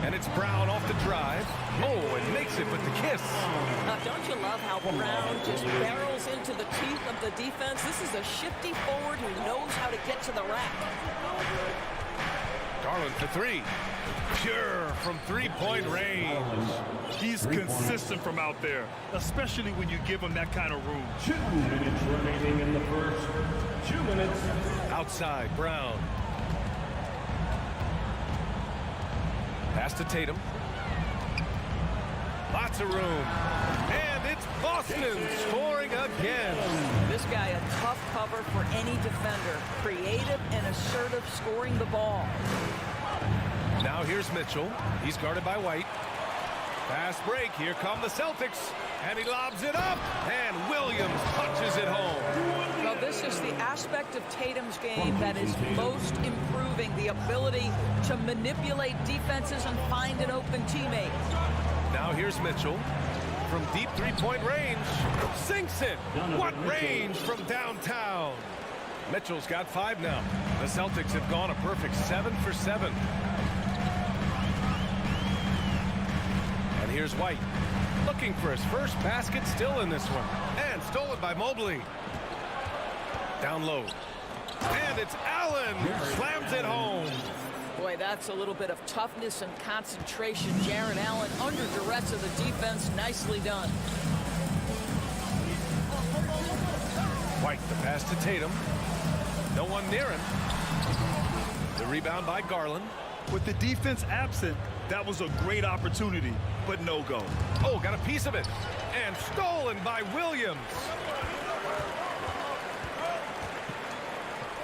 And it's Brown off the drive. Oh, and makes it with the kiss. Don't you love how Brown just barrels into the teeth of the defense? This is a shifty forward who knows how to get to the rack. Garland for 3. Pure from 3-point range. He's consistent from out there, especially when you give him that kind of room. 2 minutes remaining in the first. 2 minutes. Outside, Brown. Pass to Tatum. Lots of room. And it's Boston scoring again. This guy a tough cover for any defender. Creative and assertive scoring the ball. Now here's Mitchell. He's guarded by White. Fast break. Here come the Celtics. And he lobs it up. And Williams punches it home. Well, this is the aspect of Tatum's game that is most improving. The ability to manipulate defenses and find an open teammate. Now here's Mitchell. From deep 3-point range. Sinks it. What range from downtown. Mitchell's got 5 now. The Celtics have gone a perfect 7 for 7. And here's White. Looking for his first basket still in this one. And stolen by Mobley. Down low. And it's Allen who slams it home. Boy, that's a little bit of toughness and concentration. Jared Allen under duress of the defense. Nicely done. White, the pass to Tatum. No one near him. The rebound by Garland. With the defense absent, that was a great opportunity, but no go. Oh, got a piece of it. And stolen by Williams.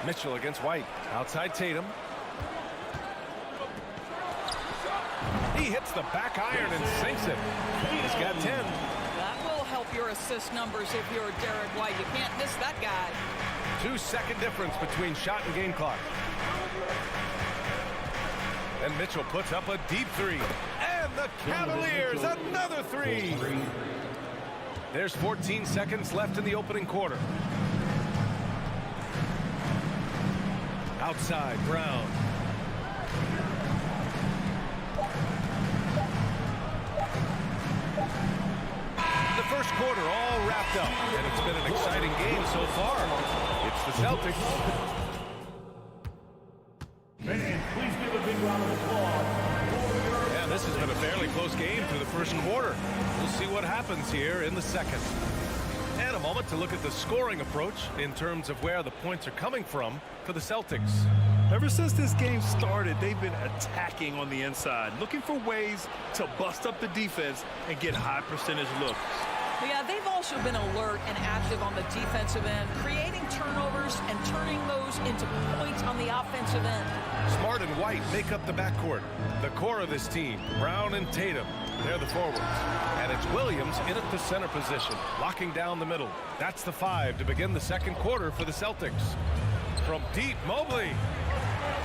Mitchell against White. Outside Tatum. He hits the back iron and sinks it. He's got 10. That will help your assist numbers if you're Derek White. You can't miss that guy. 2-second difference between shot and game clock. And Mitchell puts up a deep three. And the Cavaliers, another three. There's 14 seconds left in the opening quarter. Outside, Brown. The first quarter all wrapped up, and it's been an exciting game so far. It's the Celtics. Man, please give a big round of applause. Yeah, this has been a fairly close game through the first quarter. We'll see what happens here in the second. And a moment to look at the scoring approach in terms of where the points are coming from for the Celtics. Ever since this game started, they've been attacking on the inside, looking for ways to bust up the defense and get high percentage looks. Yeah, they've also been alert and active on the defensive end, creating turnovers and turning those into points on the offensive end. Smart and White make up the backcourt. The core of this team, Brown and Tatum, they're the forwards. And it's Williams in at the center position, locking down the middle. That's the 5 to begin the second quarter for the Celtics. From deep, Mobley.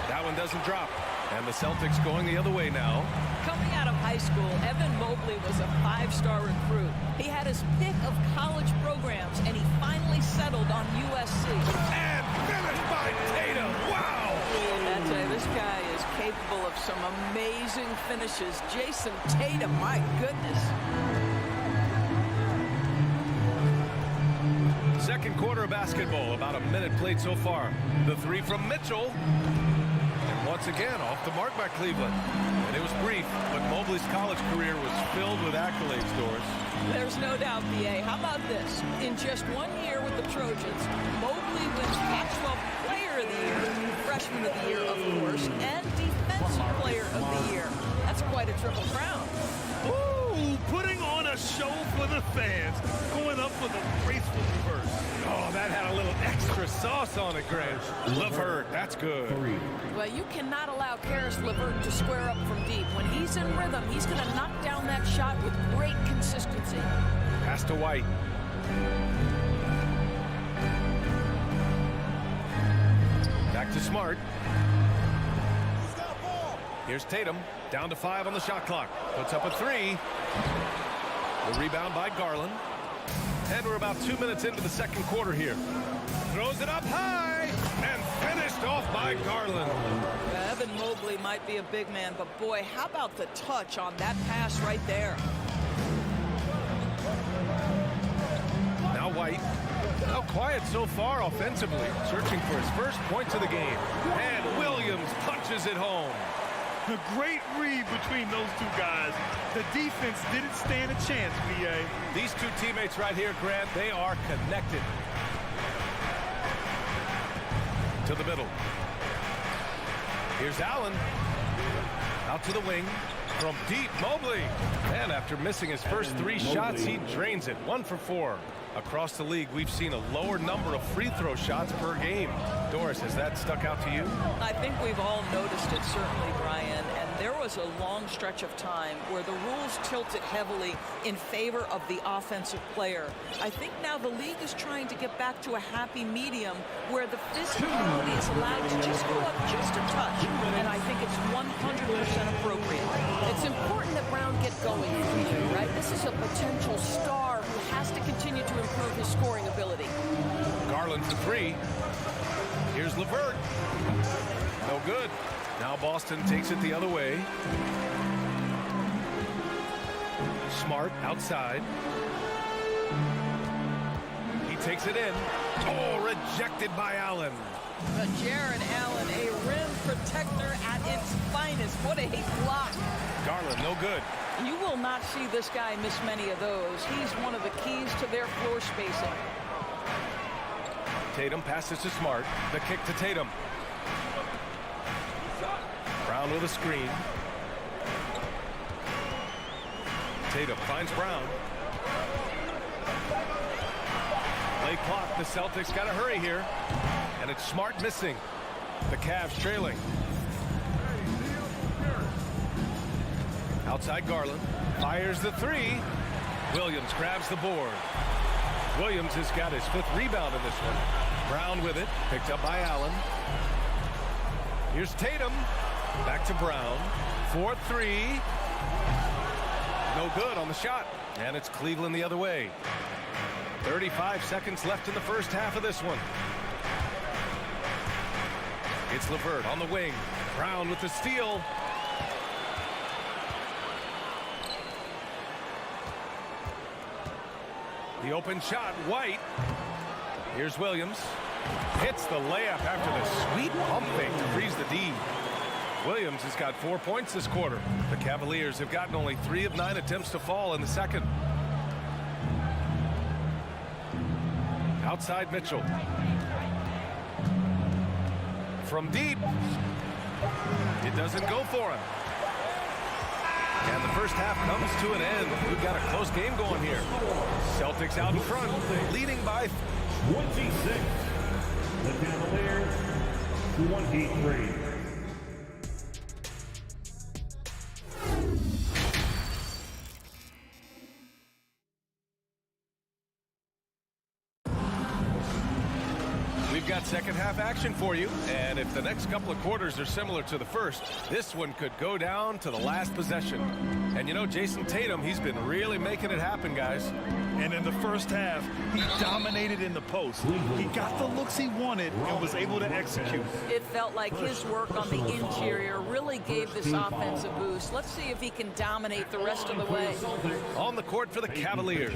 That one doesn't drop. And the Celtics going the other way now. Coming out of high school, Evan Mobley was a 5-star recruit. He had his pick of college programs, and he finally settled on USC. And finished by Tatum. Wow! I'd say this guy is capable of some amazing finishes. Jason Tatum, my goodness. Second quarter of basketball, about a minute played so far. The 3 from Mitchell. And once again, off the mark by Cleveland. And it was brief, but Mobley's college career was filled with accolades, Doris. There's no doubt, BA. How about this? In just 1 year with the Trojans, Mobley wins Pac-12 Player of the Year, Freshman of the Year, of course, and Defensive Player of the Year. That's quite a triple crown. Ooh, putting on a show for the fans, going up with a graceful reverse. Oh, that had a little extra sauce on it, Greg. LeVert, that's good. Well, you cannot allow Karis LeVert to square up from deep. When he's in rhythm, he's going to knock down that shot with great consistency. Pass to White. Back to Smart. Here's Tatum, down to 5 on the shot clock. Puts up a 3. The rebound by Garland. And we're about 2 minutes into the second quarter here. Throws it up high and finished off by Garland. Evan Mobley might be a big man, but boy, how about the touch on that pass right there? Now White. Now quiet so far offensively, searching for his first points of the game. And Williams punches it home. A great read between those two guys. The defense didn't stand a chance, BA. These two teammates right here, Grant, they are connected. To the middle. Here's Allen. Out to the wing. From deep, Mobley. And after missing his first 3 shots, he drains it. 1 for 4. Across the league, we've seen a lower number of free throw shots per game. Doris, has that stuck out to you? I think we've all noticed it, certainly, Brian. And there was a long stretch of time where the rules tilted heavily in favor of the offensive player. I think now the league is trying to get back to a happy medium where the physicality is allowed to just go up just a touch. And I think it's 100% appropriate. It's important that Brown get going for you, right? This is a potential star who has to continue to improve his scoring ability. Garland for 3. Here's LeVert. No good. Now Boston takes it the other way. Smart outside. He takes it in. Oh, rejected by Allen. Jaron Allen, a rim protector at its finest. What a block. Garland, no good. You will not see this guy miss many of those. He's one of the keys to their floor spacing. Tatum passes to Smart. The kick to Tatum. Brown with a screen. Tatum finds Brown. Late clock. The Celtics got to hurry here. And it's Smart missing. The Cavs trailing. Outside Garland. Fires the three. Williams grabs the board. Williams has got his 5th rebound in this one. Brown with it. Picked up by Allen. Here's Tatum. Back to Brown. 4-3. No good on the shot. And it's Cleveland the other way. 35 seconds left in the first half of this one. It's LeVert on the wing. Brown with the steal. The open shot, White. Here's Williams. Hits the layup after the sweet pump fake to freeze the D. Williams has got 4 points this quarter. The Cavaliers have gotten only 3 of 9 attempts to fall in the second. Outside Mitchell. From deep. It doesn't go for him. And the first half comes to an end. We've got a close game going here. Celtics out in front, leading by 26. The Cavaliers, 23. We've got second half action for you, and if the next couple of quarters are similar to the first, this one could go down to the last possession. And you know, Jason Tatum, he's been really making it happen, guys. And in the first half, he dominated in the post. He got the looks he wanted and was able to execute. It felt like his work on the interior really gave this offense a boost. Let's see if he can dominate the rest of the way. On the court for the Cavaliers,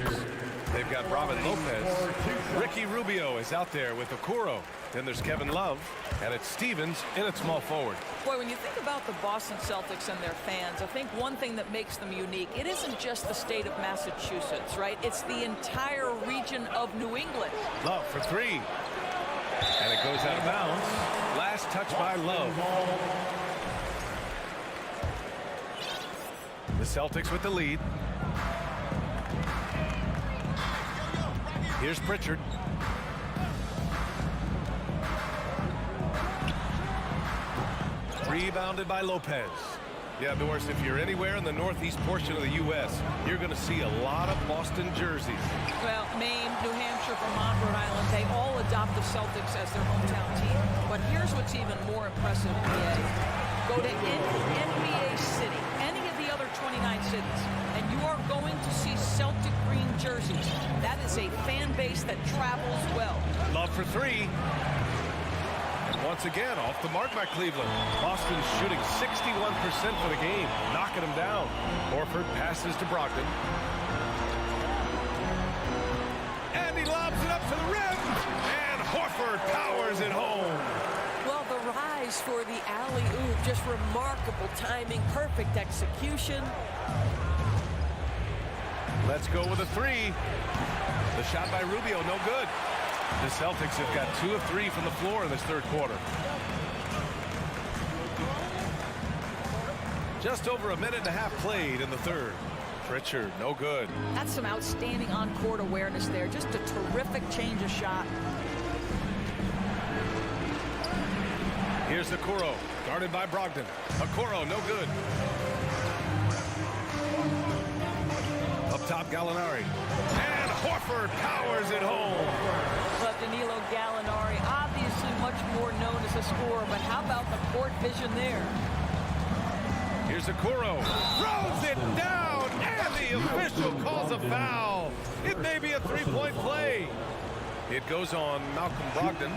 they've got Robin Lopez. Ricky Rubio is out there with Okoro. Then there's Kevin Love, and it's Stevens in at small forward. Boy, when you think about the Boston Celtics and their fans, I think one thing that makes them unique, it isn't just the state of Massachusetts, right? It's the entire region of New England. Love for 3. And it goes out of bounds. Last touch by Love. The Celtics with the lead. Here's Pritchard. Rebounded by Lopez. Yeah, Doris, if you're anywhere in the northeast portion of the U.S., you're going to see a lot of Boston jerseys. Well, Maine, New Hampshire, Vermont, Rhode Island, they all adopt the Celtics as their hometown team. But here's what's even more impressive, PA. Go to any NBA city, any of the other 29 cities, and you are going to see Celtic green jerseys. That is a fan base that travels well. Love for 3. Once again, off the mark by Cleveland. Boston's shooting 61% for the game, knocking them down. Horford passes to Brogdon. And he lobs it up to the rim. And Horford powers it home. Well, the rise for the alley-oop, just remarkable timing, perfect execution. Let's go with a 3. The shot by Rubio, no good. The Celtics have got 2 of 3 from the floor in this third quarter. Just over a minute and a half played in the third. Pritchard, no good. That's some outstanding on-court awareness there. Just a terrific change of shot. Here's Okoro, guarded by Brogdon. Okoro, no good. Up top, Gallinari. And Horford powers it home. Well, Danilo Gallinari, obviously much more known as a scorer, but how about the court vision there? Here's Okoro. Throws it down, and the official calls a foul. It may be a 3-point play. It goes on Malcolm Brogdon.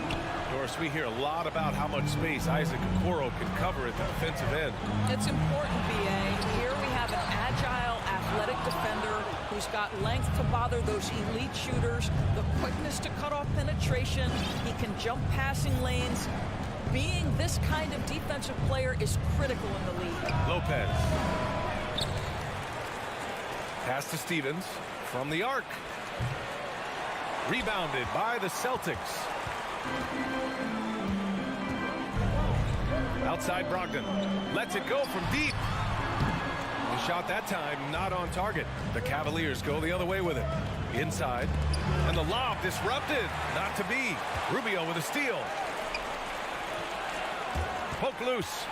Doris, we hear a lot about how much space Isaac Okoro can cover at the defensive end. It's important, BA. Here we have an agile, athletic defender who's got length to bother those elite shooters, the quickness to cut off penetration. He can jump passing lanes. Being this kind of defensive player is critical in the league. Lopez. Pass to Stevens from the arc. Rebounded by the Celtics. Outside Brogdon. Lets it go from deep. The shot that time not on target. The Cavaliers go the other way with it. Inside. And the lob disrupted. Not to be. Rubio with a steal. Poke loose.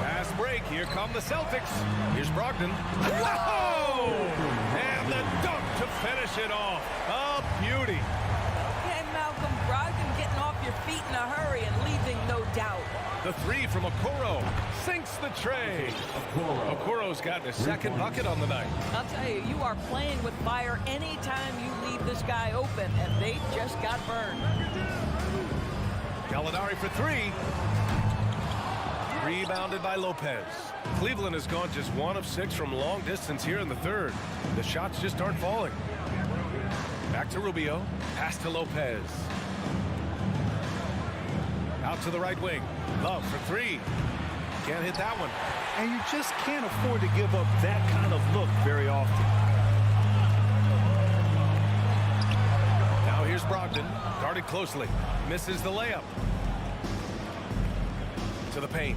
Fast break. Here come the Celtics. Here's Brogdon. Whoa! And the dunk to finish it off. A beauty. Okay, Malcolm, Brogdon getting off your feet in a hurry and leaving no doubt. The three from Okoro sinks the tray. Okoro's gotten his second bucket on the night. I'll tell you, you are playing with fire anytime you leave this guy open, and they just got burned. Gallinari for three. Rebounded by Lopez. Cleveland has gone just 1 of 6 from long distance here in the third. The shots just aren't falling. Back to Rubio. Pass to Lopez. Out to the right wing. Love for three. Can't hit that one. And you just can't afford to give up that kind of look very often. Now here's Brogdon. Guarded closely. Misses the layup. To the paint.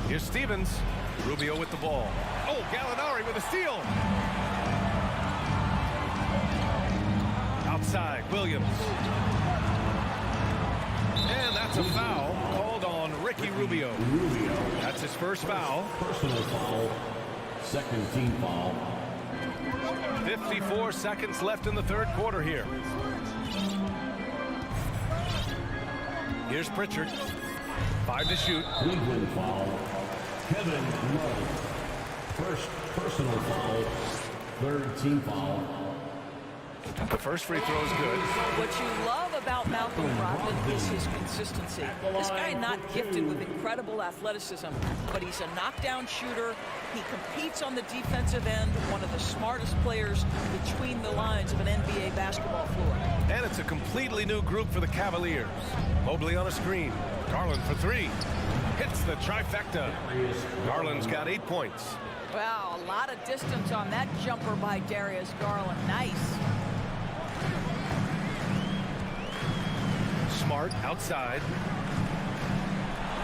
Here's Stevens. Rubio with the ball. Oh, Gallinari with a steal. Outside, Williams. And that's a foul called on Ricky Rubio. That's his first foul. Personal foul. Second team foul. 54 seconds left in the third quarter here. Here's Pritchard. 5 to shoot. Cleveland foul. Kevin Love. First personal foul. Third team foul. The first free throw is good. What you love about Malcolm Brogdon is his consistency. This guy not gifted with incredible athleticism, but he's a knockdown shooter. He competes on the defensive end, one of the smartest players between the lines of an NBA basketball floor. And it's a completely new group for the Cavaliers. Mobley on a screen. Garland for three. Hits the trifecta. Garland's got 8 points. Wow, a lot of distance on that jumper by Darius Garland. Nice. Smart outside.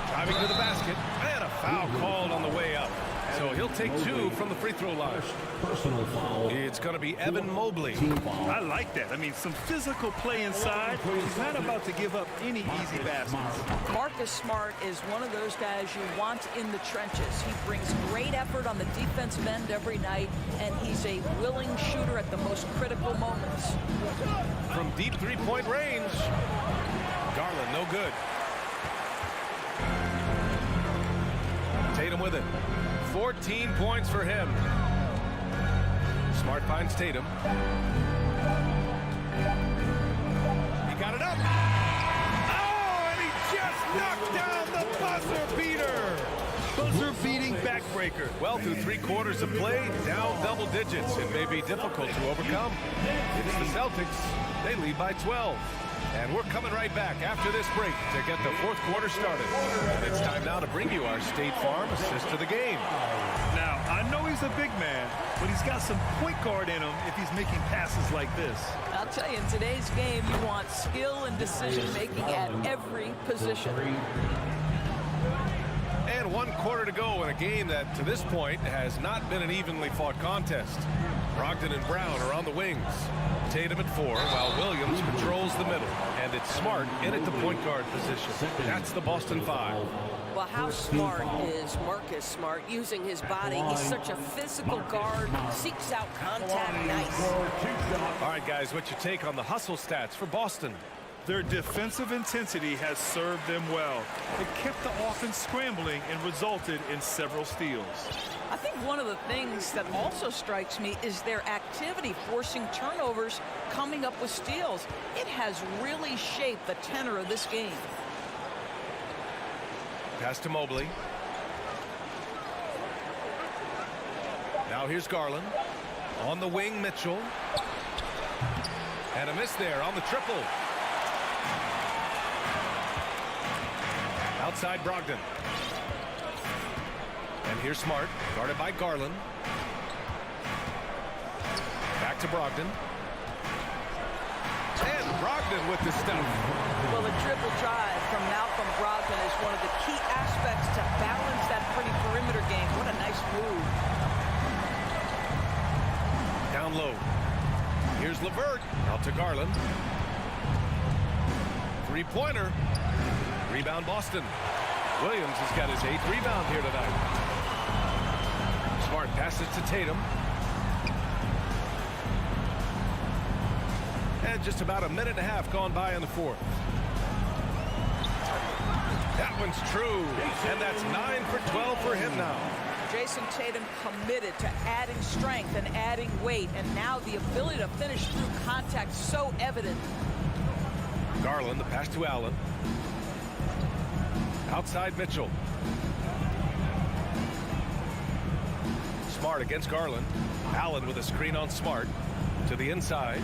Driving to the basket. And a foul called on the way up. So he'll take 2 from the free throw line. Personal foul. It's going to be Evan Mobley. I like that. I mean, some physical play inside. He's not about to give up any easy baskets. Marcus Smart is one of those guys you want in the trenches. He brings great effort on the defensive end every night, and he's a willing shooter at the most critical moments. From deep three-point range. Garland, no good. Tatum with it. 14 points for him. Smart finds Tatum. He got it up. Oh, and he just knocked down the buzzer beater. Buzzer-beating backbreaker. Well, through 3 quarters of play, down double digits. It may be difficult to overcome. It's the Celtics. They lead by 12. And we're coming right back after this break to get the fourth quarter started. It's time now to bring you our State Farm assist to the game. Now, I know he's a big man, but he's got some point guard in him if he's making passes like this. I'll tell you, in today's game, you want skill and decision-making at every position. And 1 quarter to go in a game that, to this point, has not been an evenly fought contest. Brogdon and Brown are on the wings. Tatum at 4, while Williams controls the middle. And it's Smart in at the point guard position. That's the Boston 5. Well, how smart is Marcus Smart using his body? He's such a physical guard, seeks out contact. Nice. All right, guys, what's your take on the hustle stats for Boston? Their defensive intensity has served them well. It kept the offense scrambling and resulted in several steals. I think one of the things that also strikes me is their activity, forcing turnovers, coming up with steals. It has really shaped the tenor of this game. Pass to Mobley. Now here's Garland. On the wing, Mitchell. And a miss there on the triple. Outside Brogdon. And here's Smart, guarded by Garland. Back to Brogdon. And Brogdon with the stuff. Well, the dribble drive from Malcolm Brogdon is one of the key aspects to balance that pretty perimeter game. What a nice move. Down low. Here's LeVert. Out to Garland. Three-pointer. Rebound Boston. Williams has got his 8th rebound here tonight. Smart passes to Tatum. And just about a minute and a half gone by in the fourth. That one's true. And that's 9 for 12 for him now. Jason Tatum committed to adding strength and adding weight, and now the ability to finish through contact so evident. Garland, the pass to Allen. Outside Mitchell. Smart against Garland. Allen with a screen on Smart. To the inside.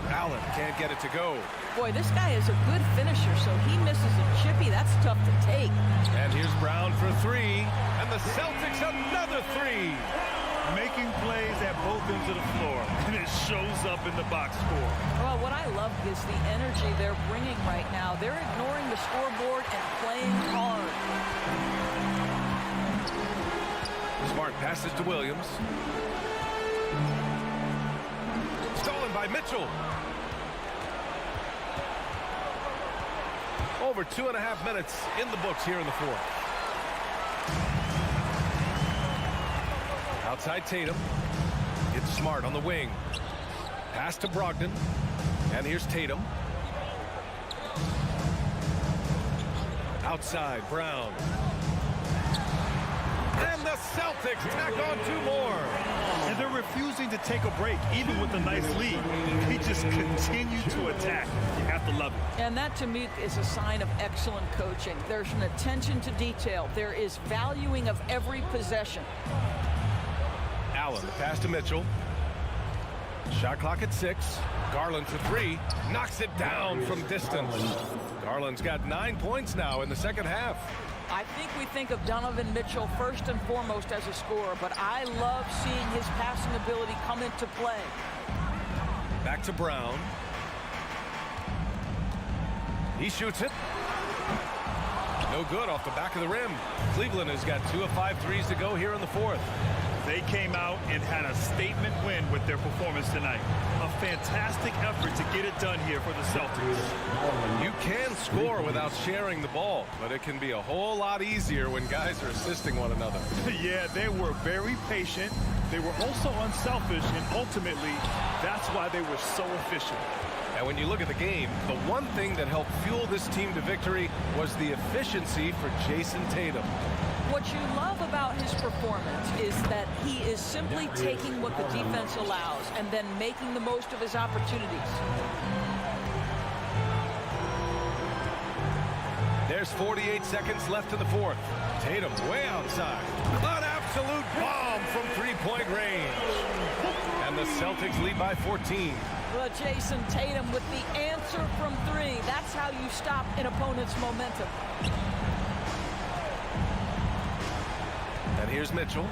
Allen can't get it to go. Boy, this guy is a good finisher, so he misses a chippy. That's tough to take. And here's Brown for three. And the Celtics another three. Making plays at both ends of the floor, and it shows up in the box score. Well, what I love is the energy they're bringing right now. They're ignoring the scoreboard and playing hard. Smart passes to Williams. Stolen by Mitchell. Over 2.5 minutes in the books here in the fourth. Outside Tatum. It's Smart on the wing. Pass to Brogdon. And here's Tatum. Outside Brown. And the Celtics tack on 2 more. And they're refusing to take a break, even with a nice lead. They just continue to attack. You have to love it. And that, to me, is a sign of excellent coaching. There's an attention to detail. There is valuing of every possession. Allen, the pass to Mitchell. Shot clock at 6. Garland for 3. Knocks it down from distance. Garland's got 9 points now in the second half. I think we think of Donovan Mitchell first and foremost as a scorer, but I love seeing his passing ability come into play. Back to Brown. He shoots it. No good off the back of the rim. Cleveland has got 2 of 5 threes to go here in the fourth. They came out and had a statement win with their performance tonight. A fantastic effort to get it done here for the Celtics. You can score without sharing the ball, but it can be a whole lot easier when guys are assisting one another. Yeah, they were very patient. They were also unselfish, and ultimately, that's why they were so efficient. And when you look at the game, the one thing that helped fuel this team to victory was the efficiency for Jason Tatum. What you love about his performance is that he is simply taking what the defense allows and then making the most of his opportunities. There's 48 seconds left in the fourth. Tatum way outside. An absolute bomb from three-point range. And the Celtics lead by 14. Well, Jason Tatum with the answer from 3. That's how you stop an opponent's momentum. And here's Mitchell.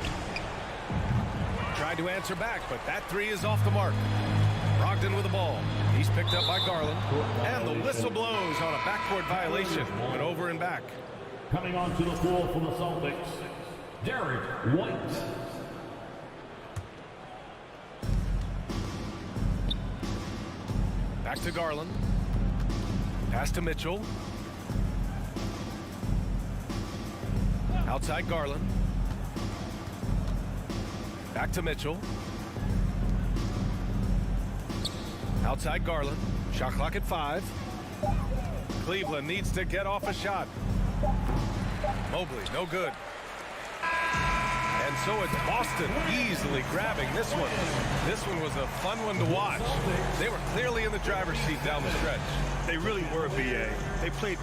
Tried to answer back, but that 3 is off the mark. Brogdon with the ball. He's picked up by Garland. And the whistle blows on a backcourt violation. Went over and back. Coming onto the floor for the Celtics, Derek White. Back to Garland. Pass to Mitchell. Outside Garland. Back to Mitchell. Outside Garland. Shot clock at 5. Cleveland needs to get off a shot. Mobley, no good. And so it's Boston easily grabbing this one. This one was a fun one to watch. They were clearly in the driver's seat down the stretch. They really were, BA. They played